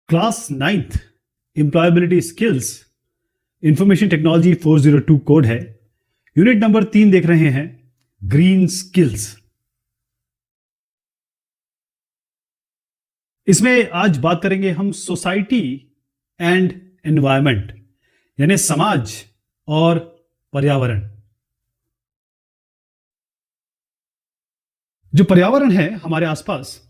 Class 9th employability skills information technology 402 code है। Unit number 3 देख रहे हैं, ग्रीन स्किल्स। इसमें आज बात करेंगे हम सोसाइटी एंड एनवायरनमेंट, यानी समाज और पर्यावरण। जो पर्यावरण है हमारे आसपास,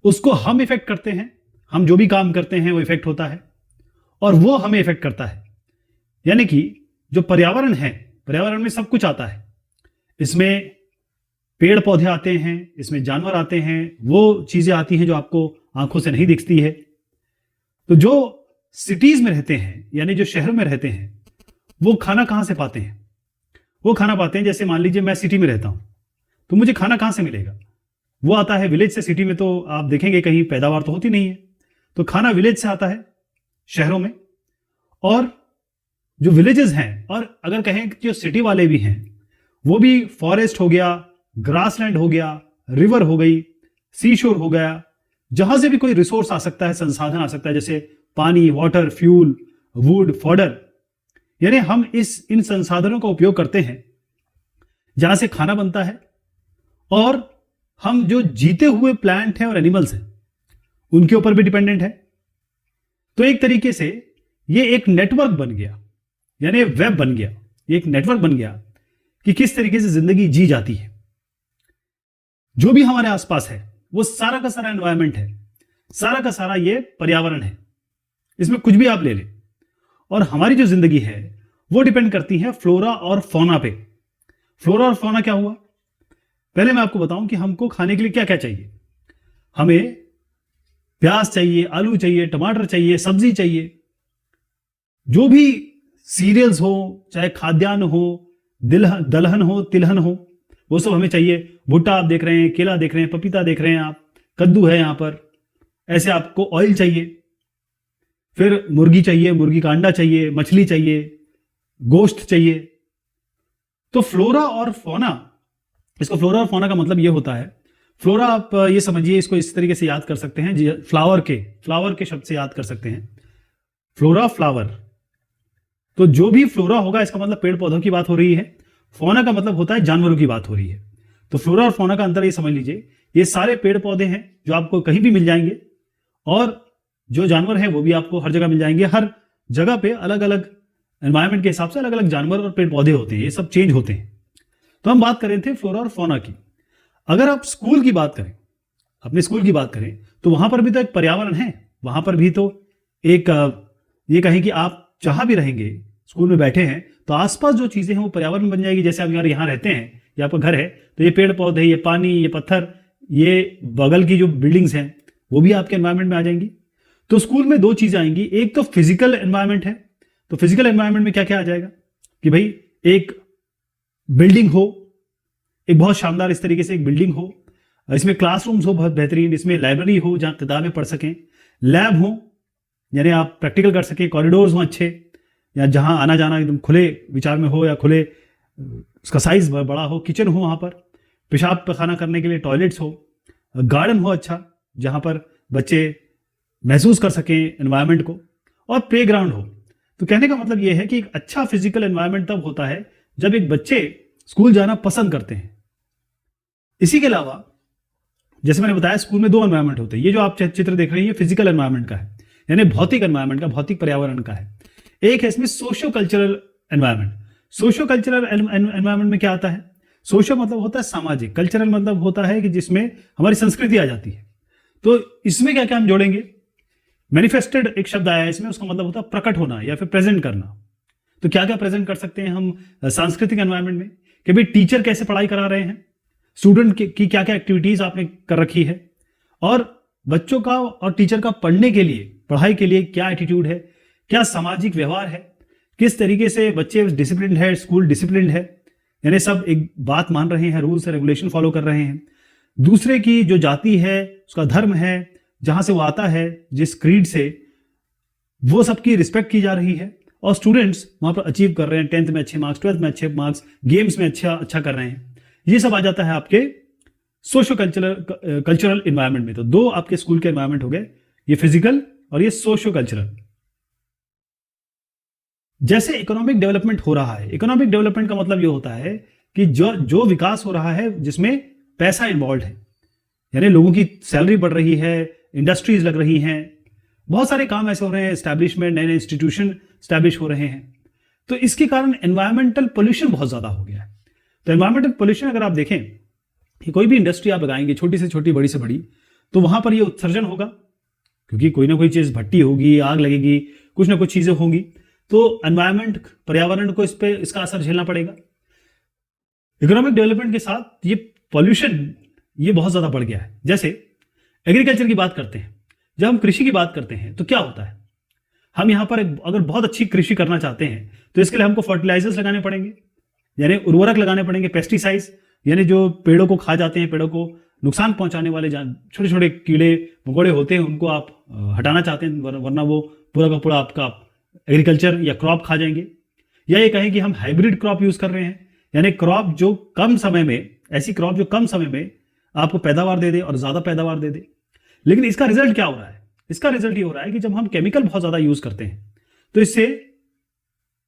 उसको हम इफेक्ट करते हैं। हम जो भी काम करते हैं वो इफेक्ट होता है और वो हमें इफेक्ट करता है। यानी कि जो पर्यावरण है, पर्यावरण में सब कुछ आता है। इसमें पेड़ पौधे आते हैं, इसमें जानवर आते हैं, वो चीजें आती हैं जो आपको आंखों से नहीं दिखती है। तो जो सिटीज में रहते हैं, यानी जो शहरों में रहते हैं, वो खाना कहां से पाते हैं? वो खाना पाते हैं, जैसे मान लीजिए मैं सिटी में रहता हूं, तो मुझे खाना कहां से मिलेगा? वो आता है विलेज से। सिटी में तो आप देखेंगे कहीं पैदावार तो होती नहीं है, तो खाना विलेज से आता है शहरों में। और जो विलेजेस हैं, और अगर कहें कि जो सिटी वाले भी हैं, वो भी फॉरेस्ट हो गया, ग्रासलैंड हो गया, रिवर हो गई, सी शोर हो गया, जहां से भी कोई रिसोर्स आ सकता है, संसाधन आ सकता है, जैसे पानी, वाटर, फ्यूल, वुड, फॉडर। यानी हम इन संसाधनों का उपयोग करते हैं जहां से खाना बनता है। और हम जो जीते हुए प्लांट हैं और एनिमल्स हैं, उनके ऊपर भी डिपेंडेंट है। तो एक तरीके से ये एक नेटवर्क बन गया, यानी वेब बन गया। ये एक नेटवर्क बन गया कि किस तरीके से जिंदगी जी जाती है। जो भी हमारे आसपास है वो सारा का सारा एनवायरनमेंट है, सारा का सारा ये पर्यावरण है। इसमें कुछ भी आप ले लें। और हमारी जो जिंदगी है वो डिपेंड करती है फ्लोरा और फौना पे। फ्लोरा और फौना क्या हुआ? पहले मैं आपको बताऊं कि हमको खाने के लिए क्या क्या चाहिए। हमें प्याज चाहिए, आलू चाहिए, टमाटर चाहिए, सब्जी चाहिए। जो भी सीरियल्स हो, चाहे खाद्यान्न हो, दलहन हो, तिलहन हो, वो सब हमें चाहिए। भुट्टा आप देख रहे हैं, केला देख रहे हैं, पपीता देख रहे हैं आप, कद्दू है यहां पर। ऐसे आपको ऑयल चाहिए, फिर मुर्गी चाहिए, मुर्गी का अंडा चाहिए, मछली चाहिए, गोश्त चाहिए। तो फ्लोरा और फौना, इसको फ्लोरा और फौना का मतलब ये होता है, फ्लोरा आप ये समझिए, इसको इस तरीके से याद कर सकते हैं, फ्लावर के शब्द से याद कर सकते हैं। Flora, flower. तो जो भी फ्लोरा होगा, इसका मतलब पेड़ पौधों की बात हो रही है। फौना का मतलब होता है जानवरों की बात हो रही है। तो फ्लोरा और फौना का अंतर ये समझ लीजिए, ये सारे पेड़ पौधे हैं जो आपको कहीं भी मिल जाएंगे, और जो जानवर हैं वो भी आपको हर जगह मिल जाएंगे। हर जगह पे अलग अलग एनवायरमेंट के हिसाब से अलग अलग जानवर और पेड़ पौधे होते हैं, ये सब चेंज होते हैं। तो हम बात कर रहे थे फ्लोरा और फौना की। अगर आप स्कूल की बात करें, अपने स्कूल की बात करें, तो वहां पर भी तो एक पर्यावरण है। वहां पर भी तो एक ये कहें कि आप जहां भी रहेंगे, स्कूल में बैठे हैं, तो आसपास जो चीजें हैं वो पर्यावरण बन जाएगी। जैसे आप यार यहाँ रहते हैं, ये आपका घर है, तो ये पेड़ पौधे, ये पानी, ये पत्थर, ये बगल की जो बिल्डिंग्स हैं, वो भी आपके एनवायरमेंट में आ जाएंगी। तो स्कूल में दो चीजें आएंगी। एक तो फिजिकल एनवायरमेंट है। तो फिजिकल एनवायरमेंट में क्या क्या आ जाएगा कि भाई एक बिल्डिंग हो, एक बहुत शानदार इस तरीके से एक बिल्डिंग हो, इसमें क्लासरूम्स हो बहुत बेहतरीन, इसमें लाइब्रेरी हो जहां किताबें पढ़ सकें, लैब हो यानी आप प्रैक्टिकल कर सकें, कॉरिडोर्स हो अच्छे, या जहां आना जाना एकदम खुले विचार में हो, या खुले उसका साइज बड़ा हो, किचन हो, वहां पर पेशाब पखाना करने के लिए टॉयलेट्स हो, गार्डन हो अच्छा जहां पर बच्चे महसूस कर सकें एनवायरनमेंट को, और प्ले ग्राउंड हो। तो कहने का मतलब यह है कि एक अच्छा फिजिकल एनवायरनमेंट तब होता है जब एक बच्चे स्कूल जाना पसंद करते हैं। इसी के अलावा जैसे मैंने बताया, स्कूल में दो एनवायरनमेंट होते हैं। ये जो आप चित्र देख रहे हैं, ये फिजिकल एनवायरनमेंट का है, यानी भौतिक एनवायरनमेंट का, भौतिक पर्यावरण का है। एक है इसमें socio cultural environment. Socio cultural environment में क्या आता है? सोशियो मतलब होता है सामाजिक, कल्चरल मतलब होता है कि जिसमें हमारी संस्कृति आ जाती है। तो इसमें क्या क्या हम जोड़ेंगे? मैनिफेस्टेड एक शब्द आया है इसमें, उसका मतलब होता है प्रकट होना या फिर प्रेजेंट करना। तो क्या क्या प्रेजेंट कर सकते हैं हम सांस्कृतिक एनवायरनमेंट में? कि भाई टीचर कैसे पढ़ाई करा रहे हैं, स्टूडेंट की क्या क्या एक्टिविटीज आपने कर रखी है, और बच्चों का और टीचर का पढ़ने के लिए, पढ़ाई के लिए क्या एटीट्यूड है, क्या सामाजिक व्यवहार है, किस तरीके से बच्चे डिसिप्लिन है, स्कूल डिसिप्लिन है, यानी सब एक बात मान रहे हैं, रूल्स रेगुलेशन फॉलो कर रहे हैं। दूसरे की जो जाति है, उसका धर्म है, जहां से वो आता है, जिस क्रीड से, वो सबकी रिस्पेक्ट की जा रही है, और स्टूडेंट्स वहां पर अचीव कर रहे हैं, 10th में अच्छे मार्क्स, 12th में अच्छे मार्क्स, गेम्स में अच्छा कर रहे हैं। ये सब आ जाता है आपके सोशो कल्चरल एनवायरनमेंट में। तो दो आपके स्कूल के एनवायरनमेंट हो गए, ये फिजिकल और ये सोशियो कल्चरल। जैसे इकोनॉमिक डेवलपमेंट हो रहा है, इकोनॉमिक डेवलपमेंट का मतलब ये होता है कि जो जो विकास हो रहा है जिसमें पैसा इन्वॉल्व है, यानी लोगों की सैलरी बढ़ रही है, इंडस्ट्रीज लग रही हैं, बहुत सारे काम ऐसे हो रहे हैं, एस्टैब्लिशमेंट, नए नए इंस्टीट्यूशन स्टैब्लिश हो रहे हैं। तो इसके कारण एनवायरमेंटल पोल्यूशन बहुत ज्यादा हो गया है। तो एनवायरमेंटल पोल्यूशन अगर आप देखें कि कोई भी इंडस्ट्री आप लगाएंगे, छोटी से छोटी, बड़ी से बड़ी, तो वहां पर ये उत्सर्जन होगा, क्योंकि कोई ना कोई चीज, भट्टी होगी, आग लगेगी, कुछ ना कुछ चीजें होंगी, तो एनवायरमेंट, पर्यावरण को इसका असर झेलना पड़ेगा। इकोनॉमिक डेवलपमेंट के साथ ये पॉल्यूशन ये बहुत ज्यादा बढ़ गया है। जैसे एग्रीकल्चर की बात करते हैं, जब हम कृषि की बात करते हैं तो क्या होता है, हम यहां पर अगर बहुत अच्छी कृषि करना चाहते हैं तो इसके लिए हमको फर्टिलाइजर्स लगाने पड़ेंगे, यानी उर्वरक लगाने पड़ेंगे, पेस्टिसाइड्स, यानी जो पेड़ों को खा जाते हैं, पेड़ों को नुकसान पहुंचाने वाले छोटे छोटे कीड़े मकोड़े होते हैं, उनको आप हटाना चाहते हैं, वरना वो पूरा का पूरा आपका एग्रीकल्चर या क्रॉप खा जाएंगे। या ये कहें कि हम हाइब्रिड क्रॉप यूज कर रहे हैं, यानी क्रॉप जो कम समय में, ऐसी क्रॉप जो कम समय में आपको पैदावार दे दे और ज्यादा पैदावार दे दे। लेकिन इसका रिजल्ट क्या हो रहा है? इसका रिजल्ट ये हो रहा है कि जब हम केमिकल बहुत ज्यादा यूज करते हैं तो इससे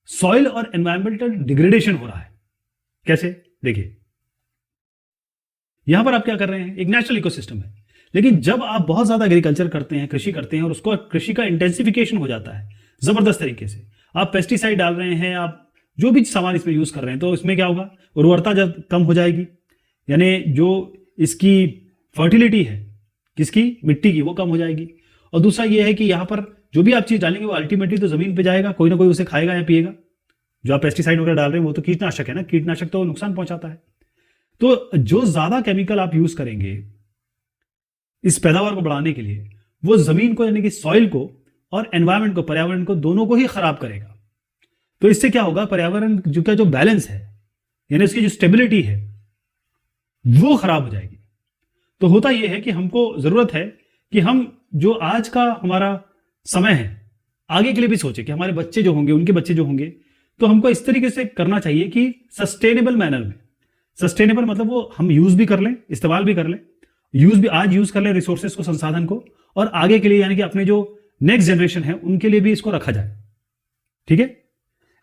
सॉइल और एनवायरमेंटल डिग्रेडेशन हो रहा है। कैसे? देखिए, यहां पर आप क्या कर रहे हैं, एक नेचुरल इकोसिस्टम है, लेकिन जब आप बहुत ज्यादा एग्रीकल्चर करते हैं, कृषि करते हैं, और उसको कृषि का इंटेंसिफिकेशन हो जाता है जबरदस्त तरीके से, आप पेस्टिसाइड डाल रहे हैं, आप जो भी सामान इसमें यूज कर रहे हैं, तो इसमें क्या होगा, उर्वरता जब कम हो जाएगी, यानी जो इसकी फर्टिलिटी है किसकी, मिट्टी की, वो कम हो जाएगी। और दूसरा ये है कि यहां पर जो भी आप चीज डालेंगे वो अल्टीमेटली तो जमीन पे जाएगा, कोई ना कोई उसे खाएगा या पिएगा। जो आप पेस्टिसाइड वगैरह डाल रहे हैं वो तो कीटनाशक है ना, कीटनाशक तो नुकसान पहुंचाता है। तो जो ज्यादा केमिकल आप यूज करेंगे इस पैदावार को बढ़ाने के लिए, वो जमीन को, यानी कि सॉइल को और एनवायरमेंट को, पर्यावरण को, दोनों को ही खराब करेगा। तो इससे क्या होगा, पर्यावरण का जो बैलेंस है, यानी उसकी जो स्टेबिलिटी है, वो खराब हो जाएगी। तो होता यह है कि हमको जरूरत है कि हम जो आज का हमारा समय है, आगे के लिए भी सोचे कि हमारे बच्चे जो होंगे, उनके बच्चे जो होंगे, तो हमको इस तरीके से करना चाहिए कि सस्टेनेबल मैनर में। सस्टेनेबल मतलब वो हम यूज भी कर लें, इस्तेमाल भी कर लें, आज यूज कर लें रिसोर्सेस को, संसाधन को, और आगे के लिए, यानी कि अपने जो नेक्स्ट जनरेशन है उनके लिए भी इसको रखा जाए। ठीक है,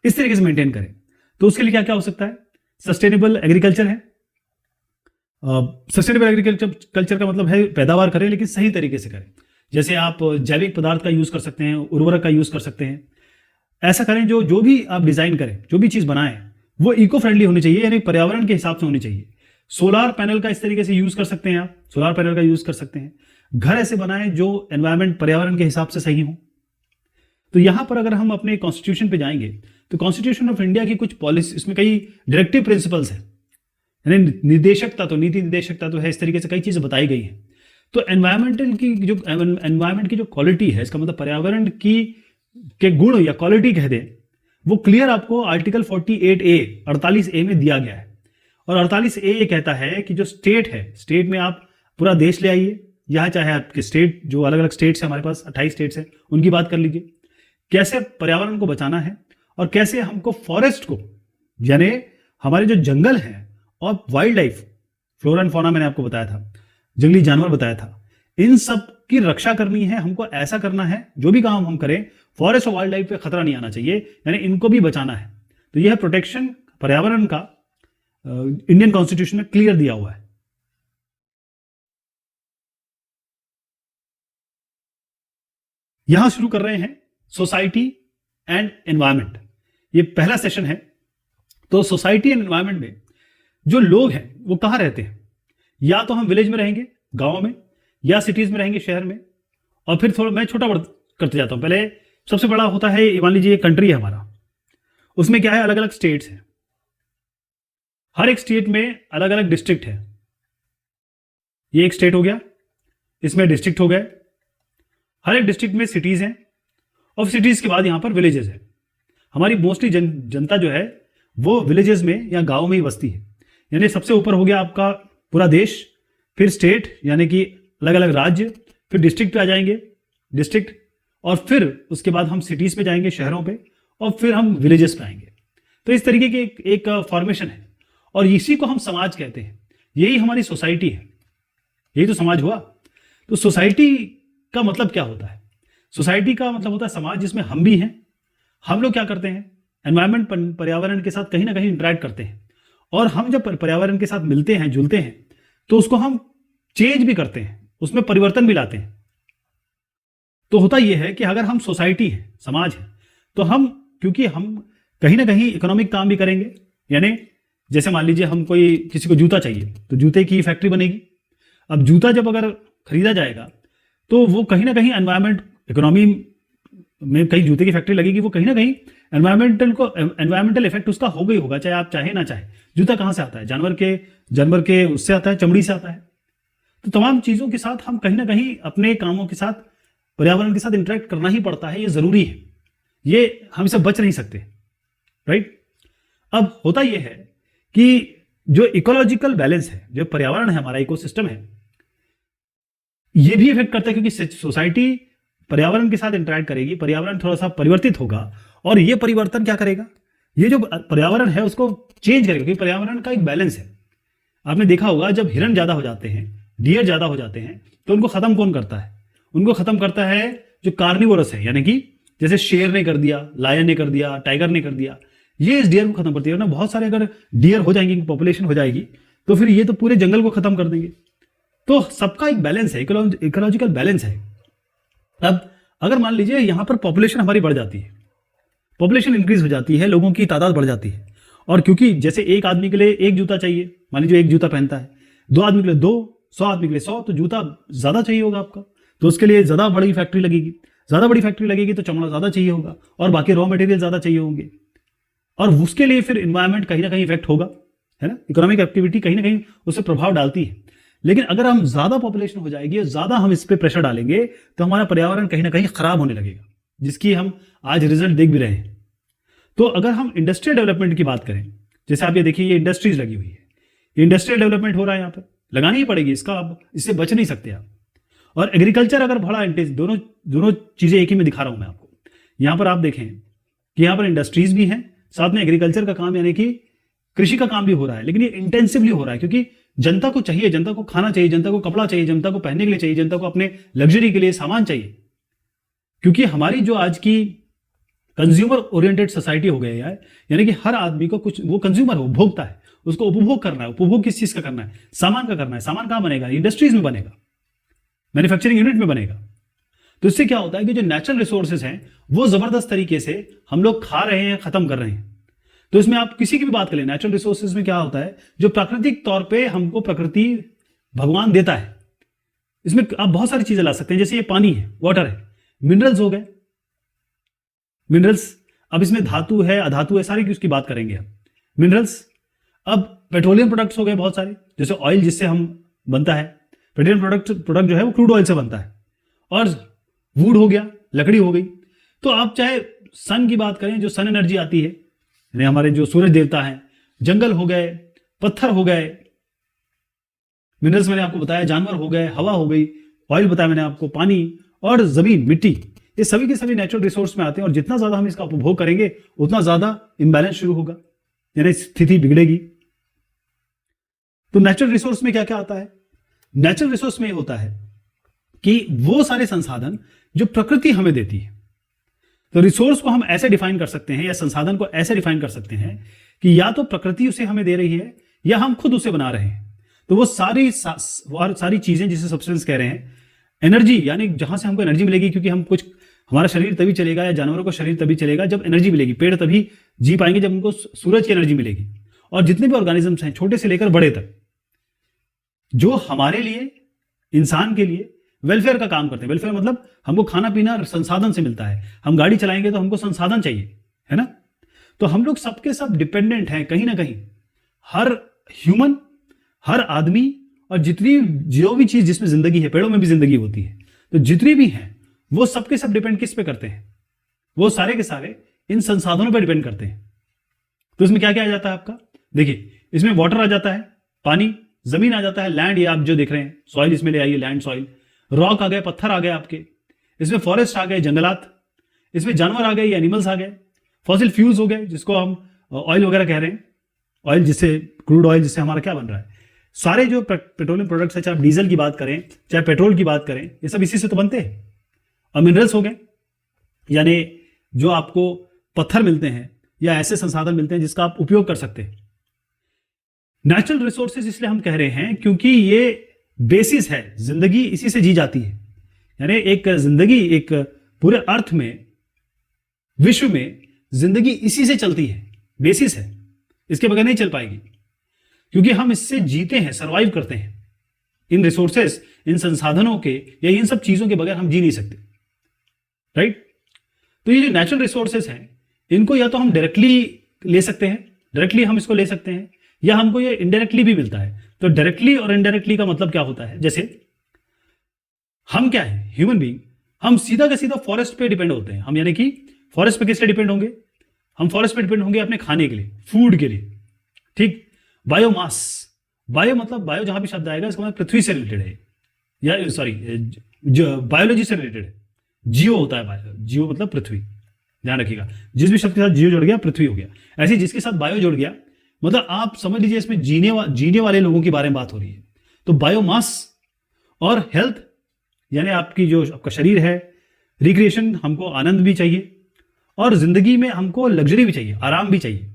इस तरीके से मेंटेन करें। तो उसके लिए क्या क्या हो सकता है, सस्टेनेबल एग्रीकल्चर है। सस्टेनेबल एग्रीकल्चर का मतलब है पैदावार करें लेकिन सही तरीके से करें। जैसे आप जैविक पदार्थ का यूज कर सकते हैं, उर्वरक का यूज कर सकते हैं। ऐसा करें जो भी आप डिजाइन करें, जो भी चीज बनाएं, वो इको फ्रेंडली होनी चाहिए, यानी पर्यावरण के हिसाब से होनी चाहिए। सोलार पैनल का इस तरीके से यूज कर सकते हैं, आप सोलार पैनल का यूज कर सकते हैं। घर ऐसे बनाएं जो एनवायरमेंट, पर्यावरण के हिसाब से सही हो। तो यहां पर अगर हम अपने कॉन्स्टिट्यूशन पे जाएंगे तो कॉन्स्टिट्यूशन ऑफ इंडिया की कुछ पॉलिसी, इसमें कई डायरेक्टिव प्रिंसिपल्स है, यानी निर्देशकता, तो नीति निर्देशकता तो है, इस तरीके से कई चीजें बताई गई हैं। तो एनवायरमेंट की जो क्वालिटी है, इसका मतलब पर्यावरण की के गुण या क्वालिटी कह दें, वो क्लियर आपको आर्टिकल 48A में दिया गया है। और 48A ये कहता है कि जो स्टेट है, स्टेट में आप पूरा देश ले आइए, यहाँ चाहे आपके स्टेट, जो अलग अलग स्टेट्स है, हमारे पास 28 स्टेट्स हैं, उनकी बात कर लीजिए, कैसे पर्यावरण को बचाना है और कैसे हमको फॉरेस्ट को, यानी हमारे जो जंगल हैं और wild life, flora and fauna मैंने आपको बताया था, जंगली जानवर बताया था, इन सब की रक्षा करनी है। हमको ऐसा करना है, जो भी काम हम करें, फॉरेस्ट और वाइल्ड लाइफ पे खतरा नहीं आना चाहिए, यानी इनको भी बचाना है। तो यह प्रोटेक्शन पर्यावरण का इंडियन कॉन्स्टिट्यूशन में क्लियर दिया हुआ है। यहां शुरू कर रहे हैं सोसाइटी एंड एनवायरमेंट, ये पहला सेशन है। तो सोसाइटी एंड एनवायरमेंट में जो लोग हैं वो कहां रहते हैं, या तो हम विलेज में रहेंगे, गांव में, या सिटीज में रहेंगे, शहर में। और फिर थोड़ा मैं छोटा बड़ा करते जाता हूं। पहले सबसे बड़ा होता है, मान लीजिए एक कंट्री है हमारा, उसमें क्या है, अलग अलग स्टेट्स हैं, हर एक स्टेट में अलग अलग डिस्ट्रिक्ट है। ये एक स्टेट हो गया, इसमें डिस्ट्रिक्ट हो गए, हर एक डिस्ट्रिक्ट में सिटीज हैं, और सिटीज के बाद यहां पर विलेजेस है। हमारी मोस्टली जनता जो है वो विलेजेस में या गांव में ही बसती है। यानी सबसे ऊपर हो गया आपका पूरा देश, फिर स्टेट यानी कि अलग अलग राज्य, फिर डिस्ट्रिक्ट पे आ जाएंगे, डिस्ट्रिक्ट, और फिर उसके बाद हम सिटीज पे जाएंगे, शहरों पे, और फिर हम विलेजेस पे आएंगे। तो इस तरीके की एक फॉर्मेशन है, और इसी को हम समाज कहते हैं। यही हमारी सोसाइटी है, यही तो समाज हुआ। तो सोसाइटी का मतलब क्या होता है? सोसाइटी का मतलब होता है समाज जिसमें हम भी हैं। हम लोग क्या करते हैं, एनवायरमेंट पर्यावरण के साथ कहीं ना कहीं इंटरेक्ट करते हैं, और हम जब पर्यावरण के साथ मिलते हैं जुलते हैं तो उसको हम चेंज भी करते हैं, उसमें परिवर्तन भी लाते हैं। तो होता यह है कि अगर हम सोसाइटी है, समाज है, तो हम, क्योंकि हम कहीं ना कहीं इकोनॉमिक काम भी करेंगे, यानी जैसे मान लीजिए हम कोई किसी को जूता चाहिए तो जूते की फैक्ट्री बनेगी। अब जूता जब अगर खरीदा जाएगा तो वो कहीं ना कहीं एनवायरमेंट इकोनॉमी में कहीं जूते की फैक्ट्री लगेगी, वो कहीं ना कहीं एनवायरमेंटल इफेक्ट उसका होगा ही होगा, चाहे आप चाहे ना चाहे। जूता कहाँ से आता है, जानवर के उससे आता है, चमड़ी से आता है। तो तमाम चीजों के साथ हम कहीं ना कहीं अपने कामों के साथ पर्यावरण के साथ इंटरेक्ट करना ही पड़ता है, ये जरूरी है, ये हम इससे बच नहीं सकते, राइट। अब होता यह है कि जो इकोलॉजिकल बैलेंस है, जो पर्यावरण है, हमारा इकोसिस्टम है, ये भी इफेक्ट करता है, क्योंकि सोसाइटी पर्यावरण के साथ इंटरेक्ट करेगी, पर्यावरण थोड़ा सा परिवर्तित होगा, और ये परिवर्तन क्या करेगा, ये जो पर्यावरण है उसको चेंज करेगा, क्योंकि पर्यावरण का एक बैलेंस है। आपने देखा होगा जब हिरण ज्यादा हो जाते हैं, डियर ज्यादा हो जाते हैं, तो उनको खत्म कौन करता है, उनको खत्म करता है जो कार्निवोरस है, यानी कि जैसे शेर ने कर दिया, लायन ने कर दिया, टाइगर ने कर दिया, ये इस डियर को खत्म करती है ना। बहुत सारे अगर डियर हो जाएंगे, पॉपुलेशन हो जाएगी, तो फिर ये तो पूरे जंगल को खत्म कर देंगे। तो सबका एक बैलेंस है, इकोलॉजिकल बैलेंस है। अब अगर मान लीजिए यहां पर पॉपुलेशन हमारी बढ़ जाती है, पॉपुलेशन इंक्रीज हो जाती है, लोगों की तादाद बढ़ जाती है, और क्योंकि जैसे एक आदमी के लिए एक जूता चाहिए, मान लीजिए एक जूता पहनता है, 2 आदमी के लिए 2, 100 आदमी के लिए 100, तो जूता ज्यादा चाहिए होगा आपका, तो उसके लिए ज्यादा बड़ी फैक्ट्री लगेगी, ज्यादा बड़ी फैक्ट्री लगेगी तो चमड़ा ज्यादा चाहिए होगा, और बाकी रॉ मटेरियल ज्यादा चाहिए होंगे, और उसके लिए फिर इन्वायरमेंट कहीं ना कहीं इफेक्ट होगा, है ना। इकोनॉमिक एक्टिविटी कहीं ना कहीं उससे प्रभाव डालती है। लेकिन अगर हम ज्यादा पॉपुलेशन हो जाएगी, ज्यादा हम इस पे प्रेशर डालेंगे, तो हमारा पर्यावरण कहीं ना कहीं खराब होने लगेगा, जिसकी हम आज रिजल्ट देख भी रहे हैं। तो अगर हम इंडस्ट्रियल डेवलपमेंट की बात करें, जैसे आप ये देखिए, ये इंडस्ट्रीज लगी हुई है, ये इंडस्ट्रियल डेवलपमेंट हो रहा है, यहाँ पर लगानी ही पड़ेगी, इसका अब इससे बच नहीं सकते आप। और एग्रीकल्चर अगर बड़ा दोनों चीजें एक ही में दिखा रहा हूं मैं आपको। यहां पर आप देखें कि यहां पर इंडस्ट्रीज भी हैं, साथ में एग्रीकल्चर का काम, यानी कि कृषि का काम भी हो रहा है, लेकिन ये इंटेंसिवली हो रहा है, क्योंकि जनता को चाहिए, जनता को खाना चाहिए, जनता को कपड़ा चाहिए, जनता को पहनने के लिए चाहिए, जनता को अपने लग्जरी के लिए सामान चाहिए। क्योंकि हमारी जो आज की कंज्यूमर ओरिएंटेड सोसाइटी हो गई है, यानी कि हर आदमी को कुछ, वो कंज्यूमर हो, उपभोक्ता है, उसको उपभोग करना है। उपभोग किस चीज का करना है, सामान का करना है। सामान कहां बनेगा, इंडस्ट्रीज में बनेगा, मैन्युफैक्चरिंग यूनिट में बनेगा। तो इससे क्या होता है कि जो नेचुरल रिसोर्सेज हैं वो जबरदस्त तरीके से हम लोग खा रहे हैं, खत्म कर रहे हैं। तो इसमें आप किसी की भी बात करें, नेचुरल रिसोर्सेज में क्या होता है, जो प्राकृतिक तौर पे हमको प्रकृति भगवान देता है, इसमें आप बहुत सारी चीजें ला सकते हैं। जैसे ये पानी है, वाटर है, मिनरल्स हो गए, मिनरल्स। अब इसमें धातु है, अधातु है, सारी की उसकी बात करेंगे हम, मिनरल्स। अब पेट्रोलियम प्रोडक्ट्स हो गए बहुत सारे, जैसे ऑयल जिससे हम बनता है, पेट्रोलियम प्रोडक्ट जो है वो क्रूड ऑयल से बनता है, और वुड हो गया, लकड़ी हो गई। तो आप चाहे सन की बात करें, जो सन एनर्जी आती है, यानी हमारे जो सूरज देवता हैं, जंगल हो गए, पत्थर हो गए, मिनरल्स मैंने आपको बताया, जानवर हो गए, हवा हो गई, ऑयल बताया मैंने आपको, पानी और जमीन, मिट्टी, ये सभी के सभी नेचुरल रिसोर्स में आते हैं। और जितना ज्यादा हम इसका उपभोग करेंगे उतना ज्यादा इंबैलेंस शुरू होगा, यानी स्थिति बिगड़ेगी। तो नेचुरल रिसोर्स में क्या क्या आता है, नेचुरल रिसोर्स में ये होता है कि वो सारे संसाधन जो प्रकृति हमें देती है। तो रिसोर्स को हम ऐसे डिफाइन कर सकते हैं, या संसाधन को ऐसे डिफाइन कर सकते हैं कि या तो प्रकृति उसे हमें दे रही है, या हम खुद उसे बना रहे हैं। तो वो सारी चीजें जिसे सब्सटेंस कह रहे हैं, एनर्जी, यानी जहां से हमको एनर्जी मिलेगी, क्योंकि हम कुछ, हमारा शरीर तभी चलेगा, या जानवरों का शरीर तभी चलेगा जब एनर्जी मिलेगी। पेड़ तभी जी पाएंगे जब उनको सूरज की एनर्जी मिलेगी। और जितने भी ऑर्गेनिजम्स हैं, छोटे से लेकर बड़े तक, जो हमारे लिए, इंसान के लिए वेलफेयर का काम करते हैं। वेलफेयर मतलब हमको खाना पीना संसाधन से मिलता है, हम गाड़ी चलाएंगे तो हमको संसाधन चाहिए, है ना। तो हम लोग सबके सब डिपेंडेंट हैं कहीं ना कहीं, हर ह्यूमन, हर आदमी, और जितनी जो भी चीज जिसमें जिंदगी है, पेड़ों में भी जिंदगी होती है, तो जितनी भी हैं वो सबके सब डिपेंड किस पे करते हैं, वो सारे के सारे इन संसाधनों पर डिपेंड करते हैं। तो इसमें क्या क्या आ जाता है आपका, देखिए इसमें वाटर आ जाता है, पानी, जमीन आ जाता है, लैंड, ये आप जो देख रहे हैं, सॉइल इसमें ले आइए, लैंड, सॉइल, रॉक आ गए, पत्थर आ गए आपके, इसमें फॉरेस्ट आ गए, जंगलात, इसमें जानवर आ गए, ये एनिमल्स आ गए, फॉसिल फ्यूल्स हो गए, जिसको हम ऑयल वगैरह कह रहे हैं, ऑयल जिससे, क्रूड ऑयल जिससे हमारा क्या बन रहा है, सारे जो पेट्रोलियम प्रोडक्ट्स है, चाहे आप डीजल की बात करें, चाहे पेट्रोल की बात करें, ये सब इसी से तो बनते हैं। अब मिनरल्स हो गए, यानी जो आपको पत्थर मिलते हैं या ऐसे संसाधन मिलते हैं जिसका आप उपयोग कर सकते हैं। नेचुरल रिसोर्सेज इसलिए हम कह रहे हैं क्योंकि ये बेसिस है, जिंदगी इसी से जी जाती है। यानी एक जिंदगी, एक पूरे अर्थ में, विश्व में जिंदगी इसी से चलती है, बेसिस है, इसके बगैर नहीं चल पाएगी, क्योंकि हम इससे जीते हैं, सरवाइव करते हैं। इन रिसोर्सेस, इन संसाधनों के या इन सब चीजों के बगैर हम जी नहीं सकते, राइट। तो ये जो नेचुरल रिसोर्सेस हैं, इनको या तो हम डायरेक्टली ले सकते हैं, डायरेक्टली हम इसको ले सकते हैं, या हमको ये इनडायरेक्टली भी मिलता है। तो डायरेक्टली और इनडायरेक्टली का मतलब क्या होता है? जैसे हम क्या है, ह्यूमन बीइंग, हम सीधा का सीधा फॉरेस्ट पे डिपेंड होते हैं। हम यानी कि फॉरेस्ट पे किस लिए डिपेंड होंगे? हम फॉरेस्ट पे डिपेंड होंगे अपने खाने के लिए, फूड के लिए, ठीक। बायोमास, बायो मतलब बायो जहां भी शब्द आएगा इसका मतलब पृथ्वी से रिलेटेड है, या सॉरी बायोलॉजी से रिलेटेड है। जियो होता है बायो, जियो मतलब पृथ्वी, ध्यान रखिएगा। जिस भी शब्द के साथ जियो जुड़ गया पृथ्वी हो गया। ऐसे जिसके साथ बायो जुड़ गया मतलब आप समझ लीजिए इसमें जीने वाले लोगों के बारे में बात हो रही है। तो बायोमास और हेल्थ, यानी आपकी जो आपका शरीर है, रिक्रिएशन, हमको आनंद भी चाहिए और जिंदगी में हमको लग्जरी भी चाहिए, आराम भी चाहिए।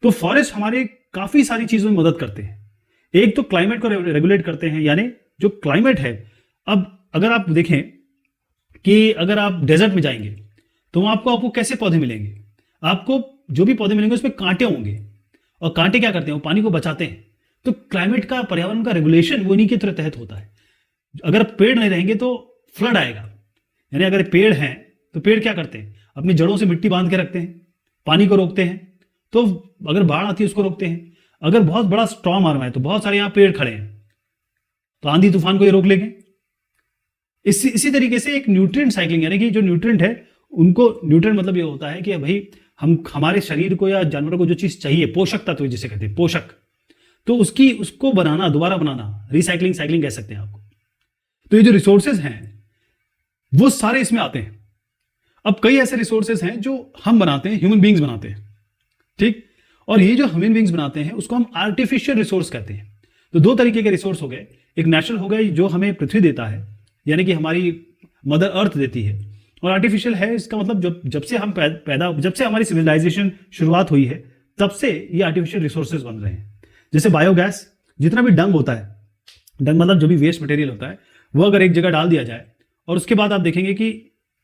तो फॉरेस्ट हमारे काफी सारी चीजों में मदद करते हैं। एक तो क्लाइमेट को रेगुलेट करते हैं, यानी जो क्लाइमेट है, अब अगर आप देखें कि अगर आप डेजर्ट में जाएंगे तो वहां आपको कैसे पौधे मिलेंगे? आपको जो भी पौधे मिलेंगे उसमें कांटे होंगे, और कांटे क्या करते हैं? वो पानी को बचाते हैं। तो क्लाइमेट का, पर्यावरण का रेगुलेशन वो इन्हीं के तहत होता है। अगर पेड़ नहीं रहेंगे तो फ्लड आएगा, यानी अगर पेड़ हैं तो पेड़ क्या करते हैं? अपनी जड़ों से मिट्टी बांध के रखते हैं, पानी को रोकते हैं। तो अगर बाढ़ आती है उसको रोकते हैं। अगर बहुत बड़ा स्टॉर्म आ रहा है तो बहुत सारे यहां पेड़ खड़े हैं, तो आंधी तूफान को ये रोक लेंगे। इसी तरीके से एक न्यूट्रिएंट साइक्लिंग, यानी कि जो न्यूट्रिएंट है उनको, न्यूट्रिएंट मतलब ये होता है कि भाई हम हमारे शरीर को या जानवरों को जो चीज चाहिए, पोषक तत्व जिसे कहते हैं, पोषक, तो उसको बनाना, दोबारा बनाना, रिसाइकलिंग, साइक्लिंग कह सकते हैं आपको। तो ये जो रिसोर्सेज हैं वो सारे इसमें आते हैं। अब कई ऐसे रिसोर्सेज हैं जो हम बनाते हैं, ह्यूमन बीइंग्स बनाते हैं, ठीक। और ये जो ह्यूमन बीइंग्स बनाते हैं उसको हम आर्टिफिशियल रिसोर्स कहते हैं। तो दो तरीके के रिसोर्स हो गए, एक नेचुरल हो गया जो हमें पृथ्वी देता है, यानी कि हमारी मदर अर्थ देती है, और आर्टिफिशियल है, इसका मतलब जब से हम जब से हमारी सिविलाइजेशन शुरुआत हुई है तब से ये आर्टिफिशियल रिसोर्सेज बन रहे हैं। जैसे बायोगैस, जितना भी डंग होता है, डंग मतलब जो भी वेस्ट मटेरियल होता है, वो अगर एक जगह डाल दिया जाए और उसके बाद आप देखेंगे कि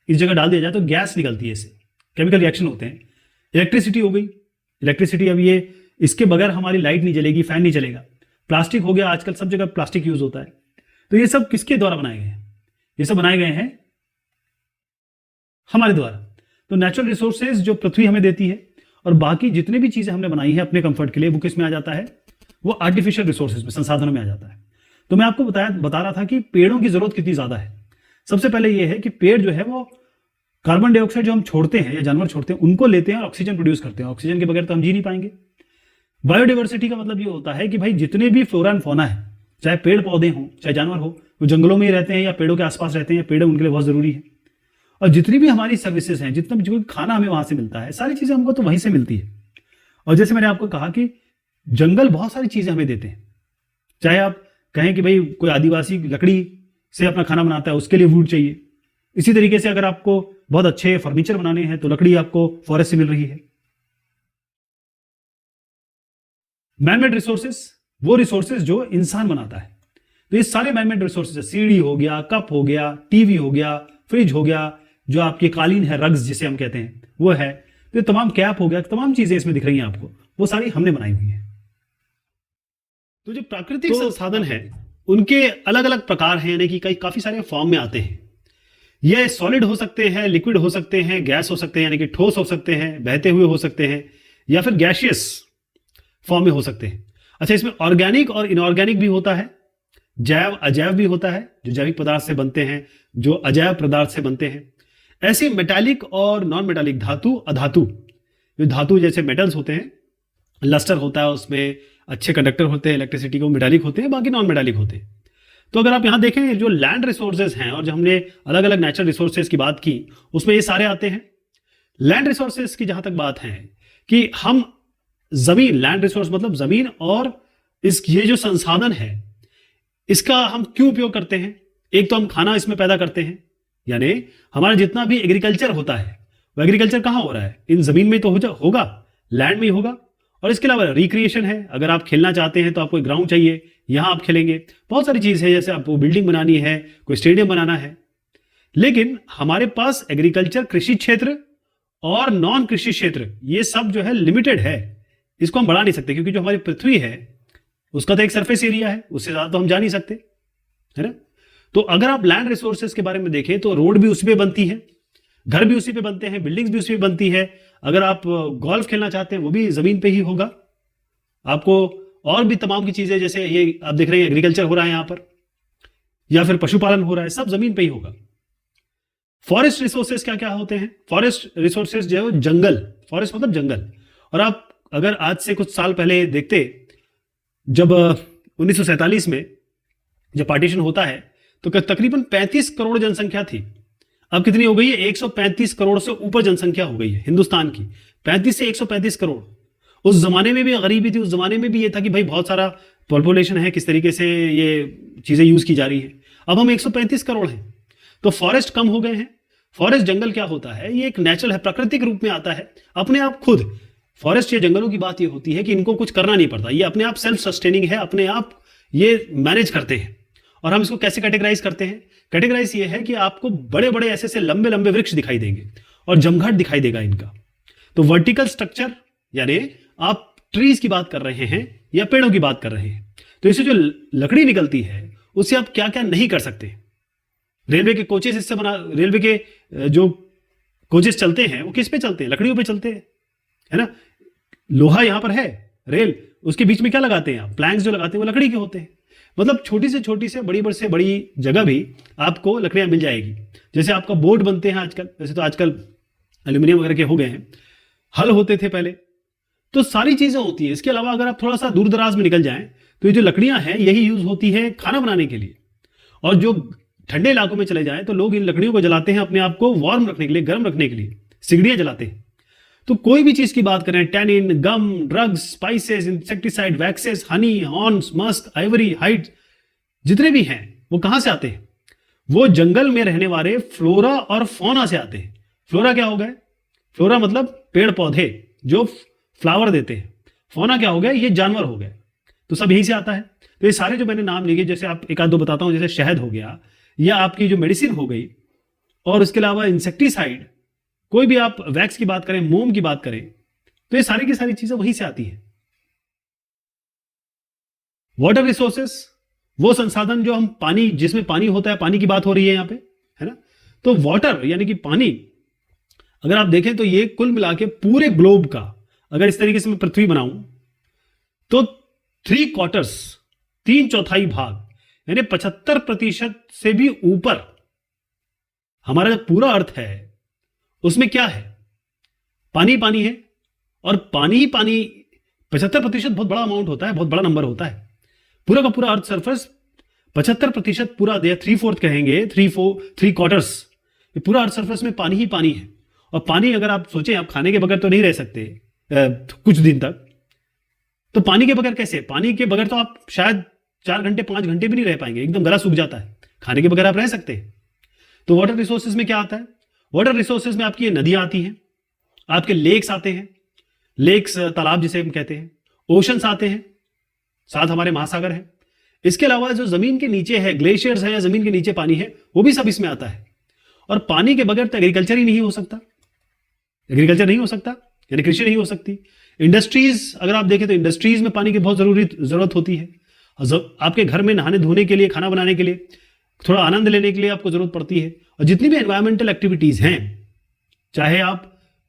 इस जगह डाल दिया जाए तो गैस निकलती है, इससे केमिकल रिएक्शन होते हैं। इलेक्ट्रिसिटी हो गई, इलेक्ट्रिसिटी, अब ये इसके बगैर हमारी लाइट नहीं जलेगी, फैन नहीं चलेगा। प्लास्टिक हो गया, आजकल सब जगह प्लास्टिक यूज होता है। तो ये सब किसके द्वारा बनाए गए हैं? ये सब बनाए गए हैं हमारे द्वारा। तो नेचुरल रिसोर्सेज जो पृथ्वी हमें देती है और बाकी जितने भी चीजें हमने बनाई है अपने कंफर्ट के लिए, वो किस में आ जाता है? वो आर्टिफिशियल रिसोर्सेज में, संसाधनों में आ जाता है। तो मैं आपको बता रहा था कि पेड़ों की जरूरत कितनी ज्यादा है। सबसे पहले ये है कि पेड़ जो है वो कार्बन डाइऑक्साइड जो हम छोड़ते हैं या जानवर छोड़ते हैं उनको लेते हैं और ऑक्सीजन प्रोड्यूस करते हैं। ऑक्सीजन के बगैर तो हम जी नहीं पाएंगे। बायोडाइवर्सिटी का मतलब ये होता है कि भाई जितने भी फ्लोरा एंड फौना है, चाहे पेड़ पौधे हों चाहे जानवर हो, वो जंगलों में ही रहते हैं या पेड़ों के आसपास रहते हैं, पेड़ उनके लिए बहुत जरूरी है। और जितनी भी हमारी सर्विसेज हैं, जितना भी जो खाना हमें वहां से मिलता है, सारी चीजें हमको तो वहीं से मिलती है। और जैसे मैंने आपको कहा कि जंगल बहुत सारी चीजें हमें देते हैं। चाहे आप कहें कि भाई कोई आदिवासी लकड़ी से अपना खाना बनाता है, उसके लिए वुड चाहिए। इसी तरीके से अगर आपको बहुत अच्छे फर्नीचर बनाने हैं तो लकड़ी आपको फॉरेस्ट से मिल रही है। मैनमेड रिसोर्सेस, वो रिसोर्सेज जो इंसान बनाता है। तो ये सारे मैनमेड रिसोर्सेज, सीढ़ी हो गया, कप हो गया, टीवी हो गया, फ्रिज हो गया, जो आपकी कालीन है, रग्स जिसे हम कहते हैं, वो है। तो तमाम कैप हो गया, तमाम चीजें इसमें दिख रही हैं आपको, वो सारी हमने बनाई हुई है। तो जो प्राकृतिक संसाधन है उनके अलग अलग प्रकार हैं, यानी कि काफी सारे फॉर्म में आते हैं। ये सॉलिड हो सकते हैं, लिक्विड हो सकते हैं, गैस हो सकते हैं, यानी कि ठोस हो सकते हैं, बहते हुए हो सकते हैं, या फिर गैशियस फॉर्म में हो सकते हैं। अच्छा, इसमें ऑर्गेनिक और इनऑर्गेनिक भी होता है, जैव अजैव भी होता है, जो जैविक पदार्थ से बनते हैं, जो अजैव पदार्थ से बनते हैं। ऐसे मेटालिक और नॉन मेटालिक, धातु अधातु, जो धातु जैसे मेटल्स होते हैं, लस्टर होता है, उसमें अच्छे कंडक्टर होते हैं इलेक्ट्रिसिटी को, मेटालिक होते हैं, बाकी नॉन मेटालिक होते हैं। तो अगर आप यहां देखें जो लैंड रिसोर्सेज हैं और जो हमने अलग अलग नेचुरल रिसोर्सेज की बात की, उसमें ये सारे आते हैं। लैंड रिसोर्सेज की जहां तक बात है कि हम जमीन, लैंड रिसोर्स मतलब जमीन, और ये जो संसाधन है इसका हम क्यों उपयोग करते हैं? एक तो हम खाना इसमें पैदा करते हैं, यानी हमारा जितना भी एग्रीकल्चर होता है वो एग्रीकल्चर कहाँ हो रहा है, इन जमीन में तो होगा, लैंड में ही होगा। और इसके अलावा रिक्रिएशन है, अगर आप खेलना चाहते हैं तो आपको एक ग्राउंड चाहिए, यहां आप खेलेंगे। बहुत सारी चीज है, जैसे आपको बिल्डिंग बनानी है, कोई स्टेडियम बनाना है। लेकिन हमारे पास एग्रीकल्चर कृषि क्षेत्र और नॉन कृषि क्षेत्र ये सब जो है लिमिटेड है, इसको हम बढ़ा नहीं सकते, क्योंकि जो हमारी पृथ्वी है उसका तो एक सरफेस एरिया है, उससे ज्यादा तो हम जा नहीं सकते, है ना। तो अगर आप लैंड रिसोर्सेज के बारे में देखें तो रोड भी उसी पे बनती है, घर भी उसी पे बनते हैं, बिल्डिंग्स भी उसी पे बनती है। अगर आप गोल्फ खेलना चाहते हैं वो भी जमीन पे ही होगा। आपको और भी तमाम की चीजें, जैसे ये आप देख रहे हैं एग्रीकल्चर हो रहा है यहां पर, या फिर पशुपालन हो रहा है, सब जमीन पे ही होगा। फॉरेस्ट रिसोर्सेज क्या क्या होते हैं? फॉरेस्ट रिसोर्सेज जो है जंगल, फॉरेस्ट मतलब जंगल। और आप अगर आज से कुछ साल पहले देखते, जब 1947 में जब पार्टीशन होता है तो तकरीबन 35 करोड़ जनसंख्या थी। अब कितनी हो गई है? 135 करोड़ से ऊपर जनसंख्या हो गई है हिंदुस्तान की, 35 से 135 करोड़। उस जमाने में भी गरीबी थी, उस जमाने में भी ये था कि भाई बहुत सारा पॉपुलेशन है, किस तरीके से ये चीजें यूज की जा रही है। अब हम 135 करोड़ हैं, तो फॉरेस्ट कम हो गए हैं। फॉरेस्ट जंगल क्या होता है? ये एक नेचुरल है, प्राकृतिक रूप में आता है अपने आप खुद। फॉरेस्ट या जंगलों की बात ये होती है कि इनको कुछ करना नहीं पड़ता, ये अपने आप सेल्फ सस्टेनिंग है, अपने आप ये मैनेज करते हैं। और हम इसको कैसे कैटेगराइज करते हैं? कैटेगराइज ये है कि आपको बड़े बड़े ऐसे लंबे लंबे वृक्ष दिखाई देंगे और जमघट दिखाई देगा इनका। तो वर्टिकल स्ट्रक्चर, यानी आप ट्रीज की बात कर रहे हैं या पेड़ों की बात कर रहे हैं, तो इससे जो लकड़ी निकलती है उससे आप क्या क्या नहीं कर सकते। रेलवे के कोचेस इससे बना, रेलवे के जो कोचेस चलते हैं वो किस पे चलते हैं? लकड़ियों पे चलते हैं, है ना। लोहा यहां पर है, रेल, उसके बीच में क्या लगाते हैं आप? प्लैंक्स जो लगाते हैं वो लकड़ी के होते हैं। मतलब छोटी से बड़ी जगह भी आपको लकड़ियां मिल जाएगी। जैसे आपका बोर्ड बनते हैं आजकल, वैसे तो आजकल एल्यूमिनियम वगैरह के हो गए हैं, हल होते थे पहले, तो सारी चीजें होती है। इसके अलावा अगर आप थोड़ा सा दूर दराज में निकल जाएं तो ये जो लकड़ियां हैं यही यूज होती है खाना बनाने के लिए। और जो ठंडे इलाकों में चले जाएं तो लोग इन लकड़ियों को जलाते हैं अपने आप को वार्म रखने के लिए, गर्म रखने के लिए, सिगड़ियां जलाते हैं। तो कोई भी चीज की बात करें, tannin, gum, drugs, spices, insecticide, waxes, honey, horns, musk, ivory, hide, जितने भी हैं वो कहां से आते हैं? वो जंगल में रहने वाले फ्लोरा और फौना से आते हैं। फ्लोरा क्या हो गए? फ्लोरा मतलब पेड़ पौधे जो फ्लावर देते हैं। फौना क्या हो गया? ये जानवर हो गए। तो सब यहीं से आता है। तो ये सारे जो मैंने नाम लिए, जैसे आप एक आध दो बताता हूं, जैसे शहद हो गया, या आपकी जो मेडिसिन हो गई, और उसके अलावा इंसेक्टिसाइड, कोई भी आप वैक्स की बात करें, मोम की बात करें, तो ये सारी की सारी चीजें वहीं से आती है। वाटर रिसोर्सेस, वो संसाधन जो हम पानी, जिसमें पानी होता है, पानी की बात हो रही है यहां पे, है ना। तो वाटर यानी कि पानी, अगर आप देखें तो ये कुल मिला के पूरे ग्लोब का, अगर इस तरीके से मैं पृथ्वी बनाऊं तो 3/4, 3/4 भाग, यानी 75% से भी ऊपर हमारा जो पूरा अर्थ है उसमें क्या है? पानी पानी है। और पानी ही पानी, 75% बहुत बड़ा अमाउंट होता है, बहुत बड़ा नंबर होता है। पूरा का पूरा अर्थ सरफेस 75% पूरा दिया, 3/4 कहेंगे, 3/4, ये पूरा अर्थ सरफेस में पानी ही पानी है। और पानी अगर आप सोचें, आप खाने के बगैर तो नहीं रह सकते कुछ दिन तक, तो पानी के बगैर कैसे? पानी के बगैर तो आप शायद 4 घंटे 5 घंटे भी नहीं रह पाएंगे, एकदम गला सूख जाता है। खाने के बगैर आप रह सकते हैं। तो वाटर रिसोर्सेज में क्या आता है? वाटर रिसोर्सेज में आपकी नदियां आती हैं, आपके लेक्स आते हैं, लेक्स तालाब जिसे हम कहते हैं, ओशंस आते हैं, साथ हमारे महासागर हैं। इसके अलावा जो जमीन के नीचे है, ग्लेशियर्स हैं या जमीन के नीचे पानी है, वो भी सब इसमें आता है। और पानी के बगैर तो एग्रीकल्चर ही नहीं हो सकता, एग्रीकल्चर नहीं हो सकता, यानी कृषि नहीं हो सकती। इंडस्ट्रीज अगर आप देखें तो इंडस्ट्रीज में पानी की बहुत जरूरत होती है। आपके घर में नहाने धोने के लिए, खाना बनाने के लिए, थोड़ा आनंद लेने के लिए आपको जरूरत पड़ती है। और जितनी भी एनवायरमेंटल एक्टिविटीज हैं, चाहे आप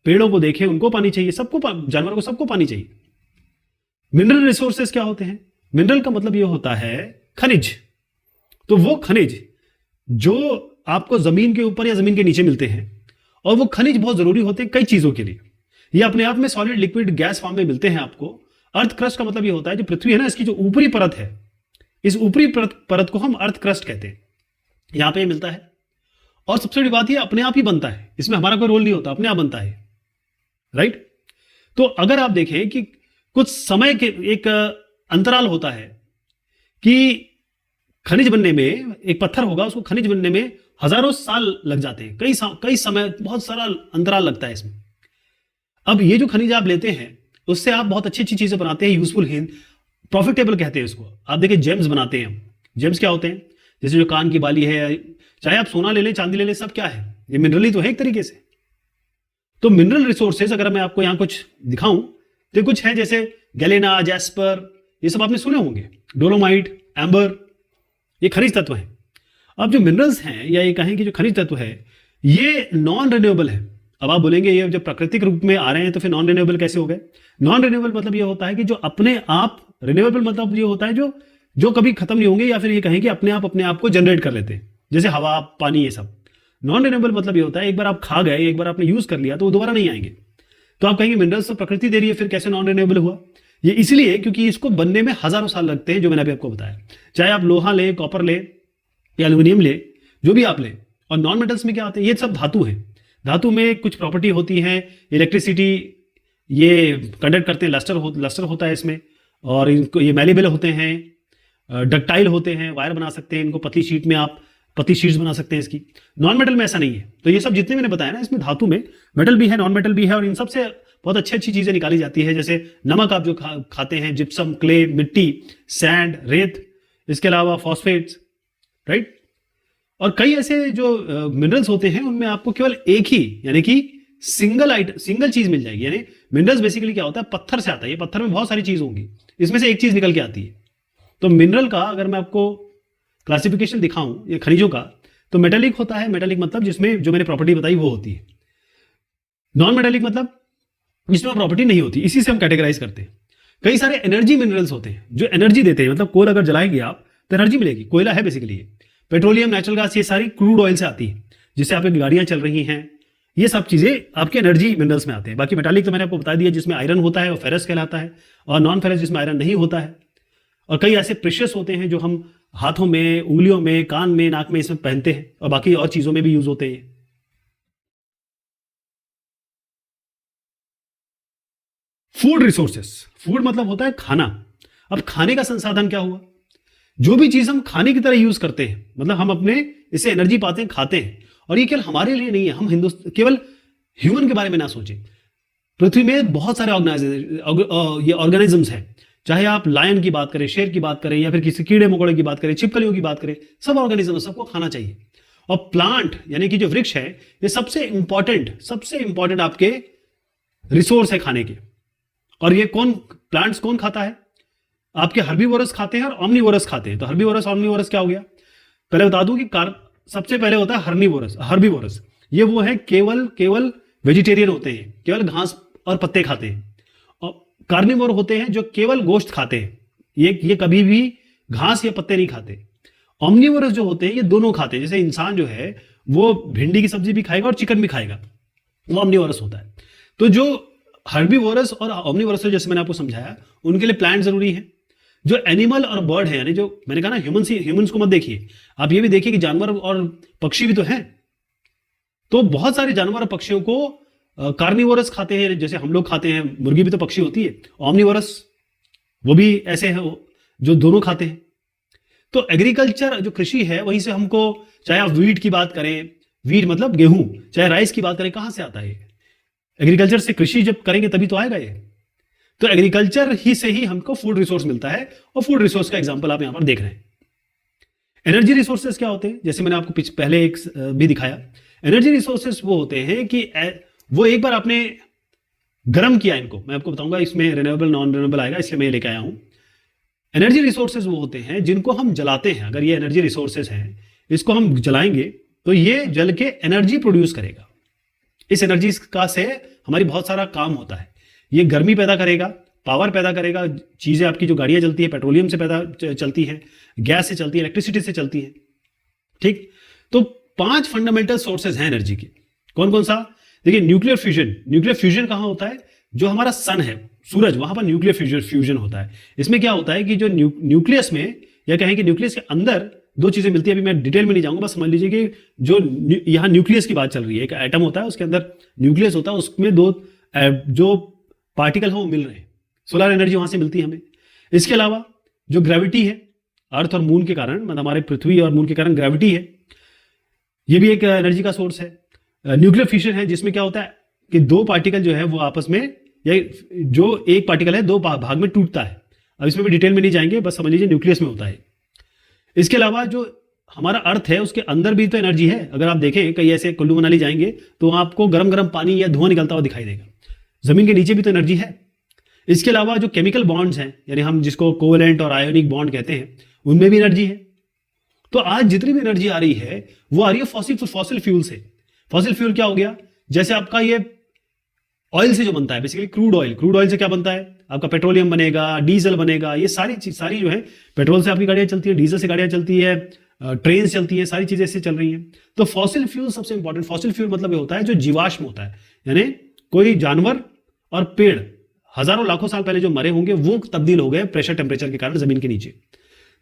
पेड़ों को देखें, उनको पानी चाहिए, सबको, जानवरों को, सबको पानी चाहिए। मिनरल रिसोर्सेस क्या होते हैं? मिनरल का मतलब यह होता है खनिज। तो वो खनिज जो आपको जमीन के ऊपर या जमीन के नीचे मिलते हैं, और वो खनिज बहुत जरूरी होते हैं कई चीजों के लिए। ये अपने आप में सॉलिड, लिक्विड, गैस फॉर्म में मिलते हैं आपको। अर्थ क्रस्ट का मतलब ये होता है, जो पृथ्वी है ना, इसकी जो ऊपरी परत है, इस ऊपरी परत को हम अर्थ क्रस्ट कहते हैं, यहां पे मिलता है। और सबसे बड़ी बात ये अपने आप ही बनता है, इसमें हमारा कोई रोल नहीं होता, अपने आप बनता है, राइट। तो अगर आप देखें कि कुछ समय के एक अंतराल होता है कि खनिज बनने में, एक पत्थर होगा, उसको खनिज बनने में हजारों साल लग जाते हैं, कई समय, बहुत सारा अंतराल लगता है इसमें। अब ये जो खनिज आप लेते हैं उससे आप बहुत अच्छी अच्छी चीजें बनाते हैं, यूजफुल हैं, प्रॉफिटेबल कहते हैं इसको। आप देखिए जेम्स बनाते हैं हम। जेम्स क्या होते हैं? जैसे जो कान की बाली है, चाहे आप सोना ले लें, चांदी ले लें, सब क्या है? ये मिनरल ही तो है एक तरीके से। तो मिनरल रिसोर्सेज अगर मैं आपको यहां कुछ दिखाऊं तो कुछ है, जैसे गैलेना, जैस्पर, ये सब आपने सुने होंगे, डोलोमाइट, एम्बर, ये खनिज तत्व है। अब जो मिनरल्स हैं, या ये कहें कि जो खनिज तत्व है, ये नॉन रिन्यूएबल है। अब आप बोलेंगे ये जब प्राकृतिक रूप में आ रहे हैं तो फिर नॉन रिन्यूएबल कैसे हो गए? नॉन रिन्यूएबल मतलब ये होता है कि जो अपने आप, रिन्यूएबल मतलब ये होता है जो जो कभी खत्म नहीं होंगे, या फिर ये कहें कि अपने आप को जनरेट कर लेते हैं, जैसे हवा, पानी, ये सब। नॉन रिन्यूएबल मतलब ये होता है एक बार आप खा गए, एक बार आपने यूज कर लिया तो वो दोबारा नहीं आएंगे। तो आप कहेंगे मिनरल्स तो प्रकृति दे रही है, फिर कैसे नॉन रिन्यूएबल हुआ? ये इसलिए क्योंकि इसको बनने में हजारों साल लगते हैं, जो मैंने अभी आपको बताया। चाहे आप लोहा ले, कॉपर ले या एल्यूमिनियम ले, जो भी आप ले। और नॉन मेटल्स में क्या आते हैं? ये सब धातु है। धातु में कुछ प्रॉपर्टी होती है, इलेक्ट्रिसिटी ये कंडक्ट करते हैं, लस्टर होता है इसमें, और इनको ये मैलेबल होते हैं, डक्टाइल होते हैं, वायर बना सकते हैं इनको, पतली शीट में आप पतली शीट्स बना सकते हैं इसकी। नॉन मेटल में ऐसा नहीं है। तो ये सब जितने मैंने बताया ना, इसमें धातु में मेटल भी है, नॉन मेटल भी है, और इन सब से बहुत अच्छी अच्छी चीजें निकाली जाती है। जैसे नमक आप जो खाते हैं, जिप्सम, क्ले, मिट्टी, सैंड, रेत, इसके अलावा फॉस्फेट्स, राइट। और कई ऐसे जो मिनरल्स होते हैं उनमें आपको केवल एक ही, यानी कि सिंगल चीज मिल जाएगी। यानी मिनरल्स बेसिकली क्या होता है? पत्थर से आता है। ये पत्थर में बहुत सारी चीज होंगी, इसमें से एक चीज निकल के आती है। तो मिनरल का अगर मैं आपको क्लासिफिकेशन दिखाऊं, ये खनिजों का, तो मेटेलिक होता है। मेटेलिक मतलब जिसमें जो मैंने प्रॉपर्टी बताई वो होती है। नॉन मेटेलिक मतलब जिसमें प्रॉपर्टी नहीं होती, इसी से हम कैटेगराइज करते हैं। कई सारे एनर्जी मिनरल्स होते हैं जो एनर्जी देते हैं, मतलब कोल अगर जलाएंगे आप तो एनर्जी मिलेगी। कोयला है बेसिकली ये, पेट्रोलियम, नेचुरल गैस, ये सारी क्रूड ऑयल से आती है, जिससे आपकी गाड़ियां चल रही हैं। ये सब चीजें आपके एनर्जी मिनरल्स में आते हैं। बाकी मेटालिक तो मैंने आपको बता दिया, जिसमें आयरन होता है, और फेरस कहलाता है, और नॉन फेरस जिसमें आयरन नहीं होता है। और कई ऐसे प्रेशियस होते हैं जो हम हाथों में, उंगलियों में, कान में, नाक में इसमें पहनते हैं, और बाकी और चीजों में भी यूज होते हैं। फूड रिसोर्सेस, फूड मतलब होता है खाना। अब खाने का संसाधन क्या हुआ? जो भी चीज हम खाने की तरह यूज करते हैं, मतलब हम अपने इससे एनर्जी पाते हैं, खाते हैं। और ये केवल हमारे लिए नहीं है, हम हिंदुस्तान केवल ह्यूमन के बारे में ना सोचें। पृथ्वी में बहुत सारे ऑर्गेनिजम्स हैं। चाहे आप लायन की बात करें, शेर की बात करें, या फिर किसी कीड़े मकोड़े की बात करें, छिपकलियों की बात करें, सब ऑर्गेनिज्म, सबको खाना चाहिए। और प्लांट यानी कि जो वृक्ष है, ये सबसे इंपॉर्टेंट आपके रिसोर्स है खाने के। और ये प्लांट्स कौन खाता है? आपके हर्बीवोरस खाते हैं और ऑमनीवोरस खाते हैं। तो हर्बीवोरस, ऑमनीवोरस क्या हो गया? पहले बता दूं कि सबसे पहले होता है हर्बीवोरस। ये वो है केवल वेजिटेरियन होते हैं, केवल घास और पत्ते खाते हैं। और कार्निवोर होते हैं जो केवल गोश्त खाते हैं, ये कभी भी घास या पत्ते नहीं खाते। ऑमनीवोरस जो होते हैं ये दोनों खाते हैं। जैसे इंसान जो है वो भिंडी की सब्जी भी खाएगा और चिकन भी खाएगा, वो ऑमनीवोरस होता है। तो जो हर्बीवोरस और ऑमनीवोरस, जैसे मैंने आपको समझाया, उनके लिए प्लांट जरूरी है। जो एनिमल और बर्ड है, यानी जो मैंने कहा ना, ह्यूमंस को मत देखिए, आप ये भी देखिए कि जानवर और पक्षी भी तो हैं। तो बहुत सारे जानवर और पक्षियों को कार्निवोरस खाते हैं, जैसे हम लोग खाते हैं, मुर्गी भी तो पक्षी होती है। ऑमनीवोरस वो भी ऐसे हैं जो दोनों खाते हैं। तो एग्रीकल्चर जो कृषि है, वहीं से हमको, चाहे आप वीट की बात करें, वीट मतलब गेहूं, चाहे राइस की बात करें, कहां से आता है? एग्रीकल्चर से कृषि जब करेंगे तभी तो आएगा ये। तो एग्रीकल्चर ही से ही हमको फूड रिसोर्स मिलता है, और फूड रिसोर्स का एग्जांपल आप यहां पर देख रहे हैं। एनर्जी रिसोर्सेस क्या होते हैं? जैसे मैंने आपको पहले एक भी दिखाया। एनर्जी रिसोर्सेस वो होते हैं कि वो एक बार आपने गर्म किया, इनको मैं आपको बताऊंगा, इसमें रिन्यूएबल, नॉन रिन्यूएबल आएगा, इसलिए मैं लेके आया हूं। एनर्जी रिसोर्सेज वो होते हैं जिनको हम जलाते हैं। अगर ये एनर्जी रिसोर्सेज हैं, इसको हम जलाएंगे तो ये जल के एनर्जी प्रोड्यूस करेगा। इस एनर्जी का से हमारी बहुत सारा काम होता है। ये गर्मी पैदा करेगा, पावर पैदा करेगा। चीजें आपकी जो गाड़ियां चलती है, पेट्रोलियम से चलती है, गैस से चलती है, इलेक्ट्रिसिटी से चलती है। ठीक, तो 5 फंडामेंटल सोर्सेज हैं एनर्जी के। कौन कौन सा? देखिए, न्यूक्लियर फ्यूजन कहां होता है? जो हमारा सन है, सूरज, वहां पर न्यूक्लियर फ्यूजन होता है। इसमें क्या होता है कि जो न्यूक्लियस में, या कहें कि न्यूक्लियस के अंदर दो चीजें मिलती है। अभी मैं डिटेल में नहीं जाऊंगा, बस समझ लीजिए कि जो यहां न्यूक्लियस की बात चल रही है, एक एटम होता है, उसके अंदर न्यूक्लियस होता है, उसमें दो जो पार्टिकल है वो मिल रहे हैं। सोलर एनर्जी वहां से मिलती है हमें। इसके अलावा जो ग्रेविटी है, अर्थ और मून के कारण, मतलब हमारे पृथ्वी और मून के कारण ग्रेविटी है, ये भी एक एनर्जी का सोर्स है। न्यूक्लियर फिशन है, जिसमें क्या होता है कि दो पार्टिकल जो है वो आपस में, या जो एक पार्टिकल है दो भाग में टूटता है। अब इसमें भी डिटेल में नहीं जाएंगे, बस समझ लीजिए न्यूक्लियस में होता है। इसके अलावा जो हमारा अर्थ है उसके अंदर भी तो एनर्जी है। अगर आप देखें कहीं ऐसे कुल्लू मनाली जाएंगे तो आपको गरम गरम पानी या धुआं निकलता हुआ दिखाई देगा। जमीन के नीचे भी तो एनर्जी है। इसके अलावा जो केमिकल बॉन्ड्स हैं, यानी हम जिसको कोवेलेंट और आयोनिक बॉन्ड कहते हैं, उनमें भी एनर्जी है। तो आज जितनी भी एनर्जी आ रही है वो आ रही है फॉसिल फ्यूल से। फॉसिल फ्यूल क्या हो गया? जैसे आपका ये ऑयल से जो बनता है, बेसिकली क्रूड ऑयल से क्या बनता है? आपका पेट्रोलियम बनेगा, डीजल बनेगा, ये सारी जो है, पेट्रोल से आपकी गाड़ियां चलती है, डीजल से गाड़ियां चलती है, ट्रेन चलती है, सारी चीजें इससे चल रही हैं। तो फॉसिल फ्यूल सबसे इंपॉर्टेंट। फॉसिल फ्यूल मतलब ये होता है जो जीवाश्म होता है, यानी कोई जानवर और पेड़ हजारों लाखों साल पहले जो मरे होंगे वो तब्दील हो गए प्रेशर टेम्परेचर के कारण जमीन के नीचे।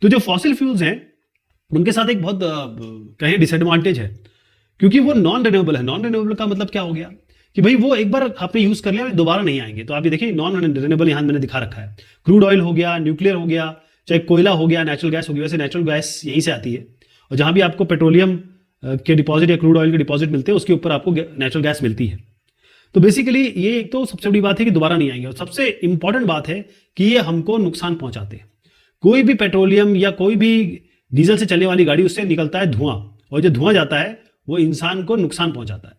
तो जो फॉसिल फ्यूल्स हैं उनके साथ एक बहुत कहें डिसएडवांटेज है, क्योंकि वो नॉन रिन्यूएबल है। नॉन रिन्यूएबल का मतलब क्या हो गया कि भाई वो एक बार आपने यूज कर लिया, दोबारा नहीं आएंगे। तो आप ये देखिए नॉन रिन्यूएबल यहां मैंने दिखा रखा है। क्रूड ऑयल हो गया, न्यूक्लियर हो गया, चाहे कोयला हो गया, नेचुरल गैस हो गया। वैसे नेचुरल गैस यहीं से आती है, और जहां भी आपको पेट्रोलियम के डिपॉजिट या क्रूड ऑयल के डिपॉजिट मिलते हैं उसके ऊपर आपको नेचुरल गैस मिलती है। तो बेसिकली ये एक तो सबसे बड़ी बात है कि दोबारा नहीं आएंगे, और सबसे इंपॉर्टेंट बात है कि ये हमको नुकसान पहुंचाते हैं। कोई भी पेट्रोलियम या कोई भी डीजल से चलने वाली गाड़ी, उससे निकलता है धुआं, और जो धुआं जाता है वो इंसान को नुकसान पहुंचाता है।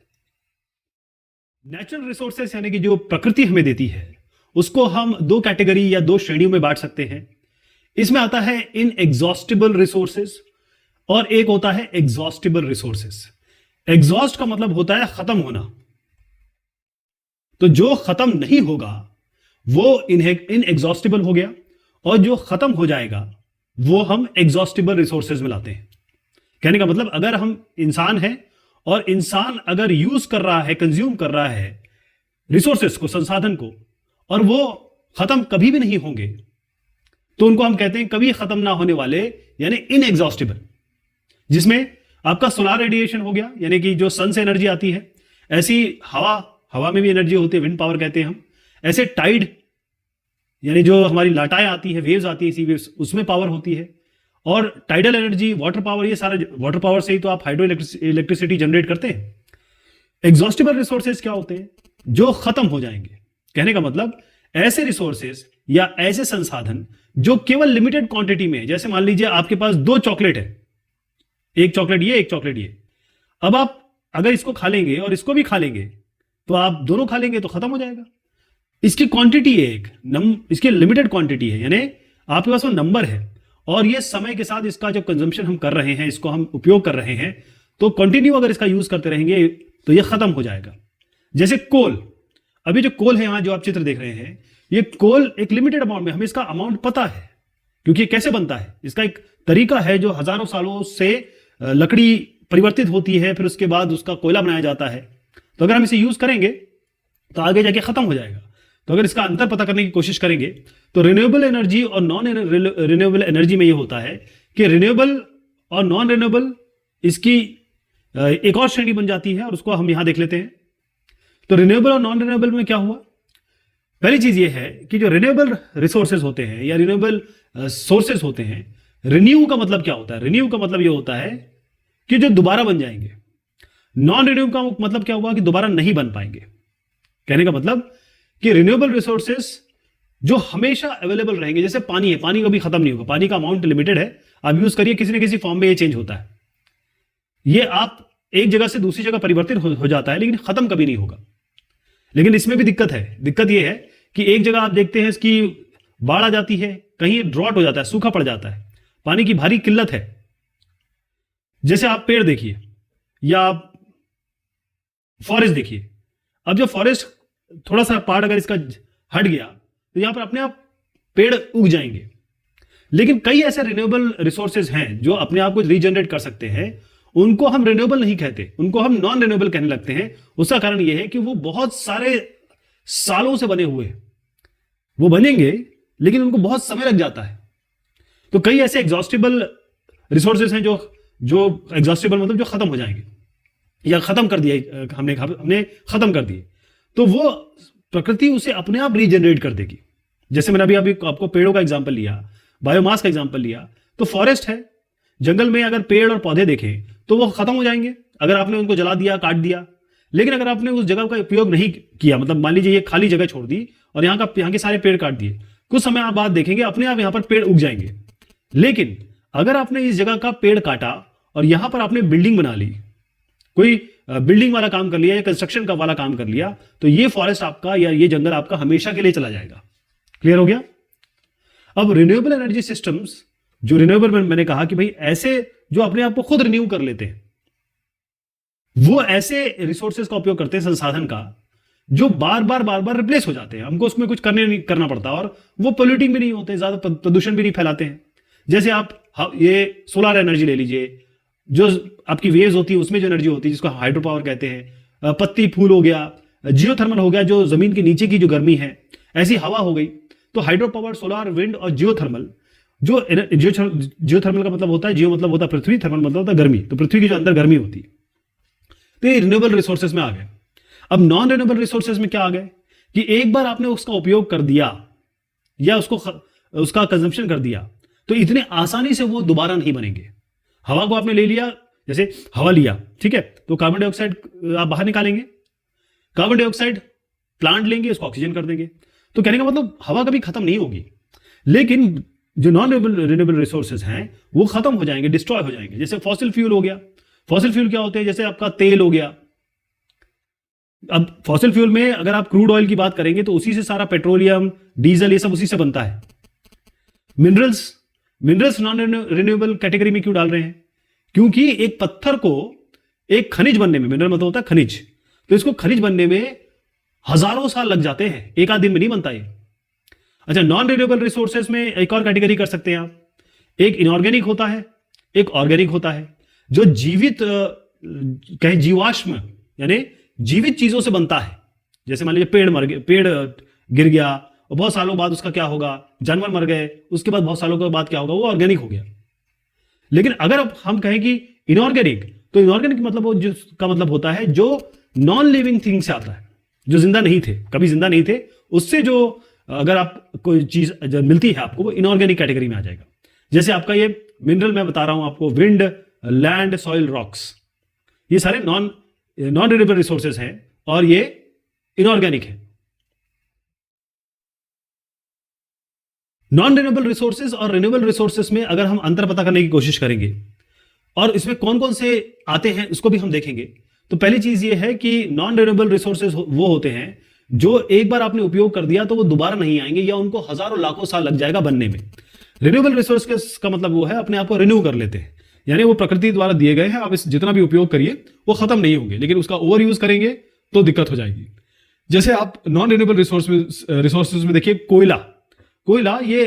नेचुरल रिसोर्सेस यानी कि जो प्रकृति हमें देती है उसको हम दो कैटेगरी या दो श्रेणियों में बांट सकते हैं। इसमें आता है इनएग्जॉस्टिबल रिसोर्सेस और एक होता है एग्जॉस्टिबल रिसोर्सेस। एग्जॉस्ट का मतलब होता है खत्म होना, तो जो खत्म नहीं होगा वो इनएग्जॉस्टिबल हो गया, और जो खत्म हो जाएगा वो हम एग्जॉस्टिबल रिसोर्सेज में लाते हैं। कहने का मतलब अगर हम इंसान हैं और इंसान अगर यूज कर रहा है, कंज्यूम कर रहा है रिसोर्सेज को, संसाधन को, और वो खत्म कभी भी नहीं होंगे, तो उनको हम कहते हैं कभी खत्म ना होने वाले, यानी इनएग्जॉस्टिबल। जिसमें आपका सोलर रेडिएशन हो गया, यानी कि जो सन से एनर्जी आती है। ऐसी हवा में भी एनर्जी होती है, विंड पावर कहते हैं हम। ऐसे टाइड यानी जो हमारी लाटाएं आती है, वेव्स आती है, सी वेव्स, उसमें पावर होती है। और टाइडल एनर्जी, वाटर पावर, ये सारा वाटर पावर से ही तो आप हाइड्रो इलेक्ट्रिसिटी जनरेट करते हैं। एग्जॉस्टिबल रिसोर्सेज क्या होते हैं? जो खत्म हो जाएंगे। कहने का मतलब ऐसे रिसोर्सेज या ऐसे संसाधन जो केवल लिमिटेड क्वांटिटी में, जैसे मान लीजिए आपके पास 2 चॉकलेट है, एक चॉकलेट ये, एक चॉकलेट ये। अब आप अगर इसको खा लेंगे और इसको भी खा लेंगे तो आप दोनों खा लेंगे तो खत्म हो जाएगा। इसकी क्वांटिटी है इसकी लिमिटेड क्वांटिटी है, यानी आपके पास वो नंबर है, और ये समय के साथ इसका जो कंजम्पशन हम कर रहे हैं, इसको हम उपयोग कर रहे हैं, तो कंटिन्यू अगर इसका यूज करते रहेंगे तो ये खत्म हो जाएगा। जैसे कोल, अभी जो कोल है यहां जो आप चित्र देख रहे हैं, ये कोल एक लिमिटेड अमाउंट में, हमें इसका अमाउंट पता है क्योंकि कैसे बनता है, इसका एक तरीका है जो हजारों सालों से लकड़ी परिवर्तित होती है, फिर उसके बाद उसका कोयला बनाया जाता है। तो अगर हम इसे यूज करेंगे तो आगे जाके खत्म हो जाएगा। तो अगर इसका अंतर पता करने की कोशिश करेंगे तो रिन्यूएबल एनर्जी और नॉन रिन्यूएबल एनर्जी में ये होता है कि रिन्यूएबल और नॉन रिन्यूएबल, इसकी एक और श्रेणी बन जाती है, और उसको हम यहां देख लेते हैं। तो रिन्यूएबल और नॉन रिन्यूएबल में क्या हुआ? पहली चीज ये है कि जो रिन्यूएबल रिसोर्सेज होते हैं या रिन्यूएबल सोर्सेज होते हैं, रिन्यू का मतलब क्या होता है? रिन्यू का मतलब ये होता है कि जो दोबारा बन जाएंगे। नॉन रिन्यू का मतलब क्या हुआ? कि दोबारा नहीं बन पाएंगे। कहने का मतलब कि रिन्यूएबल रिसोर्सेस जो हमेशा अवेलेबल रहेंगे, जैसे पानी है, पानी कभी खत्म नहीं होगा, पानी का अमाउंट लिमिटेड है, आप यूज करिए, किसी न किसी फॉर्म में ये चेंज होता है, ये आप एक जगह से दूसरी जगह परिवर्तित हो जाता है, लेकिन खत्म कभी नहीं होगा। लेकिन इसमें भी दिक्कत है। दिक्कत यह है कि एक जगह आप देखते हैं इसकी बाढ़ आ जाती है, कहीं ड्रॉट हो जाता है, सूखा पड़ जाता है, पानी की भारी किल्लत है। जैसे आप पेड़ देखिए या आप फॉरेस्ट देखिए, अब जो फॉरेस्ट थोड़ा सा पार्ट अगर इसका हट गया तो यहां पर अपने आप पेड़ उग जाएंगे। लेकिन कई ऐसे रिन्यूएबल रिसोर्सेज हैं जो अपने आप को रीजनरेट कर सकते हैं, उनको हम रिन्यूएबल नहीं कहते, उनको हम नॉन रिन्यूएबल कहने लगते हैं। उसका कारण यह है कि वो बहुत सारे सालों से बने हुए, वो बनेंगे लेकिन उनको बहुत समय लग जाता है। तो कई ऐसे एग्जॉस्टिबल रिसोर्सेज हैं जो एग्जॉस्टिबल मतलब जो खत्म हो जाएंगे या खत्म कर दिया, हमने खत्म कर दिए, तो वो प्रकृति उसे अपने आप रीजनरेट कर देगी। जैसे मैंने अभी आपको पेड़ों का एग्जांपल लिया, बायोमास का एग्जांपल लिया, तो फॉरेस्ट है, जंगल में अगर पेड़ और पौधे देखें तो वो खत्म हो जाएंगे, अगर आपने उनको जला दिया, काट दिया, लेकिन अगर आपने उस जगह का उपयोग नहीं किया, मतलब मान लीजिए ये खाली जगह छोड़ दी और यहाँ के सारे पेड़ काट दिए, कुछ समय आप बाद देखेंगे अपने आप यहाँ पर पेड़ उग जाएंगे। लेकिन अगर आपने इस जगह का पेड़ काटा और यहां पर आपने बिल्डिंग बना ली, कोई बिल्डिंग वाला काम कर लिया या कंस्ट्रक्शन का वाला काम कर लिया, तो ये फॉरेस्ट आपका या ये जंगल आपका हमेशा के लिए चला जाएगा। क्लियर हो गया? अब रिन्यूएबल एनर्जी सिस्टम्स, जो रिन्यूएबल मैंने कहा कि भाई ऐसे जो अपने आप को खुद रिन्यू कर लेते हैं, वो ऐसे रिसोर्सेज का उपयोग करते हैं, संसाधन का, जो बार बार रिप्लेस हो जाते हैं, हमको उसमें कुछ करना पड़ता और वो पोल्यूटिंग भी नहीं होते, ज्यादा प्रदूषण भी नहीं फैलाते हैं। जैसे आप ये सोलर एनर्जी ले लीजिए, जो आपकी वेव्स होती है उसमें जो एनर्जी होती है जिसको हाइड्रो पावर कहते हैं, पत्ती फूल हो गया, जियोथर्मल हो गया, जो जमीन के नीचे की जो गर्मी है, ऐसी हवा हो गई। तो हाइड्रो पावर, सोलर, विंड और जियोथर्मल, जो जियोथर्मल का मतलब होता है, जियो मतलब होता है पृथ्वी, थर्मल मतलब होता है गर्मी, तो पृथ्वी की जो अंदर गर्मी होती है, तो ये रिन्यूएबल रिसोर्सेज में आ गए। अब नॉन रिन्यूएबल रिसोर्सेज में क्या आ गए कि एक बार आपने उसका उपयोग कर दिया या उसका कंजम्पशन कर दिया, तो इतने आसानी से वो दोबारा नहीं बनेंगे। हवा को आपने ले लिया, जैसे हवा लिया, ठीक है, तो कार्बन डाइऑक्साइड आप बाहर निकालेंगे, कार्बन डाइऑक्साइड प्लांट लेंगे, उसको ऑक्सीजन कर देंगे, तो कहने का मतलब हवा कभी खत्म नहीं होगी। लेकिन जो नॉन रिन्यूएबल रिसोर्सेज हैं वो खत्म हो जाएंगे, डिस्ट्रॉय हो जाएंगे। जैसे फॉसिल फ्यूल हो गया। फॉसिल फ्यूल क्या होते हैं? जैसे आपका तेल हो गया। अब फॉसिल फ्यूल में अगर आप क्रूड ऑयल की बात करेंगे तो उसी से सारा पेट्रोलियम, डीजल, ये सब उसी से बनता है। मिनरल्स नॉन रिन्यूएबल कैटेगरी में क्यों डाल रहे हैं? क्योंकि एक पत्थर को एक खनिज बनने में, मिनरल मतलब होता है खनिज, तो इसको खनिज बनने में हजारों साल लग जाते हैं, एक आध दिन में नहीं बनता ये। अच्छा, नॉन रिन्यूएबल रिसोर्सेज में एक और कैटेगरी कर सकते हैं आप, एक इनऑर्गेनिक होता है, एक ऑर्गेनिक होता है। जो जीवित कहें जीवाश्म यानी जीवित चीजों से बनता है। जैसे मान लीजिए पेड़ गिर गया और बहुत सालों बाद उसका क्या होगा, जानवर मर गए, उसके बाद बहुत सालों के बाद क्या होगा, वो ऑर्गेनिक हो गया। लेकिन अगर अब हम कहें कि इनऑर्गेनिक, तो इनऑर्गेनिक मतलब वो जिसका मतलब होता है जो नॉन लिविंग थिंग से आता है, जो जिंदा नहीं थे, कभी जिंदा नहीं थे, उससे जो अगर आप कोई चीज मिलती है आपको, वो इनऑर्गेनिक कैटेगरी में आ जाएगा। जैसे आपका ये मिनरल मैं बता रहा हूं आपको, विंड, लैंड, सॉइल, रॉक्स, ये सारे नॉन रिन्यूएबल रिसोर्सेज हैं और ये इनऑर्गेनिक है। नॉन रिन्यूएबल रिसोर्सेज और रिन्यूएबल रिसोर्सेज में अगर हम अंतर पता करने की कोशिश करेंगे और इसमें कौन कौन से आते हैं उसको भी हम देखेंगे, तो पहली चीज ये है कि नॉन रिन्यूएबल रिसोर्सेज वो होते हैं जो एक बार आपने उपयोग कर दिया तो वो दोबारा नहीं आएंगे या उनको हजारों लाखों साल लग जाएगा बनने में। रिन्यूएबल रिसोर्स का मतलब वो है अपने आप को रिन्यू कर लेते हैं, यानी वो प्रकृति द्वारा दिए गए हैं, आप इस जितना भी उपयोग करिए वो खत्म नहीं होंगे, लेकिन उसका ओवर यूज करेंगे तो दिक्कत हो जाएगी। जैसे आप नॉन रिन्यूएबल रिसोर्सेज में देखिए, कोयला ये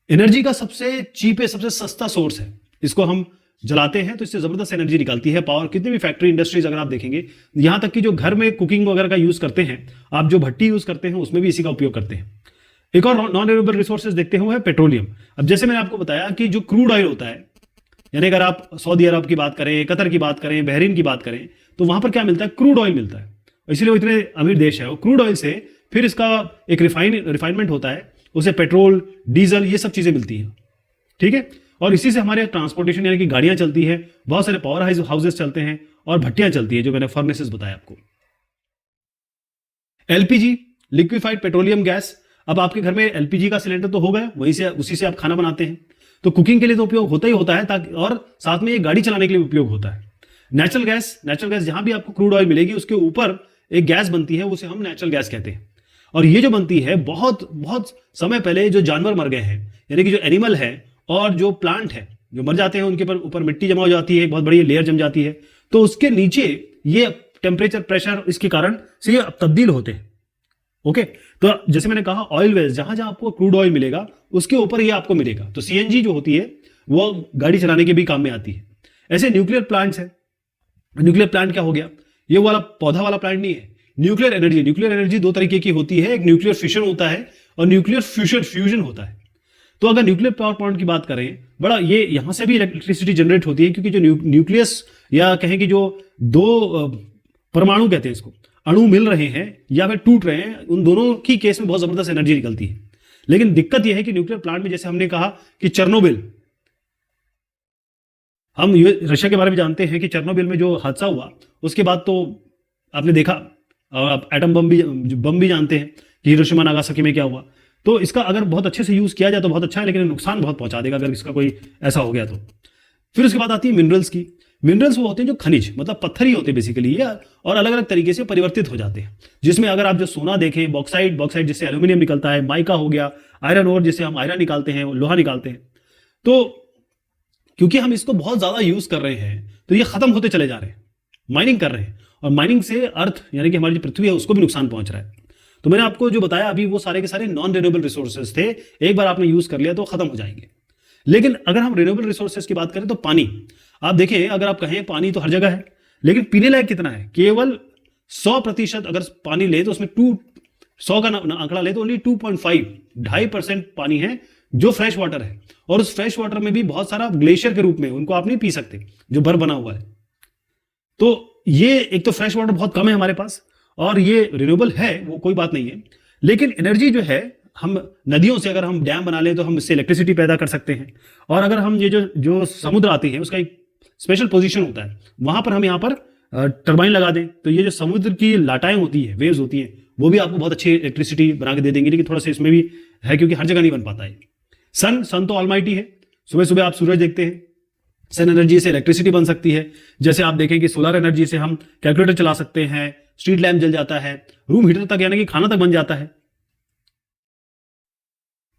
एनर्जी का सबसे चीप, सबसे सस्ता सोर्स है। इसको हम जलाते हैं तो इससे जबरदस्त एनर्जी निकलती है। पावर, कितनी भी फैक्ट्री इंडस्ट्रीज अगर आप देखेंगे, यहां तक कि जो घर में कुकिंग वगैरह का यूज करते हैं, आप जो भट्टी यूज करते हैं उसमें भी इसी का उपयोग करते हैं। एक और नॉन रिन्यूएबल रिसोर्सेज देखते हैं वो है पेट्रोलियम। अब जैसे मैंने आपको बताया कि जो क्रूड ऑयल होता है, यानी अगर आप सऊदी अरब की बात करें, कतर की बात करें, बहरीन की बात करें, तो वहां पर क्या मिलता है? क्रूड ऑयल मिलता है। इसलिए वो इतने अमीर देश है। वो क्रूड ऑयल से फिर इसका एक रिफाइनमेंट होता है, उसे पेट्रोल, डीजल, ये सब चीजें मिलती हैं, ठीक है। और इसी से हमारे ट्रांसपोर्टेशन यानी कि गाड़ियां चलती है, बहुत सारे पावर हाउसेस चलते हैं और भट्टियां चलती है, जो मैंने फर्नेसेस बताया आपको। LPG, liquefied petroleum gas. अब आपके घर में एलपीजी का सिलेंडर तो हो गया, वहीं से उसी से आप खाना बनाते हैं, तो कुकिंग के लिए तो उपयोग होता ही होता है, ताकि और साथ में ये गाड़ी चलाने के लिए उपयोग होता है। नेचुरल गैस जहां भी आपको क्रूड ऑयल मिलेगी उसके ऊपर एक गैस बनती है, उसे हम नेचुरल गैस कहते हैं। और ये जो बनती है, बहुत बहुत समय पहले जो जानवर मर गए हैं, यानी कि जो एनिमल है और जो प्लांट है, जो मर जाते हैं, उनके ऊपर मिट्टी जमा हो जाती है, एक बहुत बड़ी लेयर जम जाती है, तो उसके नीचे ये टेम्परेचर, प्रेशर, इसके कारण से ये तब्दील होते हैं। ओके, तो जैसे मैंने कहा, ऑयल वेल्स, जहां जहां आपको क्रूड ऑयल मिलेगा उसके ऊपर ये आपको मिलेगा। तो सीएनजी जो होती है वो गाड़ी चलाने के भी काम में आती है। ऐसे न्यूक्लियर प्लांट्स है। न्यूक्लियर प्लांट क्या हो गया? ये वाला पौधा वाला प्लांट नहीं है। न्यूक्लियर एनर्जी दो तरीके की होती है, एक न्यूक्लियर फिशन होता है और न्यूक्लियर फ्यूजन होता है। तो अगर न्यूक्लियर पावर प्लांट की बात करें, बड़ा ये यहां से भी इलेक्ट्रिसिटी जनरेट होती है, क्योंकि जो न्यूक्लियस या कहें कि जो दो परमाणु कहते हैं इसको, अणु मिल रहे हैं या फिर टूट रहे हैं, उन दोनों की केस में बहुत जबरदस्त एनर्जी निकलती है। लेकिन दिक्कत यह है कि न्यूक्लियर प्लांट में, जैसे हमने कहा कि चेर्नोबिल, हम रशिया के बारे में जानते हैं कि चेर्नोबिल में जो हादसा हुआ उसके बाद तो आपने देखा, आप एटम बम भी जानते हैं कि हिरोशिमा नागासाकी में क्या हुआ। तो इसका अगर बहुत अच्छे से यूज किया जाए तो बहुत अच्छा है, लेकिन नुकसान बहुत पहुंचा देगा अगर इसका कोई ऐसा हो गया तो। फिर उसके बाद आती है मिनरल्स की। मिनरल्स वो होते हैं जो खनिज, मतलब पत्थर ही होते हैं बेसिकली, और अलग अलग तरीके से परिवर्तित हो जाते हैं, जिसमें अगर आप जो सोना देखें, बॉक्साइट जिससे एल्यूमिनियम निकलता है, माइका हो गया, आयरन ओर जिससे हम आयरन निकालते हैं, लोहा निकालते हैं। तो क्योंकि हम इसको बहुत ज्यादा यूज कर रहे हैं तो ये खत्म होते चले जा रहे हैं, माइनिंग कर रहे हैं, और माइनिंग से अर्थ यानी कि हमारी जो पृथ्वी है उसको भी नुकसान पहुंच रहा है। तो मैंने आपको जो बताया अभी वो सारे के सारे नॉन रिन्यूएबल रिसोर्सेज थे, एक बार आपने यूज कर लिया तो खत्म हो जाएंगे। लेकिन अगर हम रिन्यूएबल रिसोर्सेज की बात करें तो पानी, आप देखें अगर आप कहें पानी तो हर जगह है, लेकिन पीने लायक कितना है? केवल 100% अगर पानी ले तो उसमें 100 का आंकड़ा ले तो ओनली 2.5% पानी है जो फ्रेश वाटर है, और उस फ्रेश वाटर में भी बहुत सारा ग्लेशियर के रूप में, उनको आप नहीं पी सकते, जो बर्फ बना हुआ है। तो ये एक तो फ्रेश वाटर बहुत कम है हमारे पास, और ये रिन्यूएबल है वो कोई बात नहीं है, लेकिन एनर्जी जो है हम नदियों से अगर हम डैम बना लें तो हम इससे इलेक्ट्रिसिटी पैदा कर सकते हैं। और अगर हम ये जो समुद्र आते हैं उसका एक स्पेशल पोजीशन होता है, वहां पर हम यहाँ पर टरबाइन लगा दें तो ये जो समुद्र की लाटाएं होती है, वेव्स होती हैं, वो भी आपको बहुत अच्छी इलेक्ट्रिसिटी बना के दे देंगे। लेकिन थोड़ा सा इसमें भी है क्योंकि हर जगह नहीं बन पाता है। सन तो ऑलमाइटी है, सुबह सुबह आप सूरज देखते हैं, सन एनर्जी से इलेक्ट्रिसिटी बन सकती है। जैसे आप देखें कि सोलर एनर्जी से हम कैलकुलेटर चला सकते हैं, स्ट्रीट लैम्प जल जाता है, रूम हीटर तक यानी कि खाना तक बन जाता है।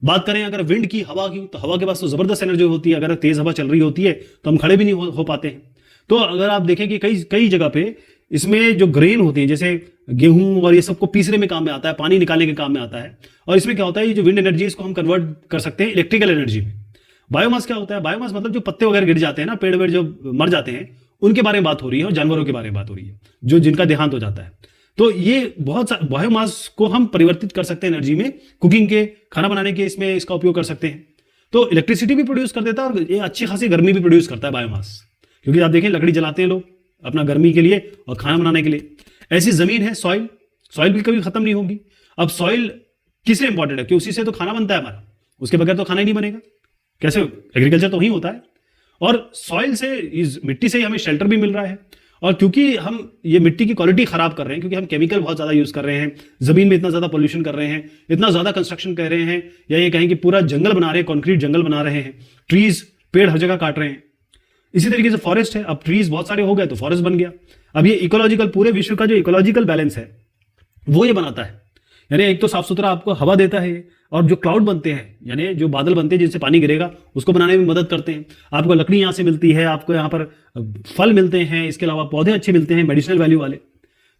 बात करें अगर विंड की, हवा की, तो हवा के पास तो जबरदस्त एनर्जी होती है। अगर तेज हवा चल रही होती है तो हम खड़े भी नहीं हो पाते हैं। तो अगर आप देखें कि कई जगह पे इसमें जो ग्रेन होते हैं, जैसे गेहूं और ये सबको पीसने में काम में आता है, पानी निकालने के काम में आता है। और इसमें क्या होता है, ये जो विंड एनर्जी इसको हम कन्वर्ट कर सकते हैं इलेक्ट्रिकल एनर्जी में। बायोमास क्या होता है? बायोमास मतलब जो पत्ते वगैरह गिर जाते हैं ना, पेड़ वेड़ जो मर जाते हैं, उनके बारे में बात हो रही है, और जानवरों के बारे में बात हो रही है जो जिनका देहांत हो जाता है। तो ये बहुत सा बायोमास को हम परिवर्तित कर सकते हैं एनर्जी में, कुकिंग के, खाना बनाने के, इसमें इसका उपयोग कर सकते हैं। तो इलेक्ट्रिसिटी भी प्रोड्यूस कर देता है और ये अच्छी खासी गर्मी भी प्रोड्यूस करता है बायोमास, क्योंकि आप देखें लकड़ी जलाते हैं लोग अपना गर्मी के लिए और खाना बनाने के लिए। ऐसी जमीन है सॉइल भी कभी खत्म नहीं होगी। अब सॉइल किससे इंपॉर्टेंट है? कि उसी से तो खाना बनता है हमारा, उसके बगैर तो खाना ही नहीं बनेगा। कैसे? एग्रीकल्चर तो वही होता है, और सॉइल से, इस मिट्टी से ही हमें शेल्टर भी मिल रहा है। और क्योंकि हम ये मिट्टी की क्वालिटी खराब कर रहे हैं, क्योंकि हम केमिकल बहुत ज्यादा यूज कर रहे हैं, जमीन में इतना ज्यादा पोल्यूशन कर रहे हैं, इतना ज्यादा कंस्ट्रक्शन कर रहे हैं, या ये कहें कि पूरा जंगल बना रहे हैं, कॉन्क्रीट जंगल बना रहे हैं, ट्रीज, पेड़ हर जगह काट रहे हैं। इसी तरीके से फॉरेस्ट है, अब ट्रीज बहुत सारे हो गए तो फॉरेस्ट बन गया। अब ये इकोलॉजिकल, पूरे विश्व का जो इकोलॉजिकल बैलेंस है वो ये बनाता है। यानी एक तो साफ सुथरा आपको हवा देता है, और जो क्लाउड बनते हैं यानी जो बादल बनते हैं जिनसे पानी गिरेगा उसको बनाने में मदद करते हैं। आपको लकड़ी यहाँ से मिलती है, आपको यहाँ पर फल मिलते हैं, इसके अलावा पौधे अच्छे मिलते हैं मेडिसिनल वैल्यू वाले।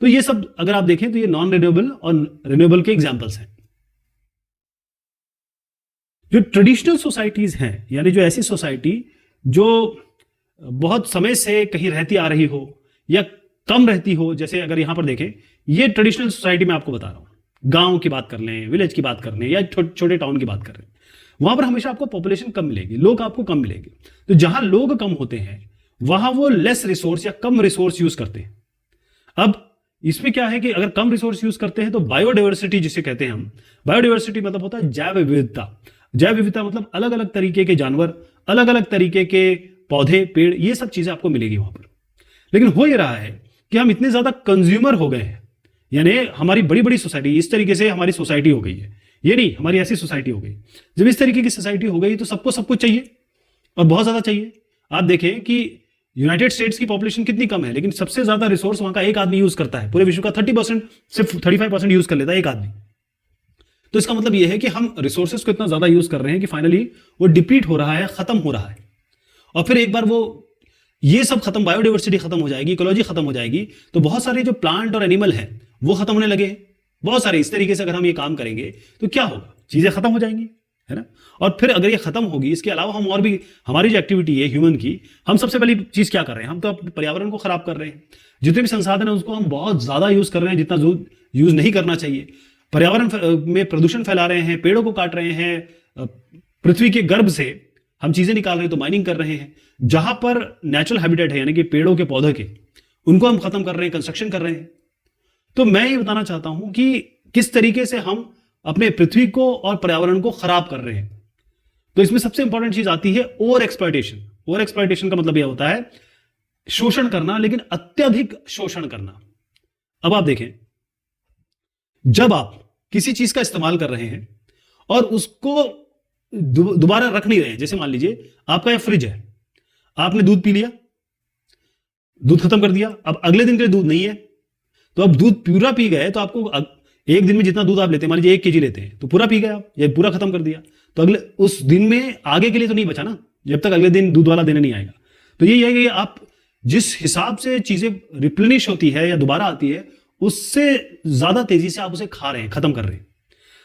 तो ये सब अगर आप देखें तो ये नॉन रिन्यूएबल और रिन्यूएबल के एग्जाम्पल्स हैं। जो ट्रेडिशनल सोसाइटीज हैं, यानी जो ऐसी सोसाइटी जो बहुत समय से कहीं रहती आ रही हो या कम रहती हो, जैसे अगर यहां पर देखें, ये ट्रेडिशनल सोसाइटी में आपको बता रहा हूं, गांव की बात कर लें, विलेज की बात कर लें, या छोटे टाउन की बात कर लें, वहां पर हमेशा आपको पॉपुलेशन कम मिलेगी, लोग आपको कम मिलेंगे। तो जहां लोग कम होते हैं वहां वो लेस रिसोर्स या कम रिसोर्स यूज करते हैं। अब इसमें क्या है कि अगर कम रिसोर्स यूज करते हैं तो बायोडाइवर्सिटी जिसे कहते हैं हम, बायोडाइवर्सिटी मतलब होता है जैव विविधता। जैव विविधता मतलब अलग अलग तरीके के जानवर, अलग अलग तरीके के पौधे, पेड़, ये सब चीजें आपको मिलेगी वहां पर। लेकिन हो ये रहा है कि हम इतने ज्यादा कंज्यूमर हो गए हैं, यानी हमारी बड़ी बड़ी सोसाइटी, इस तरीके से हमारी सोसाइटी हो गई है, ये नहीं हमारी ऐसी सोसाइटी हो गई। जब इस तरीके की सोसाइटी हो गई तो सबको सब कुछ चाहिए और बहुत ज्यादा चाहिए। आप देखें कि यूनाइटेड स्टेट्स की पॉपुलेशन कितनी कम है, लेकिन सबसे ज्यादा रिसोर्स वहां का एक आदमी यूज करता है। पूरे विश्व का 30%, सिर्फ 35% यूज कर लेता है एक आदमी। तो इसका मतलब यह है कि हम रिसोर्सेज को इतना ज्यादा यूज कर रहे हैं कि फाइनली वो डिप्लीट हो रहा है, खत्म हो रहा है। और फिर एक बार वो ये सब खत्म, बायोडाइवर्सिटी खत्म हो जाएगी, इकोलॉजी खत्म हो जाएगी, तो बहुत सारे जो प्लांट और एनिमल हैं वो खत्म होने लगे हैं। बहुत सारे इस तरीके से अगर हम ये काम करेंगे तो क्या होगा, चीजें खत्म हो जाएंगी, है ना। और फिर अगर ये खत्म होगी, इसके अलावा हम और भी, हमारी जो एक्टिविटी है ह्यूमन की, हम सबसे पहली चीज क्या कर रहे हैं, हम तो पर्यावरण को खराब कर रहे हैं। जितने भी संसाधन है उसको हम बहुत ज्यादा यूज कर रहे हैं, जितना यूज नहीं करना चाहिए। पर्यावरण में प्रदूषण फैला रहे हैं, पेड़ों को काट रहे हैं, पृथ्वी के गर्भ से हम चीजें निकाल रहे हैं, तो माइनिंग कर रहे हैं। जहां पर नेचुरल हैबिटेट है, यानी कि पेड़ों के, पौधे के, उनको हम खत्म कर रहे हैं, कंस्ट्रक्शन कर रहे हैं। तो मैं ये बताना चाहता हूं कि किस तरीके से हम अपने पृथ्वी को और पर्यावरण को खराब कर रहे हैं। तो इसमें सबसे इंपॉर्टेंट चीज आती है ओवर एक्सप्लॉयटेशन। ओवर एक्सप्लॉयटेशन का मतलब यह होता है शोषण करना, लेकिन अत्यधिक शोषण करना। अब आप देखें, जब आप किसी चीज का इस्तेमाल कर रहे हैं और उसको दोबारा रख नहीं रहे, जैसे मान लीजिए आपका यह फ्रिज है, आपने दूध पी लिया, दूध खत्म कर दिया, अब अगले दिन के लिए दूध नहीं है, तो अब दूध पूरा पी गए तो आपको एक दिन में जितना दूध आप लेते हैं, मान लीजिए 1 kg लेते हैं, तो पूरा पी गए आप, या पूरा खत्म कर दिया, तो अगले उस दिन में आगे के लिए तो नहीं बचा ना, जब तक अगले दिन दूध वाला देने नहीं आएगा। तो यही है कि आप जिस हिसाब से चीजें रिप्लेनिश होती है या दोबारा आती है, उससे ज्यादा तेजी से आप उसे खा रहे हैं, खत्म कर रहे हैं।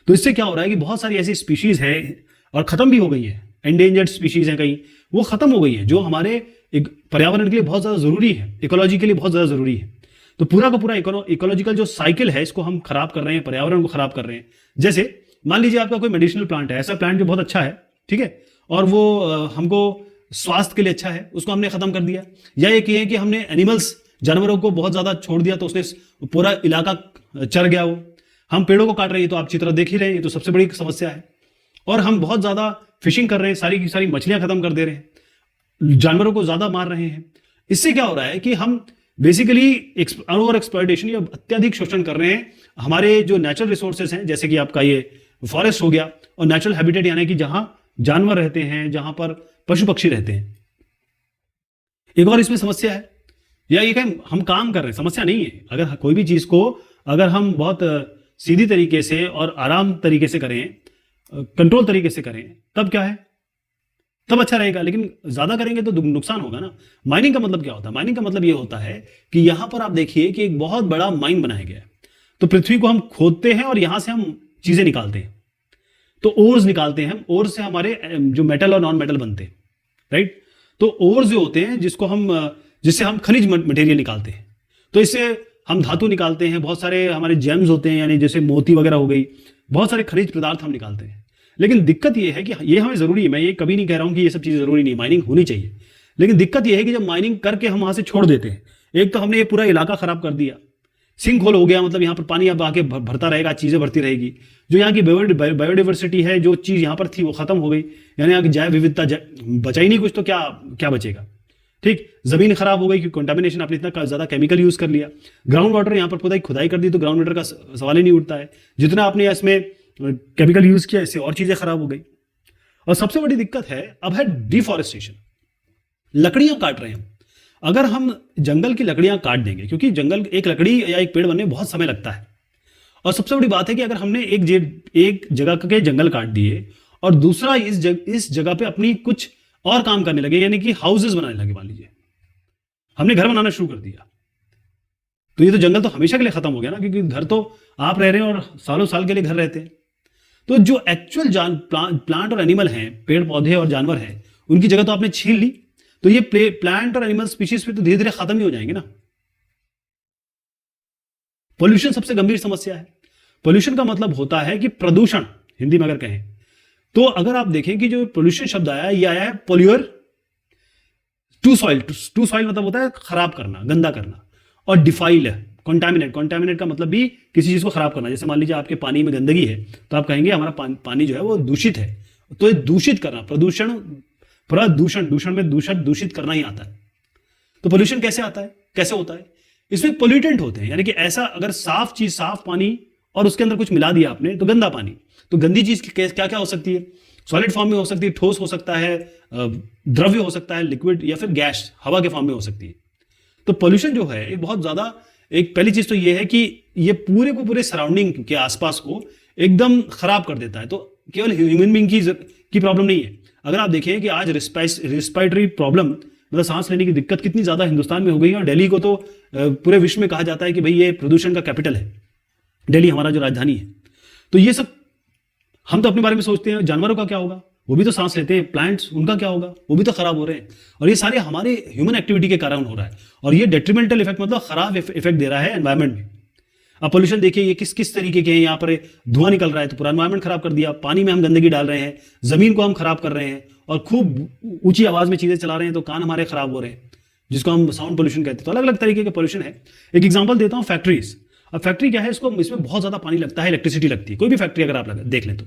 तो इससे क्या हो रहा है कि बहुत सारी ऐसी स्पीशीज है और खत्म भी हो गई है, एंडेंजर्ड स्पीशीज है कहीं, वो खत्म हो गई है, जो हमारे एक पर्यावरण के लिए बहुत ज्यादा जरूरी है, इकोलॉजी के लिए बहुत ज्यादा जरूरी है। तो पूरा का पूरा इकोलॉजिकल जो साइकिल है, इसको हम खराब कर रहे हैं, पर्यावरण को खराब कर रहे हैं। जैसे मान लीजिए आपका कोई मेडिसिनल प्लांट है, ऐसा प्लांट जो बहुत अच्छा है, ठीक है, और वो हमको स्वास्थ्य के लिए अच्छा है, उसको हमने खत्म कर दिया। या एक ये कि हमने एनिमल्स, जानवरों को बहुत ज्यादा छोड़ दिया, तो उसने पूरा इलाका चर गया। वो हम पेड़ों को काट रहे हैं, तो आप चित्र देख ही रहे हैं, तो सबसे बड़ी समस्या है। और हम बहुत ज्यादा फिशिंग कर रहे हैं, सारी की सारी मछलियां खत्म कर दे रहे हैं, जानवरों को ज्यादा मार रहे हैं। इससे क्या हो रहा है कि हम बेसिकली ओवर एक्सप्लॉयटेशन या अत्यधिक शोषण कर रहे हैं हमारे जो नेचुरल रिसोर्सेज हैं, जैसे कि आपका ये फॉरेस्ट हो गया, और नेचुरल हैबिटेट यानी कि जहां जानवर रहते हैं, जहां पर पशु पक्षी रहते हैं। एक और इसमें समस्या है, या ये हम काम कर रहे हैं, समस्या नहीं है। अगर कोई भी चीज को अगर हम बहुत सीधी तरीके से और आराम तरीके से करें, कंट्रोल तरीके से करें, तब क्या है, तब अच्छा रहेगा। लेकिन ज्यादा करेंगे तो नुकसान होगा ना। माइनिंग का मतलब क्या होता है? माइनिंग का मतलब ये होता है कि यहां पर आप देखिए कि एक बहुत बड़ा माइन बनाया गया है, तो पृथ्वी को हम खोदते हैं और यहां से हम चीजें निकालते हैं, तो ओर्स निकालते हैं हम, ओर्स से हमारे जो मेटल और नॉन मेटल बनते हैं, राइट। तो ओर्स जो होते हैं जिससे हम खनिज मटेरियल निकालते हैं, तो इससे हम धातु निकालते हैं, बहुत सारे हमारे जेम्स होते हैं, यानी जैसे मोती वगैरह हो गई, बहुत सारे खनिज पदार्थ हम निकालते हैं। लेकिन दिक्कत यह है कि ये हमें जरूरी है, मैं ये कभी नहीं कह रहा हूं कि ये सब चीजें जरूरी नहीं, माइनिंग होनी चाहिए। लेकिन दिक्कत यह है कि जब माइनिंग करके हम वहां से छोड़ देते हैं, एक तो हमने ये पूरा इलाका खराब कर दिया, सिंक होल हो गया, मतलब यहाँ पर पानी अब आके भरता रहेगा, चीजें भरती रहेगी, जो यहाँ की बायोडाइवर्सिटी है, जो चीज यहाँ पर थी वो खत्म हो गई, यानी यहाँ की जैव विविधता बचा ही नहीं कुछ, तो क्या क्या बचेगा, ठीक। जमीन खराब हो गई क्योंकि कंटामिनेशन, आपने इतना ज्यादा केमिकल यूज कर लिया। ग्राउंड वाटर यहाँ पर खुदाई कर दी, तो ग्राउंड वाटर का सवाल ही नहीं उठता है। जितना आपने इसमें केमिकल यूज किया, इससे और चीजें खराब हो गई। और सबसे बड़ी दिक्कत है अब है डिफॉरेस्टेशन, लकड़ियां काट रहे हैं। अगर हम जंगल की लकड़ियां काट देंगे, क्योंकि जंगल, एक लकड़ी या एक पेड़ बनने में बहुत समय लगता है, और सबसे बड़ी बात है कि अगर हमने एक जगह के जंगल काट दिए और दूसरा इस जगह पे अपनी कुछ और काम करने लगे, यानी कि हाउसेस बनाने लगे, मान लीजिए हमने घर बनाना शुरू कर दिया, तो ये तो जंगल तो हमेशा के लिए खत्म हो गया ना, क्योंकि घर तो आप रह रहे हैं और सालों साल के लिए घर रहते हैं। तो जो एक्चुअल प्लांट और एनिमल हैं, पेड़ पौधे और जानवर हैं, उनकी जगह तो आपने छीन ली, तो ये प्लांट और एनिमल स्पीशीज पे तो धीरे धीरे खत्म ही हो जाएंगे ना। पोल्यूशन सबसे गंभीर समस्या है। पोल्यूशन का मतलब होता है कि प्रदूषण, हिंदी में अगर कहें तो, अगर आप देखें कि जो पोल्यूशन शब्द आया, ये आया है पोल्यूअर टू सॉइल। टू सॉइल मतलब होता है खराब करना, गंदा करना, और डिफाइल है कॉन्टामिनेट का मतलब भी किसी चीज को खराब करना। जैसे मान लीजिए आपके पानी में गंदगी है, तो आप कहेंगे हमारा पानी जो है वो दूषित है, तो ये दूषित करना, दूषण में दूषित करना ही आता है। तो पोल्यूशन कैसे आता है, कैसे होता है? इसमें पोल्यूटेंट होते हैं, यानी कि ऐसा अगर साफ चीज, साफ पानी और उसके अंदर कुछ मिला दिया आपने, तो गंदा पानी। तो गंदी चीज क्या क्या हो सकती है? सॉलिड फॉर्म में हो सकती है, ठोस हो सकता है, द्रव्य हो सकता है, लिक्विड, या फिर गैस, हवा के फॉर्म में हो सकती है। तो पोल्यूशन जो है एक बहुत ज्यादा, एक पहली चीज तो ये है कि ये पूरे को पूरे सराउंडिंग के आसपास को एकदम खराब कर देता है। तो केवल ह्यूमन बीइंग की प्रॉब्लम नहीं है। अगर आप देखें कि आज रिस्पायरेटरी प्रॉब्लम, मतलब सांस लेने की दिक्कत कितनी ज्यादा हिंदुस्तान में हो गई है, और दिल्ली को तो पूरे विश्व में कहा जाता है कि भाई ये प्रदूषण का कैपिटल है, दिल्ली हमारा जो राजधानी है। तो ये सब हम तो अपने बारे में सोचते हैं, जानवरों का क्या होगा, वो भी तो सांस लेते हैं, प्लांट्स, उनका क्या होगा, वो भी तो खराब हो रहे हैं। और ये सारे हमारे ह्यूमन एक्टिविटी के कारण हो रहा है, और ये डेट्रीमेंटल इफेक्ट, मतलब खराब इफेक्ट दे रहा है एनवायरमेंट में। अब पोल्यूशन देखिए ये किस तरीके के हैं, यहाँ पर धुआं निकल रहा है तो पूरा एनवायरमेंट खराब कर दिया, पानी में हम गंदगी डाल रहे हैं, जमीन को हम खराब कर रहे हैं, और खूब ऊंची आवाज में चीजें चला रहे हैं, तो कान हमारे खराब हो रहे हैं, जिसको हम साउंड पोल्यूशन कहते हैं। तो अलग अलग तरीके के पोल्यूशन है। एक एग्जांपल देता हूं, फैक्ट्रीज। अब फैक्ट्री क्या है, इसमें बहुत ज्यादा पानी लगता है, इलेक्ट्रिसिटी लगती है, कोई भी फैक्ट्री अगर आप देख लें तो।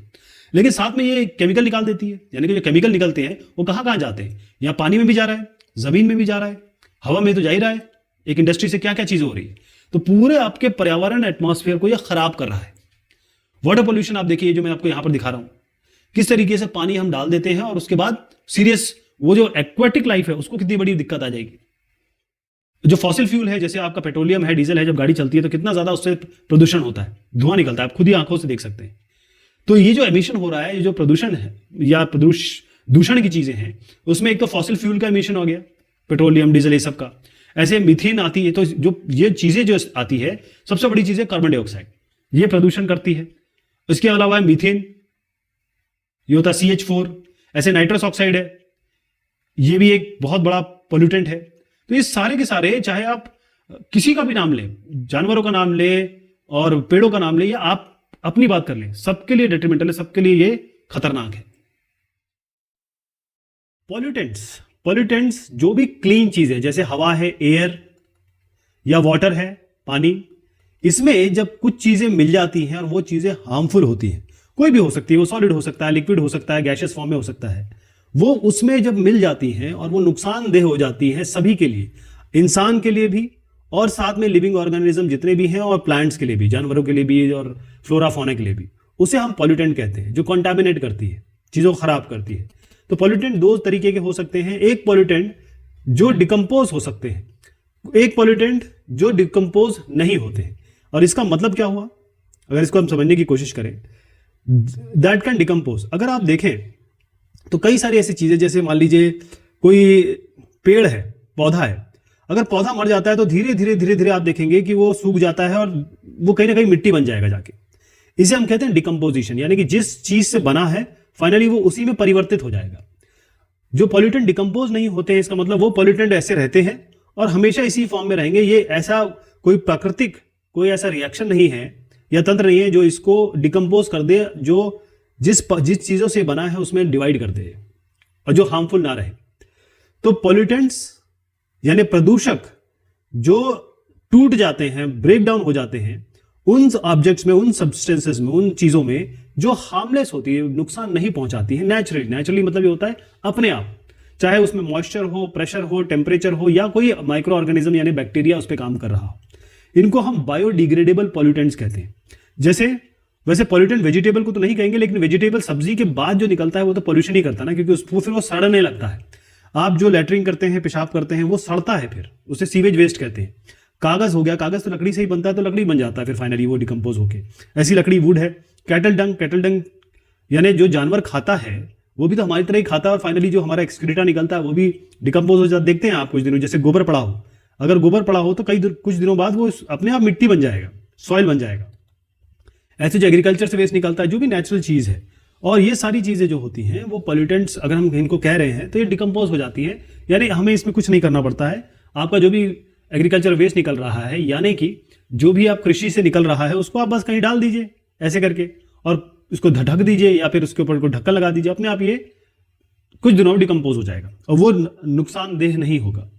लेकिन साथ में ये केमिकल निकाल देती है, यानी कि जो केमिकल निकलते हैं वो कहाँ कहाँ जाते हैं, या पानी में भी जा रहा है, जमीन में भी जा रहा है, हवा में तो जा ही रहा है, एक इंडस्ट्री से क्या क्या चीजें हो रही है। तो पूरे आपके पर्यावरण एटमॉस्फेयर को यह खराब कर रहा है। वाटर पोल्यूशन आप देखिए, जो मैं आपको यहां पर दिखा रहा हूं, किस तरीके से पानी हम डाल देते हैं और उसके बाद सीरियस वो जो एक्वाटिक लाइफ है उसको कितनी बड़ी दिक्कत आ जाएगी। जो फॉसिल फ्यूल है, जैसे आपका पेट्रोलियम है, डीजल है, जब गाड़ी चलती है तो कितना ज्यादा उससे प्रदूषण होता है, धुआं निकलता है, आप खुद ही आंखों से देख सकते हैं। तो ये जो एमिशन हो रहा है, ये जो प्रदूषण है या दूषण की चीजें हैं, उसमें एक तो फॉसिल फ्यूल का एमिशन हो गया, पेट्रोलियम, डीजल, ये सब का। ऐसे मीथेन आती है, तो जो ये चीजें जो आती है, सबसे बड़ी चीज है कार्बन डाइऑक्साइड, ये प्रदूषण करती है। इसके अलावा मीथेन, ये होता है CH4, ऐसे नाइट्रस ऑक्साइड है, ये भी एक बहुत बड़ा पोल्यूटेंट है। तो ये सारे के सारे, चाहे आप किसी का भी नाम लें, जानवरों का नाम लें और पेड़ों का नाम लें, या आप अपनी बात कर लें, सबके लिए डेट्रीमेंटल है, सबके लिए ये खतरनाक है। पॉल्यूटेंट्स जो भी क्लीन चीज है, जैसे हवा है, एयर या वाटर है, पानी, इसमें जब कुछ चीजें मिल जाती हैं और वो चीजें हार्मफुल होती हैं, कोई भी हो सकती है, वो सॉलिड हो सकता है, लिक्विड हो सकता है, गैसियस फॉर्म में हो सकता है, वो उसमें जब मिल जाती हैं और वो नुकसानदेह हो जाती हैं सभी के लिए, इंसान के लिए भी और साथ में लिविंग ऑर्गेनिज्म जितने भी हैं, और प्लांट्स के लिए भी, जानवरों के लिए भी और फ्लोरा फौना के लिए भी, उसे हम पॉल्यूटेंट कहते हैं, जो कॉन्टामिनेट करती है, चीजों को खराब करती है। तो पॉल्यूटेंट दो तरीके के हो सकते हैं, एक पॉल्यूटेंट जो डिकम्पोज हो सकते हैं, एक पॉल्यूटेंट जो डिकम्पोज नहीं होते हैं। और इसका मतलब क्या हुआ, अगर इसको हम समझने की कोशिश करें, दैट कैन डिकम्पोज। अगर आप देखें तो कई सारी ऐसी चीजें, जैसे मान लीजिए कोई पेड़ है, पौधा है, अगर पौधा मर जाता है तो धीरे धीरे आप देखेंगे कि वो सूख जाता है और वो कहीं ना कहीं मिट्टी बन जाएगा जाके। इसे हम कहते हैं डिकम्पोजिशन, यानी कि जिस चीज से बना है फाइनली वो उसी में परिवर्तित हो जाएगा। जो पॉल्यूटेंट डिकम्पोज नहीं होते हैं, इसका मतलब वो पॉल्यूटेंट ऐसे रहते हैं और हमेशा इसी फॉर्म में रहेंगे। ये ऐसा कोई प्राकृतिक कोई ऐसा रिएक्शन नहीं है या तंत्र नहीं है जो इसको डिकम्पोज कर दे, जो जिस चीजों से बना है उसमें डिवाइड कर दे और जो हार्मफुल ना रहे। तो पॉल्यूटेंट्स यानी प्रदूषक जो टूट जाते हैं, ब्रेक डाउन हो जाते हैं उन ऑब्जेक्ट्स में, उन सब्सटेंसेस में, उन चीजों में जो हार्मलेस होती है, नुकसान नहीं पहुंचाती है नेचुरली मतलब ये होता है अपने आप, चाहे उसमें मॉइस्चर हो, प्रेशर हो, टेम्परेचर हो, या कोई माइक्रो ऑर्गेनिज्म यानी बैक्टीरिया उस पर काम कर रहा हो, इनको हम बायोडिग्रेडेबल पॉल्यूटेंट्स कहते हैं। जैसे वैसे पॉल्यूटेंट वेजिटेबल को तो नहीं कहेंगे, लेकिन वेजिटेबल सब्जी के बाद जो निकलता है वो तो पॉल्यूशन ही करता है ना, क्योंकि उसको फिर वो सड़ने लगता है। आप जो लेटरिंग करते हैं, पेशाब करते हैं, वो सड़ता है, फिर उसे सीवेज वेस्ट कहते हैं। कागज हो गया, कागज तो लकड़ी से ही बनता है, तो लकड़ी बन जाता है फिर फाइनली वो डिकम्पोज होके। ऐसी लकड़ी वुड है। कैटल डंग यानी जो जानवर खाता है वो भी तो हमारी तरह ही खाता है, और फाइनली जो हमारा एक्सक्रीटा निकलता है वो भी डिकम्पोज हो जाता। देखते हैं आप कुछ दिनों, जैसे गोबर पड़ा हो, अगर गोबर पड़ा हो तो कुछ दिनों बाद वो अपने आप मिट्टी बन जाएगा, सॉइल बन जाएगा। ऐसे जो एग्रीकल्चर से वेस्ट निकलता है, जो भी नेचुरल चीज है, और ये सारी चीजें जो होती हैं वो पॉल्यूटेंट्स अगर हम इनको कह रहे हैं तो ये डिकम्पोज हो जाती है। यानी हमें इसमें कुछ नहीं करना पड़ता है। आपका जो भी एग्रीकल्चर वेस्ट निकल रहा है, यानी कि जो भी आप कृषि से निकल रहा है, उसको आप बस कहीं डाल दीजिए ऐसे करके, और उसको ढक दीजिए या फिर उसके ऊपर ढक्कन लगा दीजिए, अपने आप ये कुछ दिनों में डिकम्पोज हो जाएगा और वो नुकसानदेह नहीं होगा।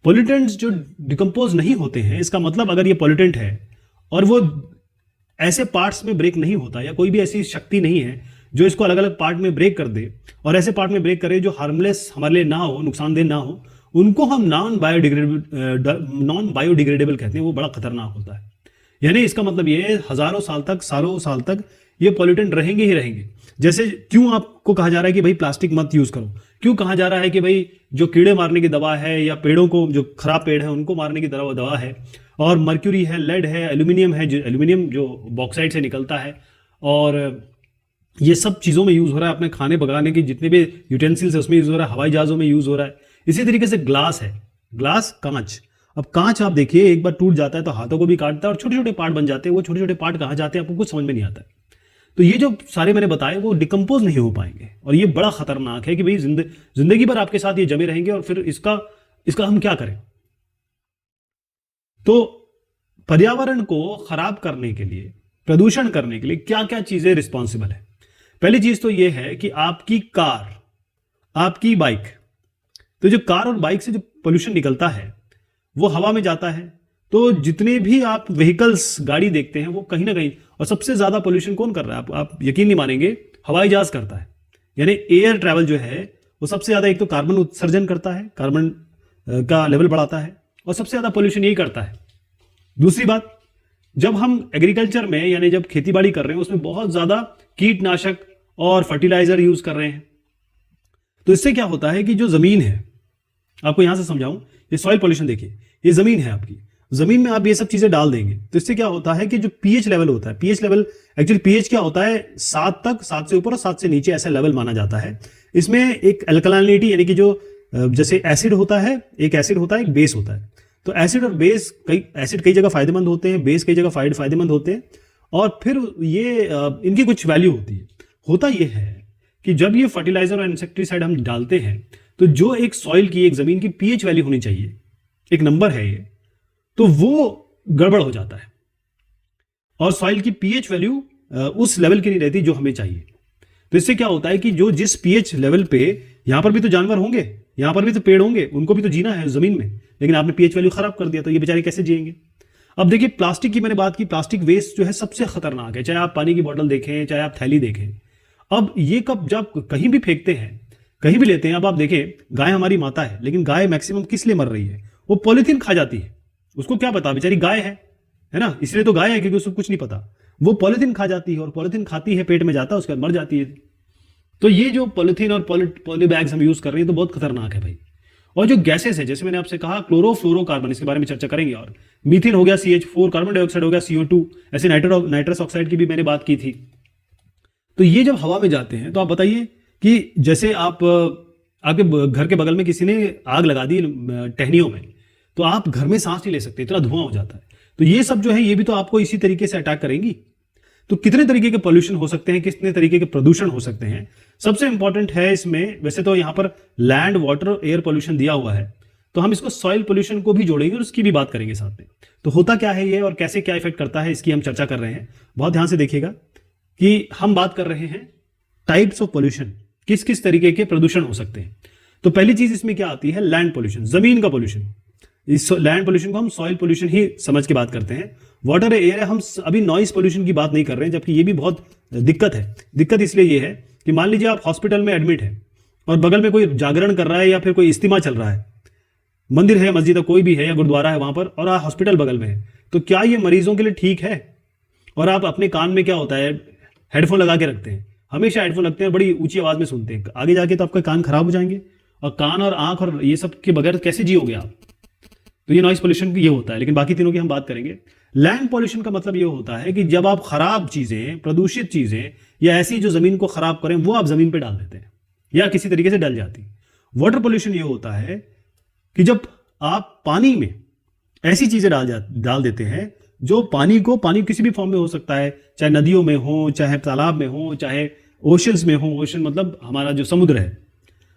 पॉल्यूटेंट्स जो डिकम्पोज नहीं होते हैं, इसका मतलब अगर ये पॉल्यूटेंट है और वो ऐसे पार्ट्स में ब्रेक नहीं होता, या कोई भी ऐसी शक्ति नहीं है जो इसको अलग अलग पार्ट में ब्रेक कर दे, और ऐसे पार्ट में ब्रेक करे जो हार्मलेस हमारे लिए ना हो, नुकसानदेह ना हो, उनको हम नॉन बायोडिग्रेडेबल कहते हैं। वो बड़ा खतरनाक होता है। यानी इसका मतलब ये हजारों साल तक, सालों साल तक ये पॉल्यूटेंट रहेंगे ही रहेंगे। जैसे क्यों आपको कहा जा रहा है कि भाई प्लास्टिक मत यूज करो, क्यों कहा जा रहा है कि भाई जो कीड़े मारने की दवा है, या पेड़ों को, जो खराब पेड़ है उनको मारने की दवा है, और मर्क्यूरी है, लेड है, एल्यूमिनियम जो बॉक्साइट से निकलता है, और ये सब चीज़ों में यूज़ हो रहा है। अपने खाने पकाने की जितने भी यूटेंसिल्स है उसमें यूज़ हो रहा है, हवाई जहाज़ों में यूज़ हो रहा है। इसी तरीके से ग्लास है, ग्लास, कांच। अब कांच आप देखिए, एक बार टूट जाता है तो हाथों को भी काटता है और छोटे छोटे पार्ट बन जाते हैं। वो छोटे छोटे पार्ट कहाँ जाते हैं आपको कुछ समझ में नहीं आता है। तो ये जो सारे मैंने बताए वो डिकम्पोज नहीं हो पाएंगे, और ये बड़ा खतरनाक है कि भाई जिंदगी भर आपके साथ ये जमे रहेंगे, और फिर इसका हम क्या करें। तो पर्यावरण को खराब करने के लिए, प्रदूषण करने के लिए क्या क्या चीजें रिस्पॉन्सिबल है। पहली चीज तो यह है कि आपकी कार, आपकी बाइक, तो जो कार और बाइक से जो पोल्यूशन निकलता है वो हवा में जाता है। तो जितने भी आप व्हीकल्स, गाड़ी देखते हैं, वो कहीं ना कहीं, और सबसे ज्यादा पोल्यूशन कौन कर रहा है, आप यकीन नहीं मानेंगे, हवाई जहाज करता है। यानी एयर ट्रैवल जो है वो सबसे ज्यादा एक तो कार्बन उत्सर्जन करता है, कार्बन का लेवल बढ़ाता है, और सबसे ज्यादा पोल्यूशन यही करता है। दूसरी बात, जब हम एग्रीकल्चर में यानी जब खेती बाड़ी कर रहे हैं उसमें बहुत ज्यादा कीटनाशक और फर्टिलाइजर यूज कर रहे हैं, तो इससे क्या होता है कि जो जमीन है, आपको यहां से समझाऊं, ये सॉइल पोल्यूशन देखिए, ये जमीन है आपकी, जमीन में आप ये सब चीजें डाल देंगे तो इससे क्या होता है कि जो पीएच लेवल होता है, पीएच लेवल एक्चुअली पीएच क्या होता है 7 तक, 7 से ऊपर और 7 से नीचे ऐसा लेवल माना जाता है। इसमें एक अल्कलाइनिटी यानी कि जो जैसे एसिड होता है, एक एसिड होता है, एक बेस होता है। तो एसिड और बेस, एसिड कई जगह फायदेमंद होते हैं, बेस कई जगह फायदेमंद होते हैं, और फिर ये इनकी कुछ वैल्यू होती है। होता यह है कि जब ये फर्टिलाइजर और इंसेक्टिसाइड हम डालते हैं तो जो एक सॉइल की, एक जमीन की पीएच वैल्यू होनी चाहिए, एक नंबर है ये, तो वो गड़बड़ हो जाता है और सॉइल की पीएच वैल्यू उस लेवल की नहीं रहती जो हमें चाहिए। तो इससे क्या होता है कि जो जिस पीएच लेवल पे, यहां पर भी तो जानवर होंगे, यहां पर भी तो पेड़ होंगे, उनको भी तो जीना है जमीन में, लेकिन आपने पीएच वैल्यू खराब कर दिया तो ये बेचारे कैसे जिएंगे। अब देखिए प्लास्टिक की मैंने बात की, प्लास्टिक वेस्ट जो है सबसे खतरनाक है, चाहे आप पानी की बोतल देखें, चाहे आप थैली देखें। अब ये कब जब कहीं भी फेंकते हैं, कहीं भी लेते हैं, अब आप देखें गाय हमारी माता है, लेकिन गाय मैक्सिमम किस लिए मर रही है, वो पॉलिथीन खा जाती है। उसको क्या पता, बेचारी गाय है ना, इसलिए तो गाय है क्योंकि उसको कुछ नहीं पता, वो पॉलिथीन खा जाती है और पॉलिथीन खाती है, पेट में जाता है, उसके बाद मर जाती है। तो ये जो पॉलिथीन और पॉली बैग्स हम यूज कर रहे हैं तो बहुत खतरनाक है भाई। और जो गैसेस है, जैसे मैंने आपसे कहा क्लोरोफ्लोरोकार्बन, इसके बारे में चर्चा करेंगे, और मीथेन हो गया CH4, कार्बन डाइऑक्साइड हो गया CO2, ऐसे नाइट्रस ऑक्साइड की भी मैंने बात की थी। तो ये जब हवा में जाते हैं तो आप बताइए कि जैसे आप आपके घर के बगल में किसी ने आग लगा दी टहनियों में, तो आप घर में सांस नहीं ले सकते, इतना धुआं हो जाता है। तो ये सब जो है ये भी तो आपको इसी तरीके से अटैक करेंगी। तो कितने तरीके के पोल्यूशन हो सकते हैं, कितने तरीके के प्रदूषण हो सकते हैं। सबसे इंपॉर्टेंट है इसमें, वैसे तो यहां पर लैंड, वाटर, एयर पोल्यूशन दिया हुआ है, तो हम इसको सॉइल पोल्यूशन को भी जोड़ेंगे और उसकी भी बात करेंगे साथ में। तो होता क्या है ये और कैसे क्या इफेक्ट करता है, इसकी हम चर्चा कर रहे हैं। बहुत ध्यान से देखिएगा कि हम बात कर रहे हैं टाइप्स ऑफ पोल्यूशन, किस किस तरीके के प्रदूषण हो सकते हैं। तो पहली चीज इसमें क्या आती है, लैंड पोल्यूशन, जमीन का पोल्यूशन। इस लैंड पोल्यूशन को हम सॉइल पोल्यूशन ही समझ के बात करते हैं। वाटर, एयर, हम अभी नॉइस पोल्यूशन की बात नहीं कर रहे हैं, जबकि ये भी बहुत दिक्कत है। दिक्कत इसलिए ये है कि मान लीजिए आप हॉस्पिटल में एडमिट है और बगल में कोई जागरण कर रहा है या फिर कोई इस्तिमा चल रहा है, मंदिर है, मस्जिद है, कोई भी है या गुरुद्वारा है वहां पर, और हॉस्पिटल बगल में है, तो क्या ये मरीजों के लिए ठीक है। और आप अपने कान में क्या होता है, हेडफोन लगा के रखते हैं, हमेशा हेडफोन लगते हैं, बड़ी ऊंची आवाज में सुनते हैं, आगे जाके तो आपका कान खराब हो जाएंगे, और कान और आंख और ये सब के बगैर कैसे जियोगे आप। तो ये नॉइस पोल्यूशन ये होता है, लेकिन बाकी तीनों की हम बात करेंगे। लैंड पोल्यूशन का मतलब ये होता है कि जब आप खराब चीजें, प्रदूषित चीजें या ऐसी जो जमीन को खराब करें वो आप जमीन पे डाल देते हैं या किसी तरीके से डल जाती। वाटर पोल्यूशन ये होता है कि जब आप पानी में ऐसी चीजें डाल देते हैं जो पानी किसी भी फॉर्म में हो सकता है, चाहे नदियों में हो, चाहे तालाब में हो, चाहे ओशंस में हो। ओशन मतलब हमारा जो समुद्र है,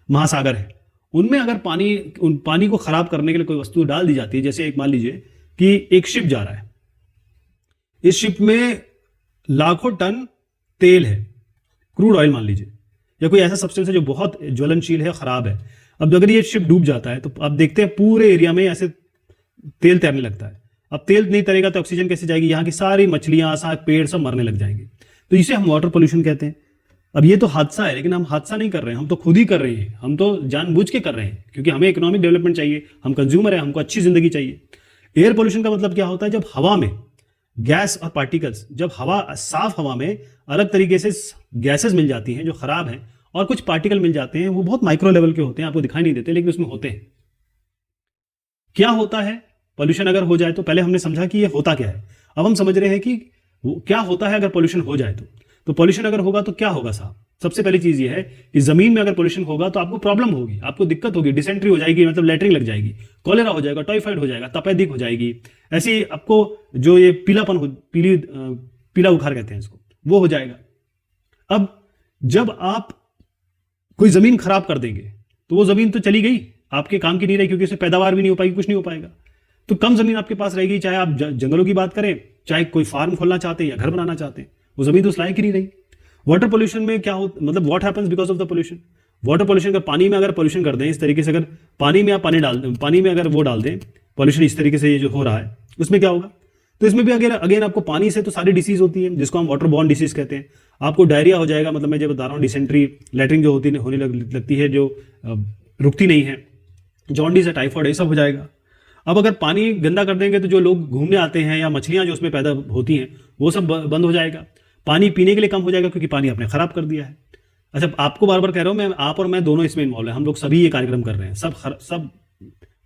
महासागर है, उनमें अगर उन पानी को खराब करने के लिए कोई वस्तु डाल दी जाती है, जैसे एक मान लीजिए कि एक शिप जा रहा है, इस शिप में लाखों टन तेल है, क्रूड ऑयल मान लीजिए, या कोई ऐसा सब्सटेंस है जो बहुत ज्वलनशील है, खराब है। अब अगर ये शिप डूब जाता है तो आप देखते हैं पूरे एरिया में ऐसे तेल तैरने लगता है। अब तेल नहीं तैरेगा तो ऑक्सीजन कैसे जाएगी, यहाँ की सारी मछलियां, सारे पेड़ सब मरने लग जाएंगे। तो इसे हम वाटर पोल्यूशन कहते हैं। अब ये तो हादसा है, लेकिन हम हादसा नहीं कर रहे हैं, हम तो खुद ही कर रहे हैं, हम तो जानबूझ के कर रहे हैं, क्योंकि हमें इकोनॉमिक डेवलपमेंट चाहिए, हम कंज्यूमर है, हमको अच्छी जिंदगी चाहिए। एयर पोल्यूशन का मतलब क्या होता है, जब हवा में गैस और पार्टिकल्स, जब साफ हवा में अलग तरीके से गैसेस मिल जाती हैं जो खराब हैं, और कुछ पार्टिकल मिल जाते हैं, वो बहुत माइक्रो लेवल के होते हैं, आपको दिखाई नहीं देते, लेकिन उसमें होते हैं। क्या होता है पोल्यूशन अगर हो जाए, तो पहले हमने समझा कि ये होता क्या है, अब हम समझ रहे हैं कि क्या होता है अगर पोल्यूशन हो जाए। तो पोल्यूशन अगर होगा तो क्या होगा साहब। सबसे पहली चीज ये है कि जमीन में अगर पोल्यूशन होगा तो आपको प्रॉब्लम होगी, आपको दिक्कत होगी, डिसेंट्री हो जाएगी, मतलब लेटरिन लग जाएगी, कॉलेरा हो जाएगा, टाइफाइड हो जाएगा, तपेदिक हो जाएगी, ऐसी आपको जो ये पीलापन पीला बुखार कहते हैं इसको, वो हो जाएगा। अब जब आप कोई जमीन खराब कर देंगे तो वो जमीन तो चली गई, आपके काम की नहीं रही, क्योंकि उससे पैदावार भी नहीं हो पाएगी, कुछ नहीं हो पाएगा। तो कम जमीन आपके पास रहेगी, चाहे आप जंगलों की बात करें, चाहे कोई फार्म खोलना चाहते हैं या घर बनाना चाहते हैं, वो जमीन तो उस लायक ही नहीं रही। वाटर पोल्यूशन में क्या होता, मतलब what happens because of the pollution. Water pollution का पानी में अगर पोल्यूशन कर दें इस तरीके से, अगर पानी में आप पानी में अगर वो डाल दें पोल्यूशन इस तरीके से, ये जो हो रहा है उसमें क्या होगा, तो इसमें भी अगेन आपको पानी से तो सारी डिसीज होती है, जिसको हम वाटर बॉर्न डिसीज कहते हैं। आपको डायरिया हो जाएगा, मतलब मैं जब बता रहा हूँ डिसेंट्री, लैट्रिन जो होने लगती है, जो रुकती नहीं है, जॉन्डिस है, टाइफॉइड, ये सब हो जाएगा। अब अगर पानी गंदा कर देंगे तो जो लोग घूमने आते हैं या मछलियां जो उसमें पैदा होती हैं वो सब बंद हो जाएगा। पानी पीने के लिए कम हो जाएगा क्योंकि पानी आपने खराब कर दिया है। अच्छा, आपको बार बार कह रहा हूं मैं, आप और मैं दोनों इसमें इन्वॉल्व है, हम लोग सभी ये कार्यक्रम कर रहे हैं, सब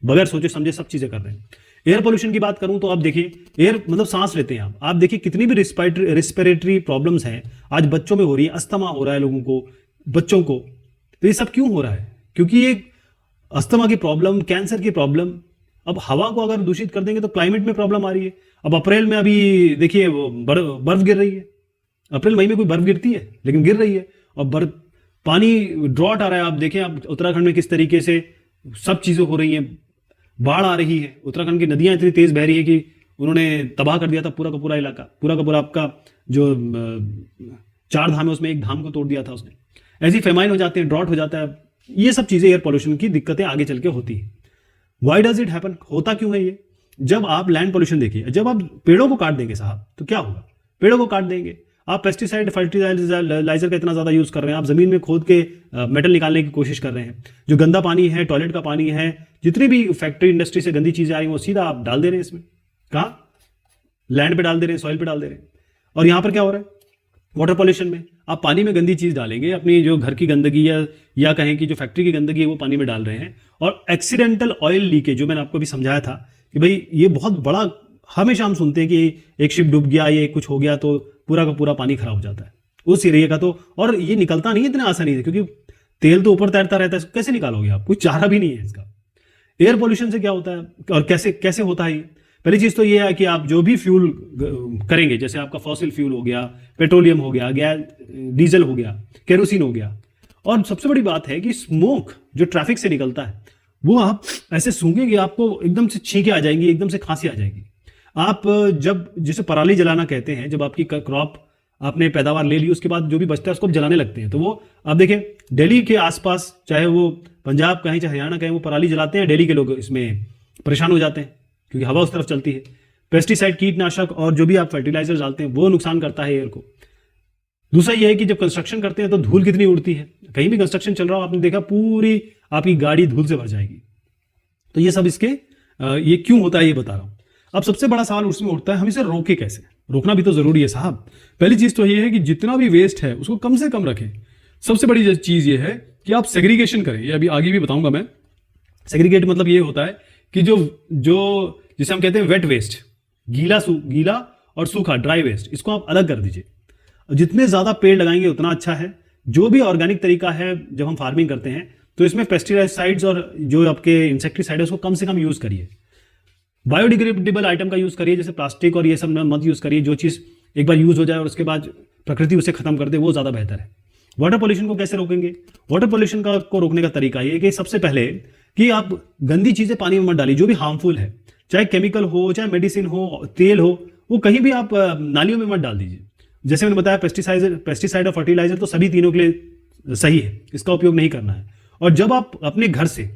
बगैर सोचे समझे सब चीजें कर रहे हैं। एयर पोल्यूशन की बात करूं तो आप देखिए, एयर मतलब सांस लेते हैं आप देखिए कितनी भी रिस्पिरेटरी प्रॉब्लम्स हैं आज बच्चों में हो रही है, अस्थमा हो रहा है लोगों को, बच्चों को। तो ये सब क्यों हो रहा है? क्योंकि ये अस्थमा की प्रॉब्लम, कैंसर की प्रॉब्लम, अब हवा को अगर दूषित कर देंगे तो क्लाइमेट में प्रॉब्लम आ रही है। अब अप्रैल में अभी देखिए बर्फ गिर रही है, अप्रैल मई में कोई बर्फ गिरती है लेकिन गिर रही है। और बर्फ, पानी, ड्रॉट आ रहा है। आप देखें आप उत्तराखंड में किस तरीके से सब चीजें हो रही हैं, बाढ़ आ रही है, उत्तराखंड की नदियां इतनी तेज बह रही है कि उन्होंने तबाह कर दिया था पूरा का पूरा इलाका, पूरा का पूरा आपका जो 4 धाम है उसमें एक धाम को तोड़ दिया था उसने। ऐसी फेमाइन हो जाते हैं, ड्रॉट हो जाता है। ये सब चीजें एयर पॉल्यूशन की दिक्कतें आगे चल के होती है। Why does it happen? होता क्यों है ये? जब आप लैंड पोल्यूशन देखिए, जब आप पेड़ों को काट देंगे साहब तो क्या होगा? पेड़ों को काट देंगे, आप पेस्टिसाइड फर्टिलाइजर का इतना ज्यादा यूज कर रहे हैं, आप जमीन में खोद के मेटल निकालने की कोशिश कर रहे हैं। जो गंदा पानी है, टॉयलेट का पानी है, जितनी भी फैक्ट्री इंडस्ट्री से गंदी चीजें आ रही हैं वो सीधा आप डाल दे रहे हैं इसमें। कहाँ? लैंड पे डाल दे रहे हैं, सॉइल पे डाल दे रहे हैं। और यहां पर क्या हो रहा है? वाटर पॉल्यूशन में आप पानी में गंदी चीज डालेंगे, अपनी जो घर की गंदगी या कहें कि जो फैक्ट्री की गंदगी है वो पानी में डाल रहे हैं। और एक्सीडेंटल ऑयल लीकेज, जो मैंने आपको भी समझाया था कि भाई ये बहुत बड़ा, हमेशा हम सुनते हैं कि एक शिप डूब गया, ये कुछ हो गया तो पूरा का पूरा पानी खराब हो जाता है उस एरिया का। तो और ये निकलता नहीं है इतना आसानी से, क्योंकि तेल तो ऊपर तैरता रहता है, कैसे निकालोगे आप? कुछ चारा भी नहीं है इसका। एयर पोल्यूशन से क्या होता है और कैसे कैसे होता है? पहली चीज तो ये है कि आप जो भी फ्यूल करेंगे, जैसे आपका फॉसिल फ्यूल हो गया, पेट्रोलियम हो गया, गैस, डीजल हो गया, केरोसिन हो गया, और सबसे बड़ी बात है कि स्मोक जो ट्रैफिक से निकलता है वो आप ऐसे सूंघेंगे आपको एकदम से छींके आ जाएंगी, एकदम से खांसी आ जाएगी। आप जब जिसे पराली जलाना कहते हैं, जब आपकी क्रॉप आपने पैदावार ले ली उसके बाद जो भी बचता है उसको जलाने लगते हैं, तो वो आप देखें दिल्ली के आसपास, चाहे वो पंजाब कहीं चाहे हरियाणा कहीं, वो पराली जलाते हैं, दिल्ली के लोग इसमें परेशान हो जाते हैं क्योंकि हवा उस तरफ चलती है। पेस्टिसाइड, कीटनाशक और जो भी आप फर्टिलाइजर डालते हैं वो नुकसान करता है एयर को। दूसरा ये है कि जब कंस्ट्रक्शन करते हैं तो धूल कितनी उड़ती है। कहीं भी कंस्ट्रक्शन चल रहा हो, आपने देखा पूरी आपकी गाड़ी धूल से भर जाएगी। तो ये सब इसके ये क्यों होता है ये बता रहा हूं। अब सबसे बड़ा सवाल उसमें उठता है, हम इसे रोके कैसे? रोकना भी तो जरूरी है साहब। पहली चीज तो ये है कि जितना भी वेस्ट है उसको कम से कम रखें। सबसे बड़ी चीज ये है कि आप सेग्रीगेशन करें, ये अभी आगे भी बताऊंगा मैं। सेग्रीगेट मतलब ये होता है कि जो जिसे हम कहते हैं वेट वेस्ट, गीला और सूखा ड्राई वेस्ट, इसको आप अलग कर दीजिए। जितने ज्यादा पेड़ लगाएंगे उतना अच्छा है। जो भी ऑर्गेनिक तरीका है, जब हम फार्मिंग करते हैं तो इसमें पेस्टिसाइड्स और जो आपके इंसेक्टिसाइड है उसको कम से कम यूज करिए। बायोडिग्रेडेबल आइटम का यूज करिए, जैसे प्लास्टिक और ये सब मत यूज करिए। जो चीज एक बार यूज हो जाए और उसके बाद प्रकृति उसे खत्म कर दे वो ज्यादा बेहतर है। वाटर पॉल्यूशन को कैसे रोकेंगे? वाटर पॉल्यूशन को रोकने का तरीका ये है कि सबसे पहले कि आप गंदी चीजें पानी में मत डालिए, जो भी हार्मफुल है, चाहे केमिकल हो, चाहे मेडिसिन हो, तेल हो, वो कहीं भी आप नालियों में मत डाल दीजिए। जैसे मैंने बताया पेस्टिसाइड और फर्टिलाइजर तो सभी तीनों के लिए सही है, इसका उपयोग नहीं करना है। और जब आप अपने घर से,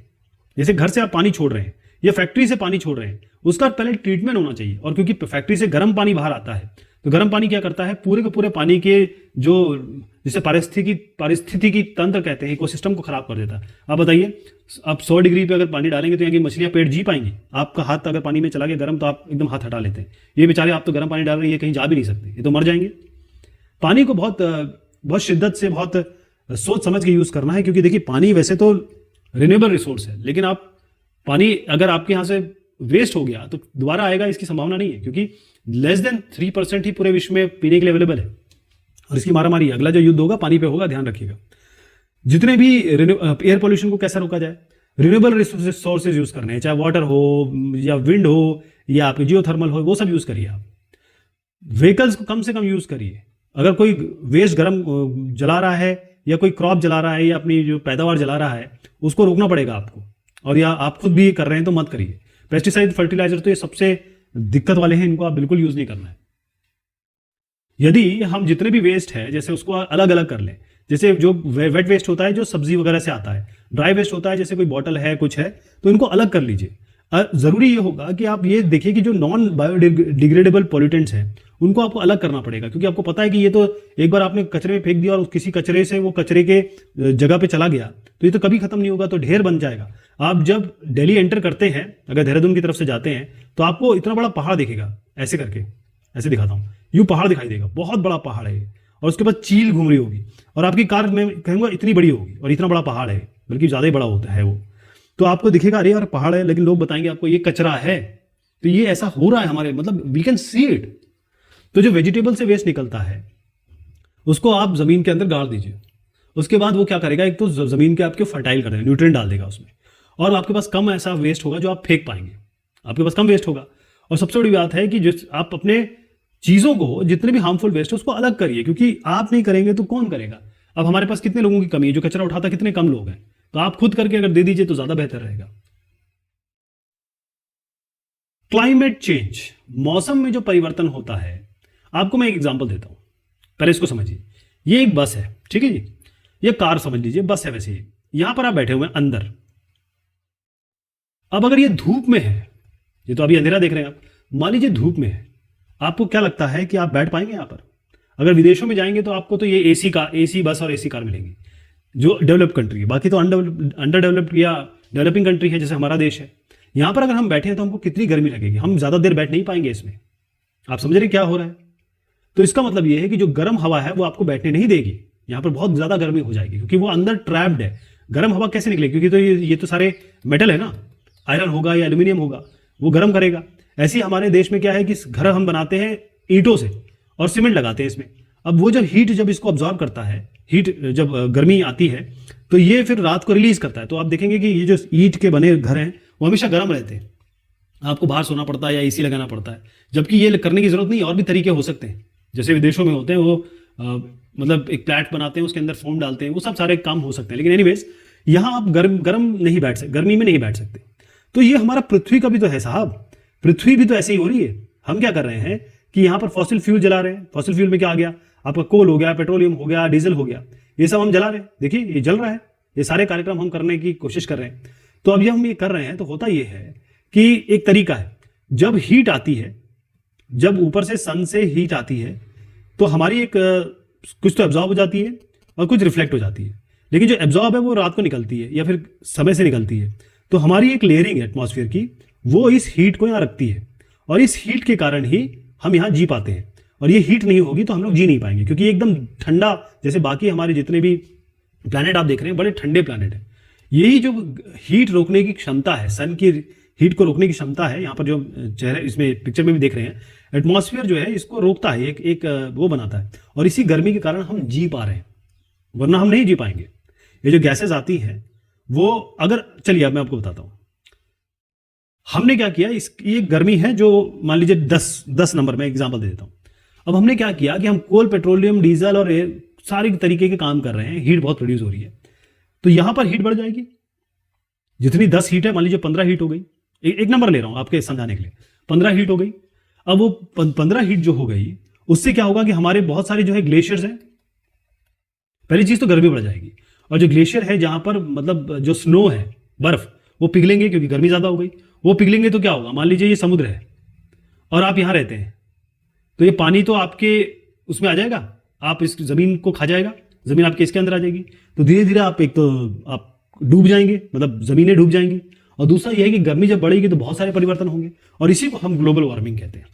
जैसे घर से आप पानी छोड़ रहे हैं या फैक्ट्री से पानी छोड़ रहे हैं, उसका पहले ट्रीटमेंट होना चाहिए। और क्योंकि फैक्ट्री से गर्म पानी बाहर आता है, तो गर्म पानी क्या करता है, पूरे के पूरे पानी के जो जिसे पारिस्थितिकी तंत्र कहते हैं, इकोसिस्टम को खराब कर देता है। आप बताइए, आप 100 डिग्री पे अगर पानी डालेंगे तो यहाँ की मछलियां पेट जी पाएंगी? आपका हाथ अगर पानी में चला गया गर्म तो आप एकदम हाथ हटा लेते हैं। ये बेचारे, आप तो गर्म पानी डाल रहे हैं, ये कहीं जा भी नहीं सकते, ये तो मर जाएंगे। पानी को बहुत शिद्दत से, बहुत सोच समझ के यूज करना है, क्योंकि देखिए पानी वैसे तो रिन्यूएबल रिसोर्स है, लेकिन आप पानी अगर आपके यहाँ से वेस्ट हो गया तो दोबारा आएगा इसकी संभावना नहीं है, क्योंकि लेस देन 3% ही पूरे विश्व में पीने के लिए अवेलेबल है। और इसकी मारामारी, अगला जो युद्ध होगा पानी पे होगा, ध्यान रखिएगा। जितने भी एयर पोल्यूशन को कैसे रोका जाए? रिन्यूएबल रिसोर्सेज यूज करने हैं, चाहे वाटर हो या विंड हो या आपके जियोथर्मल हो, वो सब यूज करिए आप। व्हीकल्स को कम से कम यूज करिए। अगर कोई वेस्ट गर्म जला रहा है या कोई क्रॉप जला रहा है या अपनी जो पैदावार जला रहा है, उसको रोकना पड़ेगा आपको। और या आप खुद भी कर रहे हैं तो मत करिए। पेस्टिसाइड, फर्टिलाइजर तो ये सबसे दिक्कत वाले हैं, इनको आप बिल्कुल यूज नहीं करना है। यदि हम जितने भी वेस्ट है, जैसे उसको अलग अलग कर लें, जैसे जो वेट वेस्ट होता है जो सब्जी वगैरह से आता है, ड्राई वेस्ट होता है जैसे कोई बॉटल है, कुछ है, तो इनको अलग कर लीजिए। जरूरी ये होगा कि आप ये देखिए कि जो नॉन बायोडिग्रेडेबल पॉल्यूटेंट्स हैं उनको आपको अलग करना पड़ेगा, क्योंकि आपको पता है कि ये तो एक बार आपने कचरे में फेंक दिया और किसी कचरे से वो कचरे के जगह पे चला गया तो ये तो कभी खत्म नहीं होगा, तो ढेर बन जाएगा। आप जब दिल्ली एंटर करते हैं, अगर देहरादून की तरफ से जाते हैं, तो आपको इतना बड़ा पहाड़ दिखेगा, ऐसे करके, ऐसे दिखाता हूँ, यूं पहाड़ दिखाई देगा, बहुत बड़ा पहाड़ है और उसके बाद चील घूम रही होगी और आपकी कार में कहूँगा इतनी बड़ी होगी और इतना बड़ा पहाड़ है, बल्कि ज़्यादा ही बड़ा होता है वो, तो आपको दिखेगा अरे यार पहाड़ है, लेकिन लोग बताएंगे आपको ये कचरा है। तो ये ऐसा हो रहा है हमारे, मतलब वी कैन सी इट। तो जो वेजिटेबल से वेस्ट निकलता है उसको आप जमीन के अंदर गाड़ दीजिए, उसके बाद वो क्या करेगा, एक तो जमीन के आपके फर्टाइल कर देगा, न्यूट्रिएंट डाल देगा उसमें, और आपके पास कम ऐसा वेस्ट होगा जो आप फेंक पाएंगे, आपके पास कम वेस्ट होगा। और सबसे बड़ी बात है कि जो आप अपने चीज़ों को, जितने भी हार्मफुल वेस्ट है उसको अलग करिए, क्योंकि आप नहीं करेंगे तो कौन करेगा। अब हमारे पास कितने लोगों की कमी है, जो कचरा उठाता कितने कम लोग हैं, तो आप खुद करके अगर दे दीजिए तो ज़्यादा बेहतर रहेगा। क्लाइमेट चेंज, मौसम में जो परिवर्तन होता है, आपको मैं एक एग्जांपल देता हूं, पहले इसको समझिए। ये एक बस है, ठीक है जी, ये कार समझ लीजिए, बस है वैसे, यहां पर आप बैठे हुए हैं अंदर। अब अगर ये धूप में है, ये तो अभी अंधेरा देख रहे हैं आप, मान लीजिए धूप में है, आपको क्या लगता है कि आप बैठ पाएंगे यहां पर? अगर विदेशों में जाएंगे तो आपको तो ये एसी बस और एसी कार मिलेंगी, जो डेवलप कंट्री है। बाकी तो अंडर डेवलप्ड या डेवलपिंग कंट्री है, जैसे हमारा देश है। यहां पर अगर हम बैठे हैं तो हमको कितनी गर्मी लगेगी, हम ज्यादा देर बैठ नहीं पाएंगे इसमें। आप समझ रहे क्या हो रहा है? तो इसका मतलब यह है कि जो गर्म हवा है वो आपको बैठने नहीं देगी, यहां पर बहुत ज्यादा गर्मी हो जाएगी, क्योंकि वो अंदर ट्रैप्ड है। गर्म हवा कैसे निकलेगी? क्योंकि तो ये तो सारे मेटल है ना, आयरन होगा या एल्यूमिनियम होगा, वो गर्म करेगा। ऐसे ही हमारे देश में क्या है कि घर हम बनाते हैं ईंटों से और सीमेंट लगाते हैं इसमें। अब वो जब हीट जब इसको ऑब्जॉर्व करता है, हीट जब गर्मी आती है तो ये फिर रात को रिलीज करता है। तो आप देखेंगे कि ये जो ईंट के बने घर हैं वो हमेशा गर्म रहते हैं, आपको बाहर सोना पड़ता है या एसी लगाना पड़ता है, जबकि ये करने की जरूरत नहीं। और भी तरीके हो सकते हैं, जैसे विदेशों में होते हैं, वो मतलब एक फ्लैट बनाते हैं, उसके अंदर फोम डालते हैं, वो सब सारे काम हो सकते हैं। लेकिन एनीवेज यहाँ आप गर्म नहीं बैठ सकते, गर्मी में नहीं बैठ सकते। तो ये हमारा पृथ्वी का भी तो है साहब, पृथ्वी भी तो ऐसे ही हो रही है। हम क्या कर रहे हैं कि यहाँ पर फॉसिल फ्यूल जला रहे हैं। फॉसिल फ्यूल में क्या आ गया, आपका कोल हो गया, पेट्रोलियम हो गया, डीजल हो गया, ये सब हम जला रहे हैं। देखिए ये जल रहा है, ये सारे कार्यक्रम हम करने की कोशिश कर रहे हैं। तो अब जब हम ये कर रहे हैं तो होता ये है कि एक तरीका है, जब हीट आती है, जब ऊपर से सन से हीट आती है तो हमारी एक कुछ तो एब्जॉर्ब हो जाती है और कुछ रिफ्लेक्ट हो जाती है। लेकिन जो एब्जॉर्ब है वो रात को निकलती है या फिर समय से निकलती है। तो हमारी एक लेयरिंग है एटमॉस्फेयर की, वो इस हीट को यहाँ रखती है, और इस हीट के कारण ही हम यहाँ जी पाते हैं। और ये हीट नहीं होगी तो हम लोग जी नहीं पाएंगे, क्योंकि एकदम ठंडा, जैसे बाकी हमारे जितने भी प्लैनेट आप देख रहे हैं बड़े ठंडे प्लैनेट है। यही जो हीट रोकने की क्षमता है, सन की हीट को रोकने की क्षमता है, यहाँ पर जो चेहरे इसमें पिक्चर में भी देख रहे हैं, एटमॉस्फेयर जो है इसको रोकता है, एक वो बनाता है, और इसी गर्मी के कारण हम जी पा रहे हैं, वरना हम नहीं जी पाएंगे। ये जो गैसेज आती हैं वो, अगर चलिए अब मैं आपको बताता हूँ हमने क्या किया। ये गर्मी है जो मान लीजिए 10 नंबर में एग्जाम्पल दे देता हूँ। अब हमने क्या किया कि हम कोल, पेट्रोलियम, डीजल और सारे तरीके के काम कर रहे हैं, हीट बहुत प्रोड्यूस हो रही है, तो यहां पर हीट बढ़ जाएगी। जितनी 10 हीट है, मान लीजिए 15 हीट हो गई, एक नंबर ले रहा हूं आपके समझाने के लिए, 15 हीट हो गई। अब वो 15 हीट जो हो गई, उससे क्या होगा कि हमारे बहुत सारे जो है ग्लेशियर्स हैं, पहली चीज तो गर्मी बढ़ जाएगी, और जो ग्लेशियर है जहां पर मतलब जो स्नो है, बर्फ, वो पिघलेंगे, क्योंकि गर्मी ज्यादा हो गई, वो पिघलेंगे तो क्या होगा, मान लीजिए ये समुद्र है और आप यहां रहते हैं, तो ये पानी तो आपके उसमें आ जाएगा, आप इस जमीन को खा जाएगा, जमीन आपके इसके अंदर आ जाएगी, तो धीरे धीरे आप एक तो आप डूब जाएंगे, मतलब जमीनें डूब जाएंगी। और दूसरा यह है कि गर्मी जब बढ़ेगी तो बहुत सारे परिवर्तन होंगे, और इसी को हम ग्लोबल वार्मिंग कहते हैं।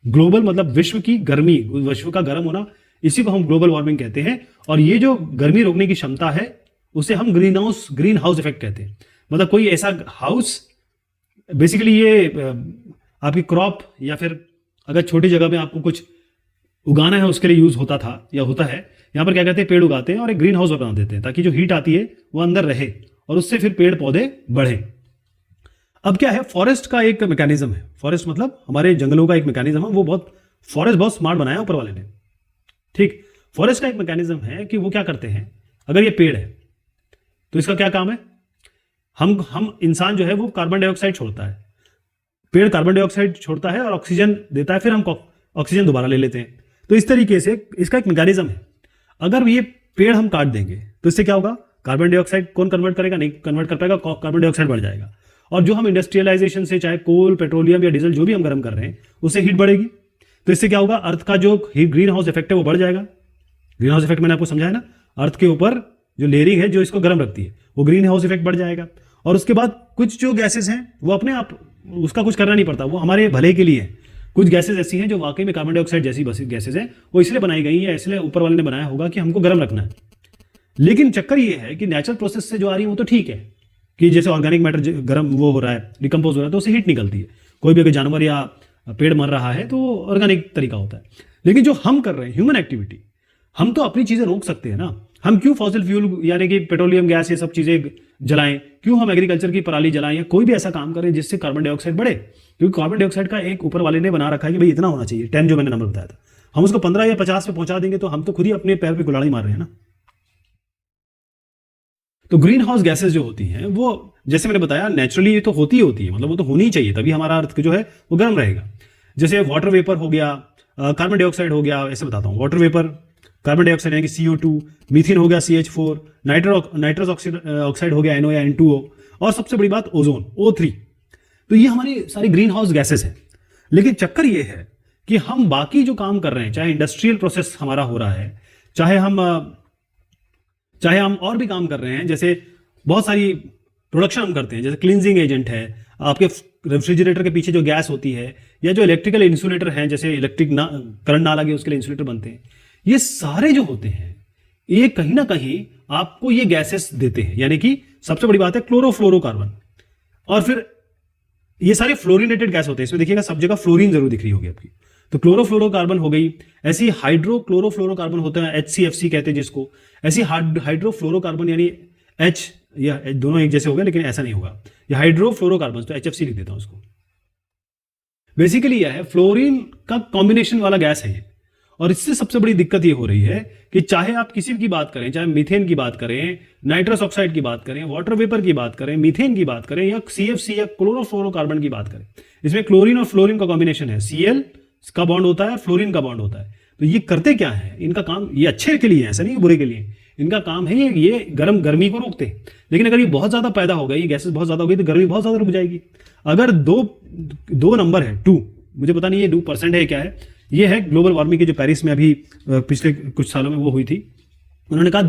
ग्लोबल मतलब विश्व की गर्मी, विश्व का गर्म होना, इसी को हम ग्लोबल वार्मिंग कहते हैं। और ये जो गर्मी रोकने की क्षमता है उसे हम ग्रीन हाउस इफेक्ट कहते हैं। मतलब कोई ऐसा हाउस, बेसिकली ये आपकी क्रॉप या फिर अगर छोटी जगह में आपको कुछ उगाना है उसके लिए यूज होता था या होता है, यहाँ पर क्या कहते हैं, पेड़ उगाते हैं और एक ग्रीन हाउस बना देते हैं, ताकि जो हीट आती है वो अंदर रहे और उससे फिर पेड़ पौधे बढ़े। अब क्या है, फॉरेस्ट का एक मैकेनिज्म है, फॉरेस्ट मतलब हमारे जंगलों का एक मैकेनिज्म है, वो फॉरेस्ट बहुत स्मार्ट बनाया ऊपर वाले ने, ठीक। फॉरेस्ट का एक मैकेनिज्म है कि वो क्या करते हैं, अगर ये पेड़ है तो इसका क्या काम है, हम इंसान जो है वो कार्बन डाइऑक्साइड छोड़ता है, पेड़ कार्बन डाइऑक्साइड छोड़ता है और ऑक्सीजन देता है, फिर हम ऑक्सीजन दोबारा ले लेते हैं। तो इस तरीके से इसका एक मैकेनिज्म है। अगर ये पेड़ हम काट देंगे तो इससे क्या होगा, कार्बन डाइऑक्साइड कौन कन्वर्ट करेगा, नहीं कन्वर्ट कर पाएगा, कार्बन डाइऑक्साइड बढ़ जाएगा। और जो हम इंडस्ट्रियलाइजेशन से चाहे कोल, पेट्रोलियम या डीजल जो भी हम गर्म कर रहे हैं उससे हीट बढ़ेगी। तो इससे क्या होगा, अर्थ का जो ग्रीन हाउस इफेक्ट है वो बढ़ जाएगा। ग्रीन हाउस इफेक्ट मैंने आपको समझाया ना, अर्थ के ऊपर जो लेयरिंग है जो इसको गर्म रखती है वो ग्रीन हाउस इफेक्ट बढ़ जाएगा। और उसके बाद कुछ जो गैसेस हैं वो अपने आप, उसका कुछ करना नहीं पड़ता, वो हमारे भले के लिए है। कुछ गैसेस ऐसी हैं जो वाकई में कार्बन डाइऑक्साइड जैसी गैसेस हैं, वो इसलिए बनाई गई है, इसलिए ऊपर वाले ने बनाया होगा कि हमको गर्म रखना है। लेकिन चक्कर ये है कि नेचुरल प्रोसेस से जो आ रही है वो तो ठीक है, कि जैसे ऑर्गेनिक मैटर गर्म वो हो रहा है, डिकम्पोज हो रहा है, तो उससे हीट निकलती है। कोई भी अगर जानवर या पेड़ मर रहा है तो ऑर्गेनिक तरीका होता है। लेकिन जो हम कर रहे हैं ह्यूमन एक्टिविटी, हम तो अपनी चीजें रोक सकते हैं ना। हम क्यों फॉसिल फ्यूल यानी कि पेट्रोलियम गैस ये सब चीजें जलाएं, क्यों हम एग्रीकल्चर की पराली जलाएं या कोई भी ऐसा काम करें जिससे कार्बन डाइऑक्साइड बढ़े। क्योंकि कार्बन डाइऑक्साइड का एक ऊपर वाले ने बना रखा है कि भाई इतना होना चाहिए, 10 जो मैंने नंबर बताया था। हम उसको 15 या 50 पे पहुंचा देंगे तो हम तो खुद ही अपने पैर पे कुल्हाड़ी मार रहे हैं ना। तो ग्रीन हाउस गैसेस जो होती हैं वो जैसे मैंने बताया नेचुरली तो होती है, मतलब वो तो होनी चाहिए, तभी हमारा अर्थ जो है वो गर्म रहेगा। जैसे वाटर वेपर हो गया, कार्बन डाइऑक्साइड हो गया, ऐसे बताता हूँ। वाटर वेपर कार्बन डाइऑक्साइड यानी कि CO2, मीथेन हो गया CH4, नाइट्रस ऑक्साइड हो गया NO या N2O, और सबसे बड़ी बात ओजोन O3। तो ये हमारी सारी ग्रीन हाउस गैसेस हैं। लेकिन चक्कर ये है कि हम बाकी जो काम कर रहे हैं, चाहे इंडस्ट्रियल प्रोसेस हमारा हो रहा है, चाहे हम और भी काम कर रहे हैं, जैसे बहुत सारी प्रोडक्शन हम करते हैं, जैसे क्लींजिंग एजेंट है, आपके रेफ्रिजरेटर के पीछे जो गैस होती है, या जो इलेक्ट्रिकल इंसुलेटर हैं, जैसे इलेक्ट्रिक करंट ना लगे उसके लिए इंसुलेटर बनते हैं, ये सारे जो होते हैं ये कहीं ना कहीं आपको ये गैसेस देते हैं। यानी कि सबसे बड़ी बात है क्लोरोफ्लोरोकार्बन, और फिर ये सारे फ्लोरिनेटेड गैस होते हैं। इसमें देखिएगा सब जगह फ्लोरीन जरूर दिख रही होगी आपकी। तो क्लोरोफ्लोरोकार्बन हो गई, ऐसी हाइड्रोक्लोरोफ्लोरोकार्बन होता है, HCFC कहते हैं जिसको। ऐसी हाइड्रोफ्लोरोकार्बन यानी H या दोनों एक जैसे हो गए, लेकिन ऐसा नहीं होगा, ये हाइड्रोफ्लोरोकार्बन, तो HFC लिख देता हूं उसको। बेसिकली यह है फ्लोरीन का कॉम्बिनेशन वाला गैस है ये। और इससे सबसे बड़ी दिक्कत ये हो रही है कि चाहे आप किसी की बात करें, चाहे मीथेन की बात करें, नाइट्रस ऑक्साइड की बात करें, वाटर वेपर की बात करें, मीथेन की बात करें, या CFC या क्लोरोफ्लोरोकार्बन की बात करें, इसमें क्लोरीन और फ्लोरीन का कॉम्बिनेशन है। Cl का बॉन्ड होता है, फ्लोरीन का बॉन्ड होता है। तो ये करते क्या है, इनका काम ये अच्छे के लिए है, ऐसा नहीं बुरे के लिए। इनका काम है ये गर्मी को रोकते हैं। लेकिन अगर ये बहुत ज्यादा पैदा हो गई, ये गैसेस बहुत ज्यादा हो गई, तो गर्मी बहुत ज्यादा रुक जाएगी। अगर दो नंबर है 2, मुझे पता नहीं ये 2% है क्या है, ये है ग्लोबल वार्मिंग की जो पेरिस में अभी पिछले कुछ सालों में वो हुई थी। उन्होंने कहा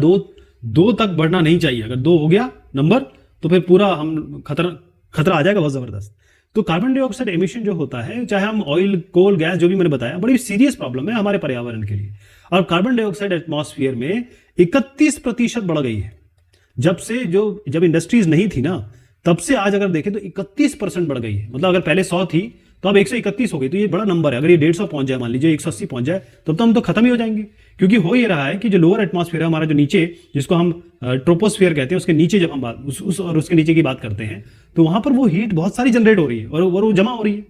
2 तक बढ़ना नहीं चाहिए। अगर 2 हो गया नंबर तो फिर पूरा हम खतरा आ जाएगा बहुत जबरदस्त। तो कार्बन डाइऑक्साइड एमिशन जो होता है, चाहे हम ऑयल, कोल, गैस जो भी मैंने बताया, बड़ी सीरियस प्रॉब्लम है हमारे पर्यावरण के लिए। और कार्बन डाइऑक्साइड एटमॉस्फेयर में 31% बढ़ गई है। जब इंडस्ट्रीज नहीं थी ना, तब से आज अगर देखें तो 31% बढ़ गई है। मतलब अगर पहले 100 थी तो अब 131 हो गई। तो ये बड़ा नंबर है। अगर ये 150 पहुंच जाए, मान लीजिए 180 पहुंच जाए, तब तो हम तो खत्म ही हो जाएंगे। क्योंकि हो ये रहा है कि जो लोअर एटमॉस्फेयर है हमारा, जो नीचे, जिसको हम ट्रोपोस्फेयर कहते हैं, उसके नीचे जब हम और उसके नीचे की बात करते हैं, तो वहां पर वो हीट बहुत सारी जनरेट हो रही है और वो जमा हो रही है।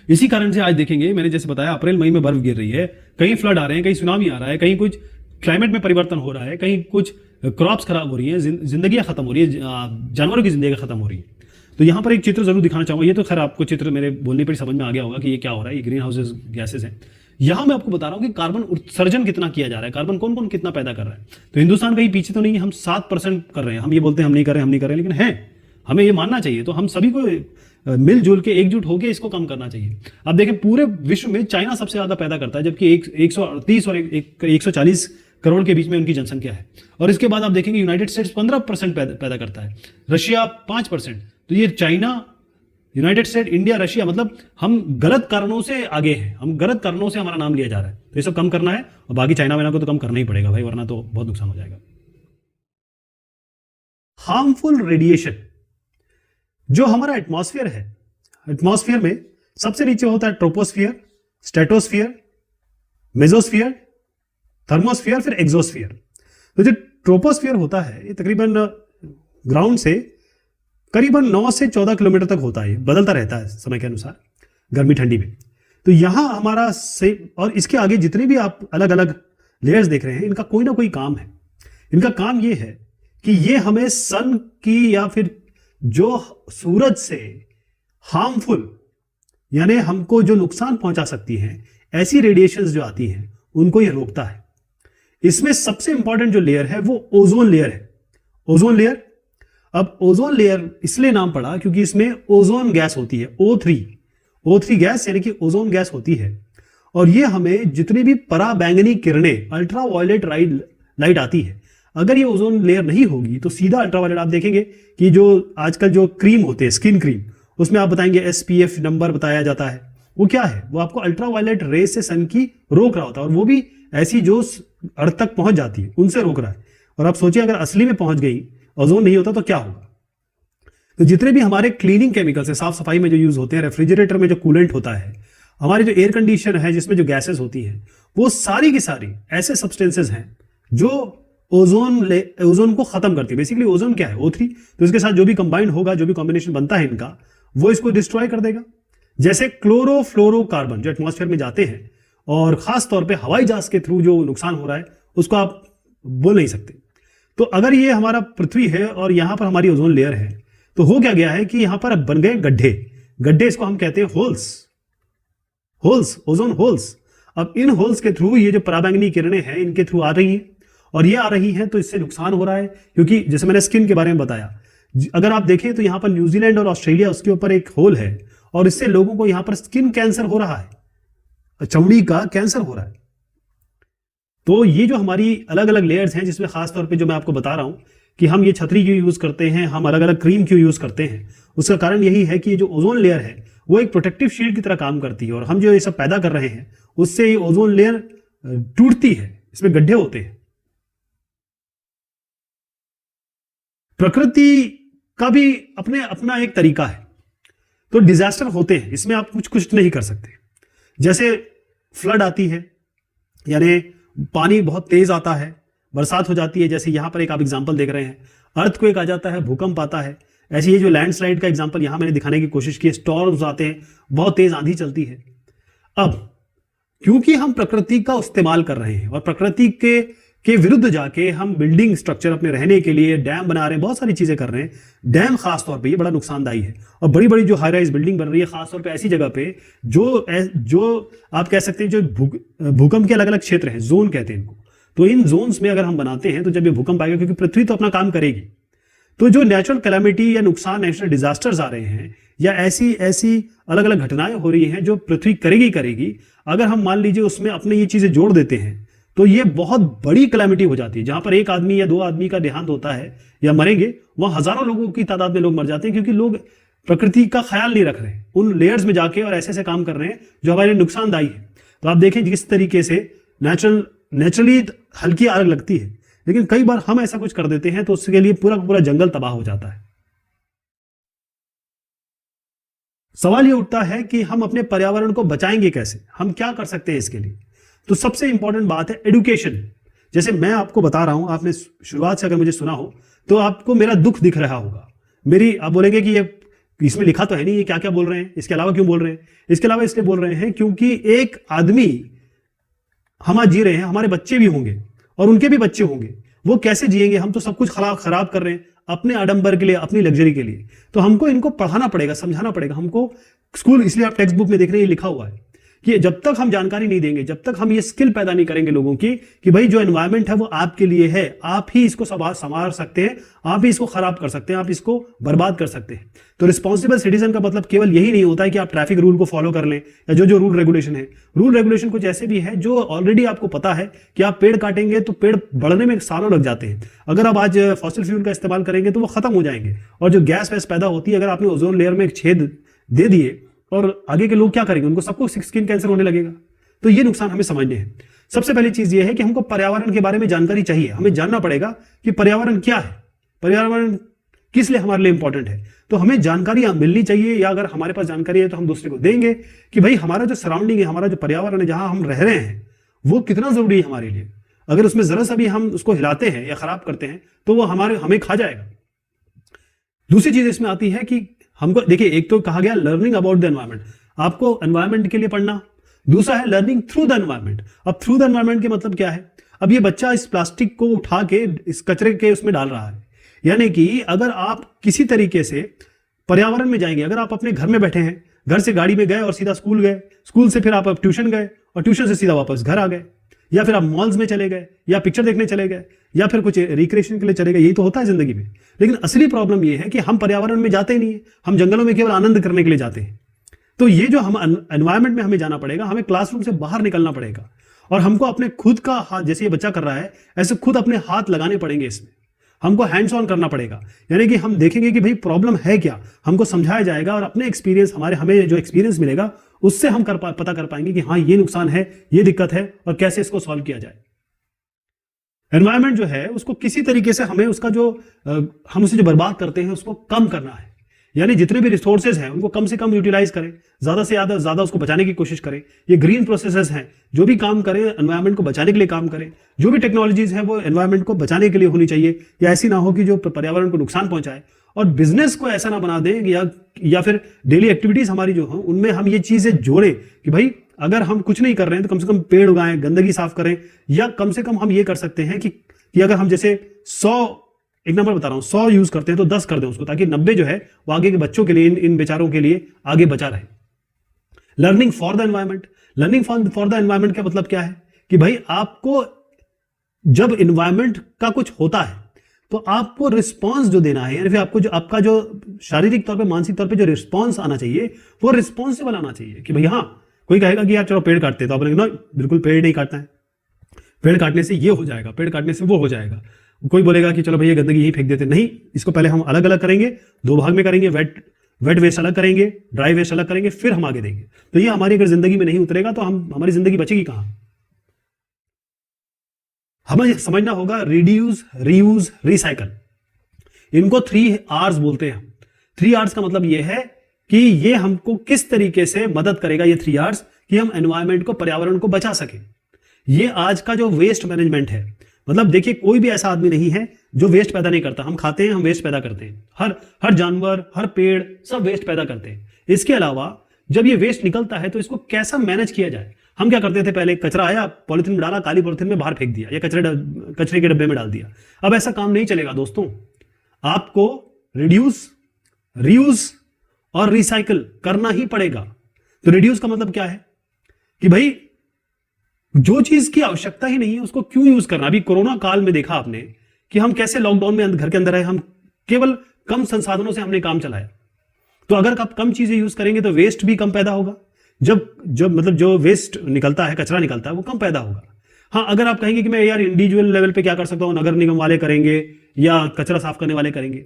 इसी कारण से आज देखेंगे, मैंने जैसे बताया, अप्रैल मई में बर्फ गिर रही है, कहीं फ्लड आ रहे हैं, कहीं सुनामी आ रहा है, कहीं कुछ क्लाइमेट में परिवर्तन हो रहा है, कहीं कुछ क्रॉप्स खराब हो रही है, जिंदगियां खत्म हो रही है, जानवरों की जिंदगी खत्म हो रही है। तो यहाँ पर एक चित्र जरूर दिखाना चाहूंगा। ये तो खैर आपको चित्र मेरे बोलने पर समझ में आ गया होगा कि ये क्या हो रहा है। ये ग्रीन हाउस गैसेस हैं। यहाँ मैं आपको बता रहा हूँ कि कार्बन उत्सर्जन कितना किया जा रहा है, कार्बन कौन कौन कितना पैदा कर रहा है। तो हिंदुस्तान कहीं पीछे तो नहीं है, हम 7% कर रहे हैं। हम ये बोलते हैं हम नहीं कर रहे, लेकिन है, हमें ये मानना चाहिए। तो हम सभी को मिलजुल के, एकजुट होकर इसको कम करना चाहिए। अब देखें, पूरे विश्व में चाइना सबसे ज्यादा पैदा करता है, जबकि 138 और 140 करोड़ के बीच में उनकी जनसंख्या है। और इसके बाद आप देखेंगे यूनाइटेड स्टेट्स 15% पैदा करता है, रशिया 5%। तो ये China, United state, India, Russia, मतलब हम गलत कारणों से आगे हैं। हम गलत कारणों से हमारा नाम लिया जा रहा है। तो ये सब कम करना है। और बाकी चाइना वाइना को तो कम करना ही पड़ेगा भाई, वरना तो बहुत नुकसान हो जाएगा। हार्मफुल रेडिएशन जो हमारा एटमॉस्फेयर है, एटमॉस्फेयर में सबसे नीचे होता है ट्रोपोस्फियर, स्ट्रेटोस्फियर, मेसोस्फियर, थर्मोस्फियर, फिर एक्सोस्फियर। तो जो ट्रोपोस्फियर होता है ये तकरीबन ग्राउंड से करीबन 9 से 14 किलोमीटर तक होता है। बदलता रहता है समय के अनुसार, गर्मी ठंडी में। तो यहां हमारा से, और इसके आगे जितने भी आप अलग अलग लेयर्स देख रहे हैं, इनका कोई ना कोई काम है। इनका काम ये है कि ये हमें सन की या फिर जो सूरज से हार्मफुल, यानी हमको जो नुकसान पहुंचा सकती हैं, ऐसी रेडिएशंस जो आती हैं, उनको ये रोकता है। इसमें सबसे इंपॉर्टेंट जो लेयर है वो ओजोन लेयर है। ओजोन लेयर, अब ओजोन लेयर इसलिए नाम पड़ा क्योंकि इसमें ओजोन गैस होती है, O3 गैस यानी कि ओजोन गैस होती है। और ये हमें जितनी भी पराबैंगनी किरणें, अल्ट्रावायलेट लाइट आती है, अगर ये ओजोन लेयर नहीं होगी तो सीधा अल्ट्रावायलेट, आप देखेंगे कि जो आजकल जो क्रीम होते हैं, स्किन क्रीम, उसमें आप बताएंगे SPF नंबर बताया जाता है, वो क्या है, वो आपको अल्ट्रावायलेट रेस से सन की रोक रहा होता है, और वो भी ऐसी जो अर्थ तक पहुंच जाती है उनसे रोक रहा है। और आप सोचिए अगर असली में पहुंच गई, ओजोन नहीं होता तो क्या होगा। तो जितने भी हमारे क्लीनिंग केमिकल्स है, साफ सफाई में जो यूज होते हैं, रेफ्रिजरेटर में जो कूलेंट होता है, हमारे जो एयर कंडीशनर है जिसमें जो गैसेस होती हैं, वो सारी की सारी ऐसे सब्सटेंसेस हैं जो ओजोन को खत्म करती है। बेसिकली ओजोन क्या है, O3, तो इसके साथ जो भी कंबाइंड होगा, जो भी कॉम्बिनेशन बनता है इनका, वो इसको डिस्ट्रॉय कर देगा। जैसे क्लोरोफ्लोरोकार्बन जो एटमॉस्फेयर में जाते हैं, और खास तौर पे हवाई जहाज के थ्रू जो नुकसान हो रहा है उसको आप बोल नहीं सकते। तो अगर ये हमारा पृथ्वी है और यहां पर हमारी ओजोन लेयर है, तो हो क्या गया है कि यहां पर बन गए गड्ढे, इसको हम कहते हैं होल्स, ओजोन होल्स। अब इन होल्स के थ्रू ये जो पराबैंगनी किरणें हैं इनके थ्रू आ रही हैं, और ये आ रही हैं तो इससे नुकसान हो रहा है। क्योंकि जैसे मैंने स्किन के बारे में बताया, अगर आप देखें तो यहां पर न्यूजीलैंड और ऑस्ट्रेलिया, उसके ऊपर एक होल है, और इससे लोगों को यहां पर स्किन कैंसर हो रहा है, चमड़ी का कैंसर हो रहा है। तो ये जो हमारी अलग अलग लेयर्स हैं, जिसमें खास तौर पे जो मैं आपको बता रहा हूं कि हम ये छतरी क्यों यूज करते हैं, हम अलग अलग क्रीम क्यों यूज करते हैं, उसका कारण यही है कि ये जो ओजोन लेयर है वो एक प्रोटेक्टिव शील्ड की तरह काम करती है, और हम जो ये सब पैदा कर रहे हैं उससे ये ओजोन लेयर टूटती है, इसमें गड्ढे होते हैं। प्रकृति का भी अपना एक तरीका है। तो डिजास्टर होते हैं, इसमें आप कुछ नहीं कर सकते। जैसे फ्लड आती है, यानी पानी बहुत तेज आता है, बरसात हो जाती है, जैसे यहां पर एक आप एग्जांपल देख रहे हैं, अर्थक्वेक आ जाता है, भूकंप आता है। ऐसे ये जो लैंडस्लाइड का एग्जांपल यहां मैंने दिखाने की कोशिश की, स्टॉर्म्स आते हैं, बहुत तेज आंधी चलती है। अब क्योंकि हम प्रकृति का इस्तेमाल कर रहे हैं और प्रकृति के विरुद्ध जाके हम बिल्डिंग स्ट्रक्चर अपने रहने के लिए डैम बना रहे हैं, बहुत सारी चीजें कर रहे हैं। डैम खास तौर पे ये बड़ा नुकसानदायी है, और बड़ी बड़ी जो हाई राइज बिल्डिंग बन रही है खास तौर पे ऐसी जगह पे जो आप कह सकते हैं जो भूकंप के अलग अलग क्षेत्र हैं, जोन कहते हैं इनको। तो इन जोन्स में अगर हम बनाते हैं तो जब ये भूकंप आएगा, क्योंकि पृथ्वी तो अपना काम करेगी, तो जो नेचुरल कैलामिटी या नुकसान, नेचुरल डिजास्टर्स आ रहे हैं, या ऐसी अलग अलग घटनाएं हो रही हैं जो पृथ्वी करेगी, अगर हम मान लीजिए उसमें अपने ये चीजें जोड़ देते हैं तो ये बहुत बड़ी कैलामिटी हो जाती है। जहां पर एक आदमी या दो आदमी का देहांत होता है या मरेंगे, वहां हजारों लोगों की तादाद में लोग मर जाते हैं, क्योंकि लोग प्रकृति का ख्याल नहीं रख रहे हैं उन लेयर्स में जाके, और ऐसे काम कर रहे हैं जो हमारे लिए नुकसानदायी है। तो आप देखें जिस तरीके से नेचुरली हल्की आग लगती है, लेकिन कई बार हम ऐसा कुछ कर देते हैं तो उसके लिए पूरा पूरा जंगल तबाह हो जाता है। सवाल ये उठता है कि हम अपने पर्यावरण को बचाएंगे कैसे, हम क्या कर सकते हैं इसके लिए। तो सबसे इंपॉर्टेंट बात है एडुकेशन। जैसे मैं आपको बता रहा हूं, आपने शुरुआत से अगर मुझे सुना हो तो आपको मेरा दुख दिख रहा होगा। आप बोलेंगे कि ये इसमें लिखा तो है नहीं, ये क्या क्या बोल रहे हैं, इसके अलावा क्यों बोल रहे हैं। इसके अलावा इसलिए बोल रहे हैं क्योंकि एक आदमी, हम आज जी रहे हैं, हमारे बच्चे भी होंगे और उनके भी बच्चे होंगे, वो कैसे जिएंगे। हम तो सब कुछ खराब कर रहे हैं अपने आडंबर के लिए, अपनी लग्जरी के लिए। तो हमको इनको पढ़ाना पड़ेगा, समझाना पड़ेगा हमको स्कूल। इसलिए आप टेक्स्ट बुक में देख रहे हैं लिखा हुआ है कि जब तक हम जानकारी नहीं देंगे, जब तक हम ये स्किल पैदा नहीं करेंगे लोगों की कि भाई जो एनवायरनमेंट है वो आपके लिए है, आप ही इसको संवार सकते हैं, आप ही इसको खराब कर सकते हैं, आप इसको बर्बाद कर सकते हैं। तो रिस्पॉन्सिबल सिटीजन का मतलब केवल यही नहीं होता है कि आप ट्रैफिक रूल को फॉलो कर लें, या जो रूल रेगुलेशन है। रूल रेगुलेशन कुछ ऐसे भी है जो ऑलरेडी आपको पता है कि आप पेड़ काटेंगे तो पेड़ बढ़ने में सालों लग जाते हैं। अगर आप आज फॉसिल फ्यूल का इस्तेमाल करेंगे तो वो खत्म हो जाएंगे, और जो गैस वैस पैदा होती है, अगर आपने ओजोन लेयर में एक छेद दे दिए और आगे के लोग क्या करेंगे, उनको सबको स्किन कैंसर होने लगेगा। तो ये नुकसान हमें समझने हैं। सबसे पहली चीज ये है कि हमको पर्यावरण के बारे में जानकारी चाहिए। हमें जानना पड़ेगा कि पर्यावरण क्या है, पर्यावरण किस लिए हमारे लिए इंपॉर्टेंट है। तो हमें जानकारी मिलनी चाहिए, या अगर हमारे पास जानकारी है तो हम दूसरे को देंगे कि भाई हमारा जो सराउंडिंग है, हमारा जो पर्यावरण है, जहां हम रह रहे हैं, वो कितना जरूरी है हमारे लिए। अगर उसमें जरा सा भी हम उसको हिलाते हैं या खराब करते हैं तो वो हमें खा जाएगा। दूसरी चीज इसमें आती है कि हमको देखिए, एक तो कहा गया लर्निंग अबाउट द एनवायरमेंट, आपको एनवायरमेंट के लिए पढ़ना। दूसरा है लर्निंग थ्रू द एनवायरमेंट। अब थ्रू द एनवायरमेंट के मतलब क्या है, अब ये बच्चा इस प्लास्टिक को उठा के इस कचरे के उसमें डाल रहा है, यानी कि अगर आप किसी तरीके से पर्यावरण में जाएंगे, अगर आप अपने घर में बैठे हैं, घर से गाड़ी में गए और सीधा स्कूल गए, स्कूल से फिर आप ट्यूशन गए और ट्यूशन से सीधा वापस घर आ गए, या फिर आप मॉल्स में चले गए, या पिक्चर देखने चले गए, या फिर कुछ रिक्रिएशन के लिए चले गए, यही तो होता है जिंदगी में। लेकिन असली प्रॉब्लम यह है कि हम पर्यावरण में जाते ही नहीं है, हम जंगलों में केवल आनंद करने के लिए जाते हैं। तो ये जो हम एनवायरमेंट में हमें जाना पड़ेगा, हमें क्लासरूम से बाहर निकलना पड़ेगा, और हमको अपने खुद का हाथ, जैसे ये बच्चा कर रहा है ऐसे खुद अपने हाथ लगाने पड़ेंगे, इसमें हमको हैंड्स ऑन करना पड़ेगा। यानी कि हम देखेंगे कि भाई प्रॉब्लम है क्या, हमको समझाया जाएगा, और अपने एक्सपीरियंस, हमें जो एक्सपीरियंस मिलेगा उससे हम पता कर पाएंगे कि हाँ ये नुकसान है, ये दिक्कत है, और कैसे इसको सॉल्व किया जाए। एनवायरमेंट जो है उसको किसी तरीके से हमें उसका जो हम उसे जो बर्बाद करते हैं उसको कम करना है। यानी जितने भी रिसोर्सेज हैं उनको कम से कम यूटिलाइज करें, ज्यादा से ज्यादा उसको बचाने की कोशिश करें। ये ग्रीन प्रोसेसेस हैं, जो भी काम करें एनवायरनमेंट को बचाने के लिए काम करें। जो भी टेक्नोलॉजीज हैं वो एनवायरनमेंट को बचाने के लिए होनी चाहिए, या ऐसी ना हो कि जो पर्यावरण को नुकसान पहुंचाए। और बिजनेस को ऐसा ना बना दें या फिर डेली एक्टिविटीज हमारी जो हो उनमें हम ये चीजें जोड़ें कि भाई अगर हम कुछ नहीं कर रहे हैं तो कम से कम पेड़ उगाएं, गंदगी साफ करें, या कम से कम हम ये कर सकते हैं कि अगर हम जैसे 100, एक नंबर बता रहा हूं, 100 यूज करते हैं तो 10 कर दें उसको, ताकि 90 जो है वो आगे के बच्चों के लिए, इन बेचारों के लिए आगे बचा रहे। Learning for the environment. Learning for the environment का मतलब क्या है कि भाई आपको जब एनवायरमेंट का कुछ होता है तो आपको रिस्पॉन्स जो देना है, यानी फिर आपको जो आपका जो शारीरिक तौर पे, मानसिक तौर पे जो रिस्पॉन्स आना चाहिए वो रिस्पॉन्सिबल आना चाहिए। कि भाई हाँ, कोई कहेगा कि यार चलो पेड़ काटते, तो आप बोलेंगे ना बिल्कुल पेड़ नहीं काटना है, पेड़ काटने से ये हो जाएगा, पेड़ काटने से वो हो जाएगा। कोई बोलेगा कि चलो भैया गंदगी यही फेंक देते, नहीं, इसको पहले हम अलग अलग करेंगे, 2 भाग में करेंगे, वेट वेस्ट अलग करेंगे, ड्राई वेस्ट अलग करेंगे, फिर हम आगे देंगे। तो ये हमारी अगर जिंदगी में नहीं उतरेगा तो हमारी जिंदगी बचेगी कहां। हमें समझना होगा रिड्यूस, रीयूज, रिसाइकल, इनको 3 R's बोलते हैं। 3 R's का मतलब यह है कि ये हमको किस तरीके से मदद करेगा, ये 3 R's, कि हम एनवायरमेंट को, पर्यावरण को बचा सके। ये आज का जो वेस्ट मैनेजमेंट है, मतलब देखिए कोई भी ऐसा आदमी नहीं है जो वेस्ट पैदा नहीं करता। हम खाते हैं, हम वेस्ट पैदा करते हैं, हर जानवर, हर पेड़, सब वेस्ट पैदा करते हैं। इसके अलावा जब ये वेस्ट निकलता है तो इसको कैसा मैनेज किया जाए। हम क्या करते थे, पहले कचरा आया, पॉलिथीन में डाला, काली पॉलिथीन में बाहर फेंक दिया, या कचरे के डब्बे में डाल दिया। अब ऐसा काम नहीं चलेगा दोस्तों, आपको रिड्यूस, रीयूज और रिसाइकल करना ही पड़ेगा। तो रिड्यूस का मतलब क्या है कि भाई जो चीज की आवश्यकता ही नहीं है उसको क्यों यूज करना। अभी कोरोना काल में देखा आपने कि हम कैसे लॉकडाउन में घर के अंदर रहे, हम केवल कम संसाधनों से हमने काम चलाया। तो अगर आप कम चीजें यूज करेंगे तो वेस्ट भी कम पैदा होगा। जब मतलब जो वेस्ट निकलता है, कचरा निकलता है, वो कम पैदा होगा। हाँ, अगर आप कहेंगे कि मैं यार इंडिविजुअल लेवल पे क्या कर सकता हूँ, नगर निगम वाले करेंगे या कचरा साफ करने वाले करेंगे,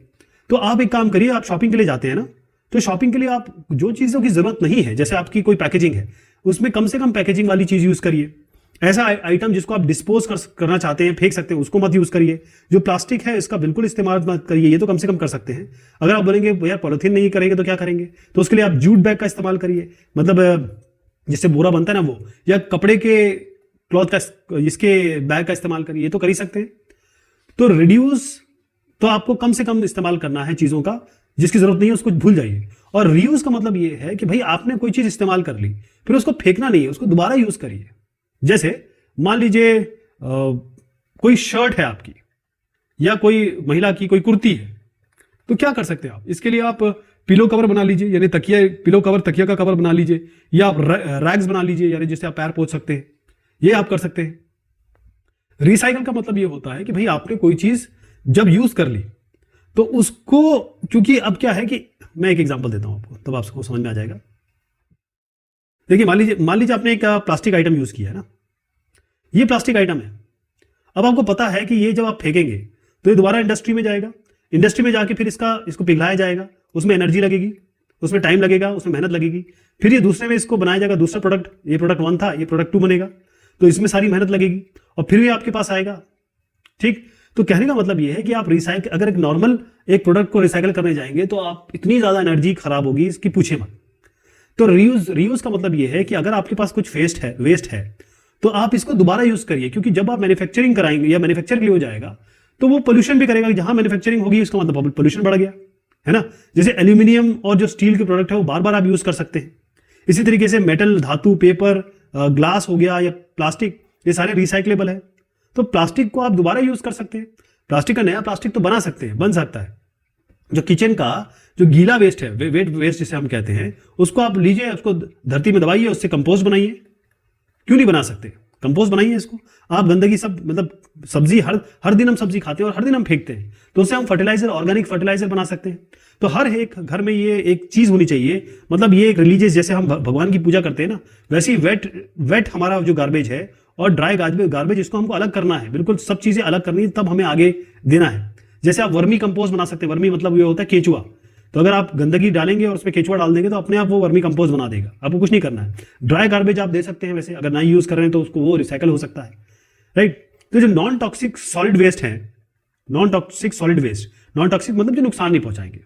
तो आप एक काम करिए, आप शॉपिंग के लिए जाते हैं ना, तो शॉपिंग के लिए आप जो चीजों की जरूरत नहीं है, जैसे आपकी कोई पैकेजिंग है, उसमें कम से कम पैकेजिंग वाली चीज यूज करिए। ऐसा आइटम जिसको आप डिस्पोज करना चाहते हैं, फेंक सकते हैं, उसको मत यूज करिए। जो प्लास्टिक है इसका बिल्कुल इस्तेमाल मत करिए, ये तो कम से कम कर सकते हैं। अगर आप बोलेंगे यार पॉलिथीन नहीं करेंगे तो क्या करेंगे, तो उसके लिए आप जूट बैग का इस्तेमाल करिए, मतलब जिससे बोरा बनता है ना वो, या कपड़े के क्लॉथ का, इसके बैग का इस्तेमाल करिए, ये तो कर ही सकते हैं। तो रिड्यूस, तो आपको कम से कम इस्तेमाल करना है चीजों का, जिसकी जरूरत नहीं है उसको भूल जाइए। और रीयूज का मतलब ये है कि भाई आपने कोई चीज इस्तेमाल कर ली, फिर उसको फेंकना नहीं है, उसको दोबारा यूज करिए। जैसे मान लीजिए कोई शर्ट है आपकी, या कोई महिला की कोई कुर्ती है, तो क्या कर सकते हैं आप, इसके लिए आप पिलो कवर बना लीजिए, यानी तकिया, पिलो कवर, तकिया का कवर बना लीजिए, या आप रैग्स बना लीजिए, यानी जिससे आप पैर पोंछ सकते हैं, ये आप कर सकते हैं। रिसाइकल का मतलब ये होता है कि भाई आपने कोई चीज जब यूज कर ली तो उसको, क्योंकि अब क्या है कि मैं एक एग्जांपल देता हूं आपको, तब आपको समझ में आ जाएगा। देखिए मान लीजिए आपने एक प्लास्टिक आइटम यूज किया है ना, ये प्लास्टिक आइटम है। अब आपको पता है कि ये जब आप फेंकेंगे तो ये दोबारा इंडस्ट्री में जाएगा, इंडस्ट्री में जाके फिर इसको पिघलाया जाएगा, उसमें एनर्जी लगेगी, उसमें टाइम लगेगा, उसमें मेहनत लगेगी, फिर ये दूसरे में इसको बनाया जाएगा, दूसरा प्रोडक्ट, ये प्रोडक्ट 1 था, ये प्रोडक्ट 2 बनेगा, तो इसमें सारी मेहनत लगेगी और फिर ये आपके पास आएगा। ठीक, तो कहने का मतलब ये है कि आप रिसाइकल, अगर एक नॉर्मल एक प्रोडक्ट को रिसाइकल करने जाएंगे तो आप इतनी ज्यादा एनर्जी खराब होगी, इसकी पूछे मत। तो रीयूज का मतलब ये है कि अगर आपके पास कुछ वेस्ट है तो आप इसको दोबारा यूज करिए, क्योंकि जब आप मैन्युफैक्चरिंग कराएंगे या मैन्युफैक्चर के लिए हो जाएगा तो वो पोल्यूशन भी करेगा। जहां मैन्युफैक्चरिंग होगी उसका मतलब पोल्यूशन बढ़ गया, है ना। जैसे एल्यूमिनियम और जो स्टील के प्रोडक्ट है वो बार बार आप यूज कर सकते हैं। इसी तरीके से मेटल, धातु, पेपर, ग्लास हो गया या प्लास्टिक, ये सारे रिसाइक्लेबल है, तो प्लास्टिक को आप दोबारा यूज कर सकते हैं। प्लास्टिक का नया प्लास्टिक तो बना सकते हैं, बन सकता है। जो किचन का जो गीला वेस्ट है, वेट वेस्ट जिसे हम कहते हैं, उसको आप लीजिए, उसको धरती में दबाइए, उससे कंपोस्ट बनाइए। क्यों नहीं बना सकते, कंपोस्ट बनाइए इसको। आप गंदगी सब मतलब सब्जी हर दिन हम सब्जी खाते हैं और हर दिन हम फेंकते हैं, तो उससे हम फर्टिलाइजर, ऑर्गेनिक फर्टिलाइजर बना सकते हैं। तो हर एक घर में ये एक चीज होनी चाहिए, मतलब ये एक रिलीजियस, जैसे हम भगवान की पूजा करते हैं ना, वैसे ही वेट हमारा जो गार्बेज है और ड्राई गार्बेज, इसको हमको अलग करना है, बिल्कुल सब चीजें अलग करनी है, तब हमें आगे देना है। जैसे आप वर्मी कंपोस्ट बना सकते हैं। वर्मी मतलब ये होता है केचुआ। तो अगर आप गंदगी डालेंगे और उसमें केचुआ डाल देंगे तो अपने आप वो वर्मी कंपोस्ट बना देगा, आपको कुछ नहीं करना है। ड्राई गार्बेज आप दे सकते हैं, वैसे अगर नहीं यूज कर रहे हैं तो उसको वो रिसाइकल हो सकता है, राइट। तो जो नॉन टॉक्सिक सॉलिड वेस्ट है, नॉन टॉक्सिक मतलब जो नुकसान नहीं पहुंचाएंगे,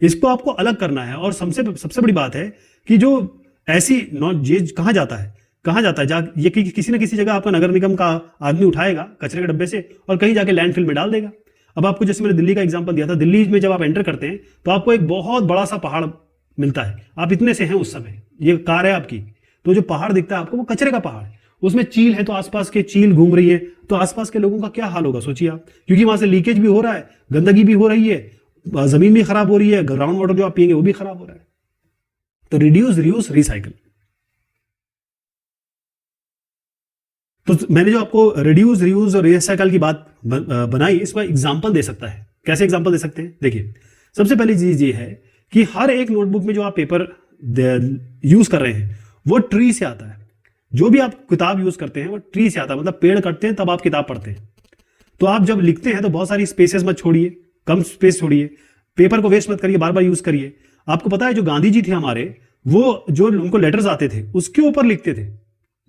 इसको आपको अलग करना है। और सबसे बड़ी बात है कि जो ऐसी ये कहाँ जाता है ये किसी ना किसी जगह आपका नगर निगम का आदमी उठाएगा कचरे के डब्बे से और कहीं जाके लैंडफिल में डाल देगा। अब आपको जैसे मैंने दिल्ली का एग्जांपल दिया था, दिल्ली में जब आप एंटर करते हैं तो आपको एक बहुत बड़ा सा पहाड़ मिलता है। आप इतने से हैं उस समय, ये कार है आपकी, तो जो पहाड़ दिखता है आपको वो कचरे का पहाड़ है। उसमें चील है तो आसपास के चील घूम रही है, तो आसपास के लोगों का क्या हाल होगा सोचिए आप, क्योंकि वहां से लीकेज भी हो रहा है, गंदगी भी हो रही है, जमीन भी खराब हो रही है, ग्राउंड वाटर जो आप पिएंगे वो भी खराब हो रहा है। तो रिड्यूस, रीयूज, रिसाइकल। तो मैंने जो आपको रिड्यूस, रीयूज और रिसाइकल की बात बनाई, इसका एग्जांपल दे सकता है। कैसे एग्जांपल दे सकते हैं? देखिए, सबसे पहली चीज ये है कि हर एक नोटबुक में जो आप पेपर यूज कर रहे हैं वो ट्री से आता है। जो भी आप किताब यूज करते हैं वो ट्री से आता है, मतलब पेड़ कटते हैं तब आप किताब पढ़ते हैं। तो आप जब लिखते हैं तो बहुत सारी स्पेसेस मत छोड़िए, कम स्पेस छोड़िए, पेपर को वेस्ट मत करिए, बार बार यूज करिए। आपको पता है जो गांधी जी थे हमारे, वो जो उनको लेटर्स आते थे उसके ऊपर लिखते थे।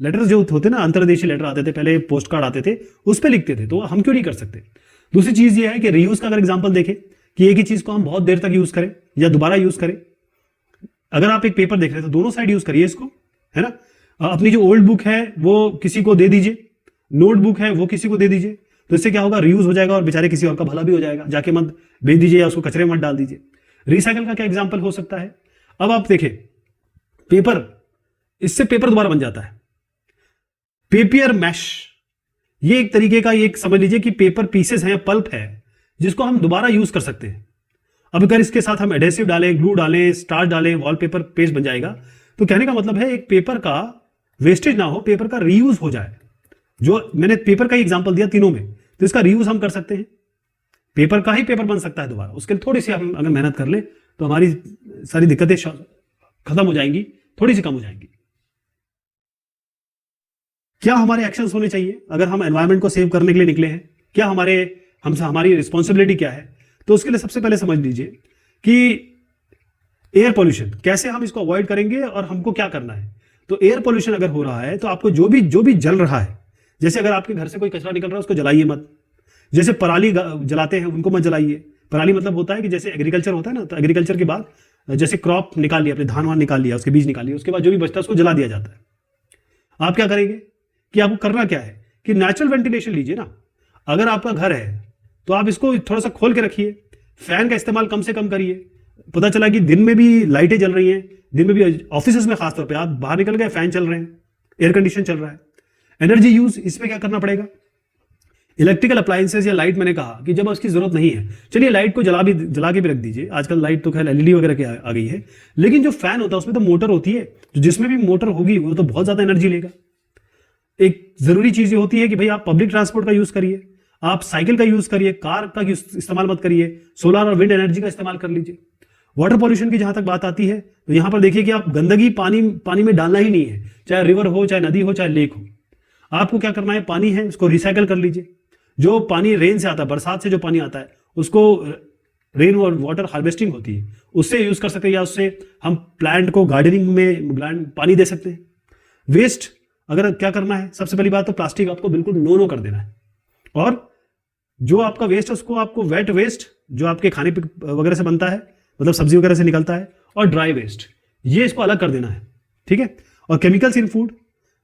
लेटर्स जो होते ना, अंतर्देशीय लेटर आते थे, पहले पोस्ट कार्ड आते थे, उस पर लिखते थे। तो हम क्यों नहीं कर सकते? दूसरी चीज ये है कि रीयूज का अगर एग्जांपल देखें कि एक ही चीज को हम बहुत देर तक यूज करें या दोबारा यूज करें। अगर आप एक पेपर देख रहे हैं तो दोनों साइड यूज करिए इसको, है ना। अपनी जो ओल्ड बुक है वो किसी को दे दीजिए, नोटबुक है वो किसी को दे दीजिए, तो इससे क्या होगा, रीयूज हो जाएगा और बेचारे किसी और का भला भी हो जाएगा। जाके मत बेच दीजिए या उसको कचरे में मत डाल दीजिए। रिसाइकल का क्या एग्जाम्पल हो सकता है? अब आप देखें, पेपर, इससे पेपर दोबारा बन जाता है। पेपर मैश, ये एक तरीके का, एक समझ लीजिए कि पेपर पीसेस हैं, पल्प है, जिसको हम दोबारा यूज कर सकते हैं। अब अगर इसके साथ हम एडेसिव डालें, ग्लू डालें, स्टार्च डालें, वॉलपेपर पेस्ट बन जाएगा। तो कहने का मतलब है एक पेपर का वेस्टेज ना हो, पेपर का रीयूज हो जाए। जो मैंने पेपर का ही एग्जांपल दिया तीनों में, तो इसका रीयूज हम कर सकते हैं। पेपर का ही पेपर बन सकता है दोबारा। उसके लिए थोड़ी सी हम अगर मेहनत कर ले तो हमारी सारी दिक्कतें खत्म हो जाएंगी, थोड़ी सी कम हो जाएंगी। क्या हमारे एक्शंस होने चाहिए अगर हम एनवायरनमेंट को सेव करने के लिए निकले हैं? क्या हमारी रिस्पॉन्सिबिलिटी क्या है? तो उसके लिए सबसे पहले समझ लीजिए कि एयर पोल्यूशन कैसे हम इसको अवॉइड करेंगे और हमको क्या करना है। तो एयर पोल्यूशन अगर हो रहा है तो आपको जो भी जल रहा है, जैसे अगर आपके घर से कोई कचरा निकल रहा है उसको जलाइए मत। जैसे पराली जलाते हैं उनको मत जलाइए। पराली मतलब होता है कि जैसे एग्रीकल्चर होता है ना, तो एग्रीकल्चर के बाद जैसे क्रॉप निकाल लिया, अपने धान वान निकाल लिया, उसके बीज निकाल लिया, उसके बाद जो भी बचता है उसको जला दिया जाता है। आप क्या करेंगे कि आपको करना क्या है कि नेचुरल वेंटिलेशन लीजिए ना। अगर आपका घर है तो आप इसको थोड़ा सा खोल के रखिए, फैन का इस्तेमाल कम से कम करिए। पता चला कि दिन में भी लाइटें जल रही हैं, दिन में भी ऑफिस में खासतौर पे आप बाहर निकल गए, फैन चल रहे हैं, एयर कंडीशन चल रहा है। एनर्जी यूज, इसमें क्या करना पड़ेगा? इलेक्ट्रिकल अप्लायंसेस या लाइट, मैंने कहा कि जब उसकी जरूरत नहीं है, चलिए लाइट को जला के भी रख दीजिए। आजकल लाइट तो खैर एलईडी वगैरह की आ गई है, लेकिन जो फैन होता है उसमें तो मोटर होती है, तो जिसमें भी मोटर होगी वो तो बहुत ज्यादा एनर्जी लेगा। एक जरूरी चीज ये होती है कि भाई आप पब्लिक ट्रांसपोर्ट का यूज करिए, आप साइकिल का यूज करिए, कार का इस्तेमाल मत करिए, सोलर और विंड एनर्जी का इस्तेमाल कर लीजिए। वाटर पॉल्यूशन की जहां तक बात आती है तो यहां पर देखिए कि आप गंदगी पानी में डालना ही नहीं है, चाहे रिवर हो, चाहे नदी हो, चाहे लेक हो। आपको क्या करना है, पानी है उसको रिसाइकल कर लीजिए। जो पानी रेन से आता है, बरसात से जो पानी आता है उसको रेन वाटर हार्वेस्टिंग होती है, उससे यूज कर सकते हैं, या उससे हम प्लांट को गार्डनिंग में पानी दे सकते हैं। वेस्ट अगर क्या करना है, सबसे पहली बात तो प्लास्टिक आपको बिल्कुल नो कर देना है। और जो आपका वेस्ट है उसको आपको वेट वेस्ट जो आपके खाने वगैरह से बनता है, मतलब सब्जी वगैरह से निकलता है, और ड्राई वेस्ट, ये इसको अलग कर देना है, ठीक है। और केमिकल्स इन फूड,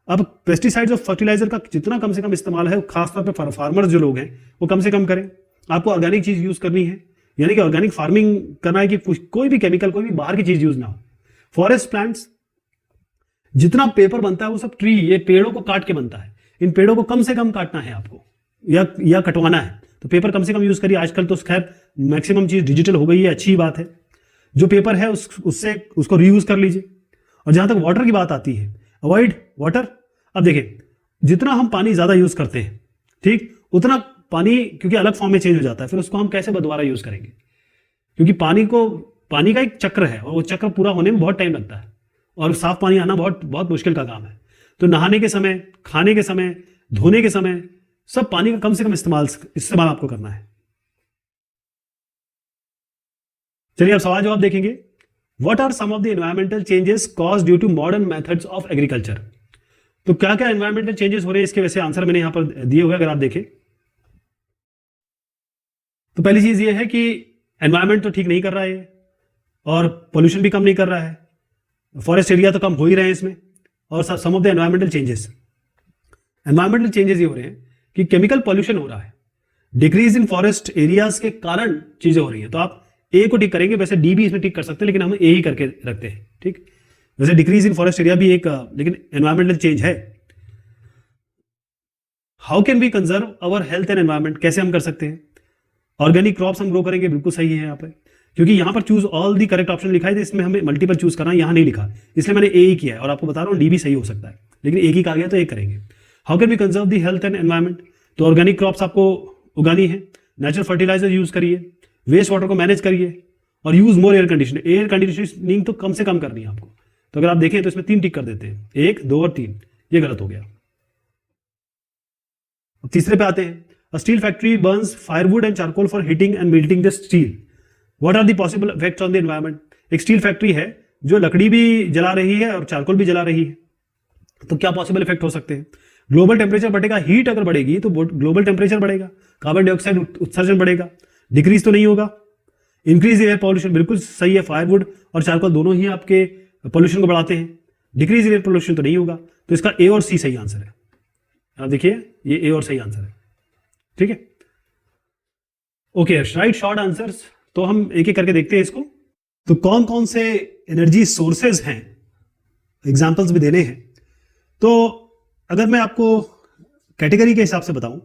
अब पेस्टिसाइड्स और फर्टिलाइजर का जितना कम से कम इस्तेमाल है, खासतौर पे फार्मर्स जो लोग हैं वो कम से कम करें। आपको ऑर्गेनिक चीज यूज करनी है, यानी कि ऑर्गेनिक फार्मिंग करना है कि कोई भी केमिकल, कोई भी बाहर की चीज यूज ना हो। फॉरेस्ट प्लांट्स, जितना पेपर बनता है वो सब ट्री, ये पेड़ों को काट के बनता है। इन पेड़ों को कम से कम काटना है आपको, या कटवाना है, तो पेपर कम से कम यूज करिए। आजकल तो खैर मैक्सिमम चीज डिजिटल हो गई है, अच्छी बात है। जो पेपर है उसको रीयूज कर लीजिए। और जहां तक वाटर की बात आती है, अवॉइड वाटर। अब देखिए, जितना हम पानी ज्यादा यूज करते हैं, ठीक, उतना पानी क्योंकि अलग फॉर्म में चेंज हो जाता है, फिर उसको हम कैसे दोबारा यूज करेंगे, क्योंकि पानी का एक चक्र है और वो चक्र पूरा होने में बहुत टाइम लगता है और साफ पानी आना बहुत बहुत मुश्किल का काम है। तो नहाने के समय, खाने के समय, धोने के समय, सब पानी का कम से कम इस्तेमाल आपको करना है। चलिए अब सवाल जवाब देखेंगे। What are some of the environmental changes cause due to modern methods of agriculture. तो क्या क्या एनवायरमेंटल चेंजेस हो रहे हैं, इसके वैसे आंसर मैंने यहां पर दिए हुए, अगर आप देखें तो पहली चीज ये है कि एनवायरमेंट तो ठीक नहीं कर रहा है और पोल्यूशन भी कम नहीं कर रहा है, फॉरेस्ट एरिया तो कम हो ही रहे हैं इसमें, और सम ऑफ द एनवायरमेंटल चेंजेस ये हो रहे हैं कि केमिकल पॉल्यूशन हो रहा है, डिक्रीज इन फॉरेस्ट एरियाज के कारण चीजें हो रही हैं। तो आप ए को टिक करेंगे, वैसे डी भी इसमें टिक कर सकते हैं लेकिन हम ए ही करके रखते हैं, ठीक। वैसे डिक्रीज इन फॉरेस्ट एरिया भी एक लेकिन एनवायरमेंटल चेंज है। How can we conserve our health and environment, कैसे हम कर सकते हैं। ऑर्गेनिक क्रॉप्स हम ग्रो करेंगे, बिल्कुल सही है यहाँ पे, क्योंकि यहाँ पर choose all the correct option लिखा है, इसमें हमें मल्टीपल चूज करना, यहाँ नहीं लिखा, इसलिए मैंने ए ही किया है और आपको बता रहा हूँ डी भी सही हो सकता है, लेकिन एक ही कहा गया तो एक करेंगे। How can we conserve the health and environment, तो ऑर्गेनिक क्रॉप्स आपको उगानी है, नेचुरल फर्टिलाइजर यूज करिए, वेस्ट वाटर को मैनेज करिए और use more air conditioning. Air conditioning तो कम से कम करनी है आपको। तो अगर आप देखें तो इसमें 3 टिक कर देते हैं, 1, 2 और 3, ये गलत हो गया। अब तीसरे पे आते हैं। A steel factory burns firewood and charcoal for heating and melting the steel, what are the possible effects on the environment. एक स्टील फैक्ट्री है जो लकड़ी भी जला रही है और चारकोल भी जला रही है, तो क्या पॉसिबल इफेक्ट हो सकते हैं। ग्लोबल टेम्परेचर बढ़ेगा, हीट अगर बढ़ेगी तो ग्लोबल टेम्परेचर बढ़ेगा, कार्बन डाइऑक्साइड उत्सर्जन बढ़ेगा, डिक्रीज तो नहीं होगा। इंक्रीज एयर पॉल्यूशन, बिल्कुल सही है, फायरवुड और चारकोल दोनों ही आपके पोल्यूशन को बढ़ाते हैं, डिक्रीज एयर पोल्यूशन तो नहीं होगा। तो इसका ए और सी सही आंसर है। आप देखिए ये ए और सही आंसर है, ठीक है। Okay, right short answers. तो हम एक एक करके देखते हैं इसको। तो कौन कौन से एनर्जी सोर्सेज हैं, एग्जांपल्स भी देने हैं। तो अगर मैं आपको कैटेगरी के हिसाब से बताऊं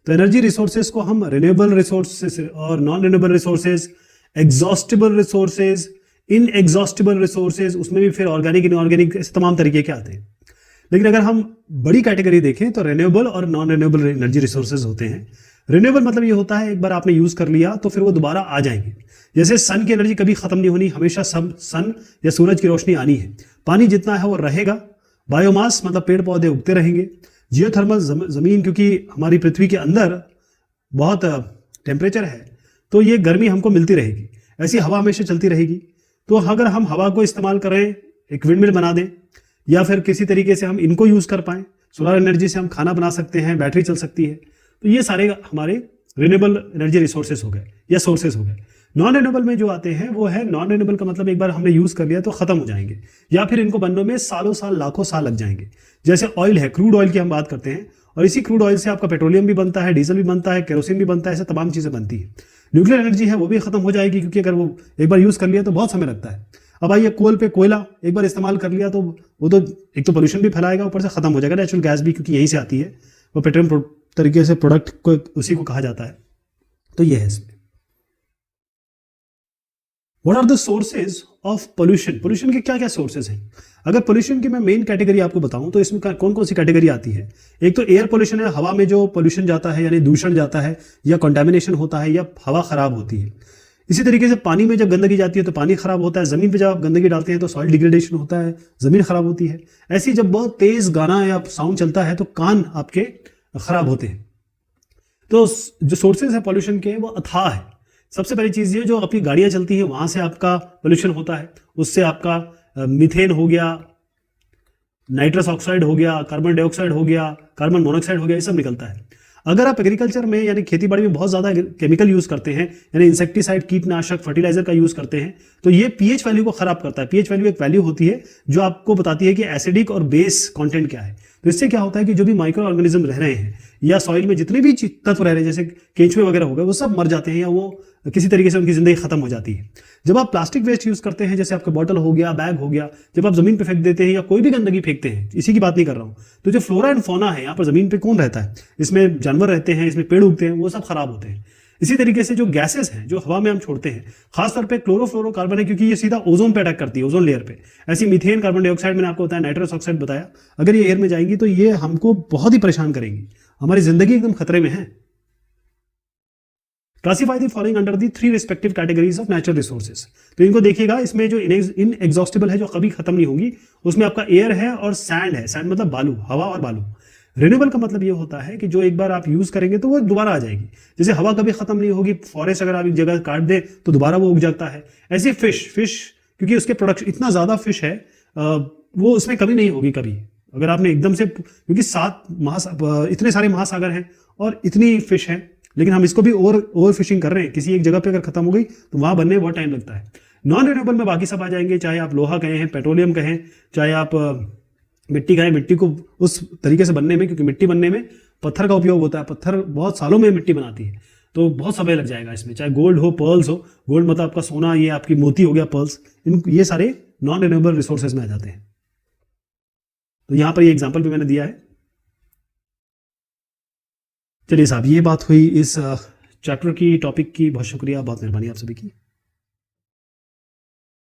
तो एनर्जी रिसोर्सेज को हम रिन्यूएबल रिसोर्सेज और non renewable resources, exhaustible resources, inexhaustible resources, उसमें भी फिर ऑर्गेनिक, इनऑर्गेनिक, ऐसे तमाम तरीके के आते हैं। लेकिन अगर हम बड़ी कैटेगरी देखें तो रिन्यूएबल और नॉन रिन्यूएबल एनर्जी रिसोर्सेज होते हैं। रिन्यूएबल मतलब ये होता है एक बार आपने यूज कर लिया तो फिर वो दोबारा आ जाएंगे। जैसे सन की एनर्जी कभी खत्म नहीं होनी, हमेशा सब सन या सूरज की रोशनी आनी है। पानी जितना है वो रहेगा। बायोमास मतलब पेड़ पौधे उगते रहेंगे। जियोथर्मल जमीन, क्योंकि हमारी पृथ्वी के अंदर बहुत टेम्परेचर है तो ये गर्मी हमको मिलती रहेगी। ऐसी हवा हमेशा चलती रहेगी। तो अगर हम हवा को इस्तेमाल करें, एक विंडमिल बना दें, या फिर किसी तरीके से हम इनको यूज कर पाएं, सोलर एनर्जी से हम खाना बना सकते हैं, बैटरी चल सकती है, तो ये सारे हमारे रिन्यूएबल एनर्जी रिसोर्सेज हो गए या सोर्सेज हो गए। नॉन रिन्यूएबल में जो आते हैं वो है, नॉन रिन्यूएबल का मतलब एक बार हमने यूज कर लिया तो खत्म हो जाएंगे या फिर इनको बनने में सालों साल, लाखों साल लग जाएंगे। जैसे ऑयल है, क्रूड ऑयल की हम बात करते हैं, और इसी क्रूड ऑयल से आपका पेट्रोलियम भी बनता है, डीजल भी बनता है, केरोसिन भी बनता है, ऐसे तमाम चीजें बनती है। न्यूक्लियर एनर्जी है वो भी खत्म हो जाएगी, क्योंकि अगर वो एक बार यूज कर लिया तो बहुत समय लगता है। अब आइए कोल पे कोयला एक बार इस्तेमाल कर लिया तो वो तो एक तो पोल्यूशन भी फैलाएगा, ऊपर से खत्म हो जाएगा। नेचुरल गैस भी क्योंकि यहीं से आती है, वो पेट्रोलियम तरीके से प्रोडक्ट को उसी को कहा जाता है। तो ये है इसमें। What are the sources of pollution, pollution के क्या क्या सोर्सेज हैं। अगर पोल्यूशन की मैं मेन कैटेगरी आपको बताऊं तो इसमें कौन कौन सी कैटेगरी आती है। एक तो एयर पोल्यूशन है, हवा में जो पोल्यूशन जाता है यानी दूषण जाता है या कंटामिनेशन होता है या हवा खराब होती है। इसी तरीके से पानी में जब गंदगी जाती है तो पानी खराब होता है। जमीन पे जब आप गंदगी डालते हैं तो सॉइल डिग्रेडेशन होता है, जमीन खराब होती है। ऐसी जब बहुत तेज गाना या साउंड चलता है तो कान आपके खराब होते हैं। तो जो सोर्सेज है पोल्यूशन के वो अथाह है। सबसे पहली चीज ये, जो आपकी गाड़ियां चलती हैं वहां से आपका पोल्यूशन होता है, उससे आपका मीथेन हो गया, नाइट्रस ऑक्साइड हो गया, कार्बन डाइऑक्साइड हो गया, कार्बन मोनोऑक्साइड हो गया, ये सब निकलता है। अगर आप एग्रीकल्चर में यानी खेती बाड़ी में बहुत ज्यादा केमिकल यूज करते हैं, यानी इंसेक्टिसाइड, कीटनाशक, फर्टिलाइजर का यूज करते हैं, तो ये पीएच वैल्यू को खराब करता है। पीएच वैल्यू एक वैल्यू होती है जो आपको बताती है कि एसिडिक और बेस कंटेंट क्या है। तो इससे क्या होता है कि जो भी माइक्रो ऑर्गेनिज्म रह रहे हैं या सॉइल में जितने भी तत्व रह रहे हैं, जैसे केंचुए वगैरह हो गए, वो सब मर जाते हैं या वो किसी तरीके से उनकी जिंदगी खत्म हो जाती है। जब आप प्लास्टिक वेस्ट यूज करते हैं, जैसे आपका बॉटल हो गया, बैग हो गया, जब आप जमीन पे फेंक देते हैं या कोई भी गंदगी फेंकते हैं, इसी की बात नहीं कर रहा हूं, तो जो फ्लोरा एंड फौना है यहाँ पर जमीन पे कौन रहता है, इसमें जानवर रहते हैं, इसमें पेड़ उगते हैं, वो सब खराब होते हैं। इसी तरीके से जो गैसेस हैं जो हवा में हम छोड़ते हैं, खासतौर पे क्लोरोफ्लोरोकार्बन है, क्योंकि ये सीधा ओजोन पे अटैक करती है, ओजोन लेयर पे। ऐसी मीथेन, कार्बन डाइऑक्साइड मैंने आपको बताया, नाइट्रस ऑक्साइड बताया, अगर ये एयर में जाएंगी तो ये हमको बहुत ही परेशान करेंगी, हमारी जिंदगी एकदम खतरे में है। Classify the following under the 3 respective categories of natural resources. तो इनको देखिएगा, इसमें जो इनएग्जॉस्टिबल है, जो कभी खत्म नहीं होगी, उसमें आपका एयर है और सैंड है। सैंड मतलब बालू, हवा और बालू। रिन्यूएबल का मतलब ये होता है कि जो एक बार आप यूज करेंगे तो वो दोबारा आ जाएगी। जैसे हवा कभी खत्म नहीं होगी, फॉरेस्ट अगर आप एक जगह काट दें तो दोबारा वो उग जाता है। ऐसे फिश क्योंकि उसके प्रोडक्शन इतना ज्यादा फिश है, वो उसमें कभी नहीं होगी कभी। अगर आपने एकदम से, क्योंकि 7 इतने सारे महासागर हैं और इतनी फिश है, लेकिन हम इसको भी ओवर फिशिंग कर रहे हैं। किसी एक जगह पे अगर खत्म हो गई तो वहां बनने में बहुत टाइम लगता है। नॉन रिन्यूएबल में बाकी सब आ जाएंगे, चाहे आप लोहा कहें, पेट्रोलियम कहें, चाहे आप मिट्टी कहें। मिट्टी को उस तरीके से बनने में, क्योंकि मिट्टी बनने में पत्थर का उपयोग होता है, पत्थर बहुत सालों में मिट्टी बनाती है, तो बहुत समय लग जाएगा इसमें। चाहे गोल्ड हो, पर्ल्स हो, गोल्ड मतलब आपका सोना, ये आपकी मोती हो गया, पर्ल्स, ये सारे नॉन रिन्यूएबल रिसोर्सेज में आ जाते हैं। तो यहां पर ये एग्जाम्पल भी मैंने दिया है। चलिए साहब, ये बात हुई इस चैप्टर की, टॉपिक की। बहुत शुक्रिया, बहुत मेहरबानी आप सभी की।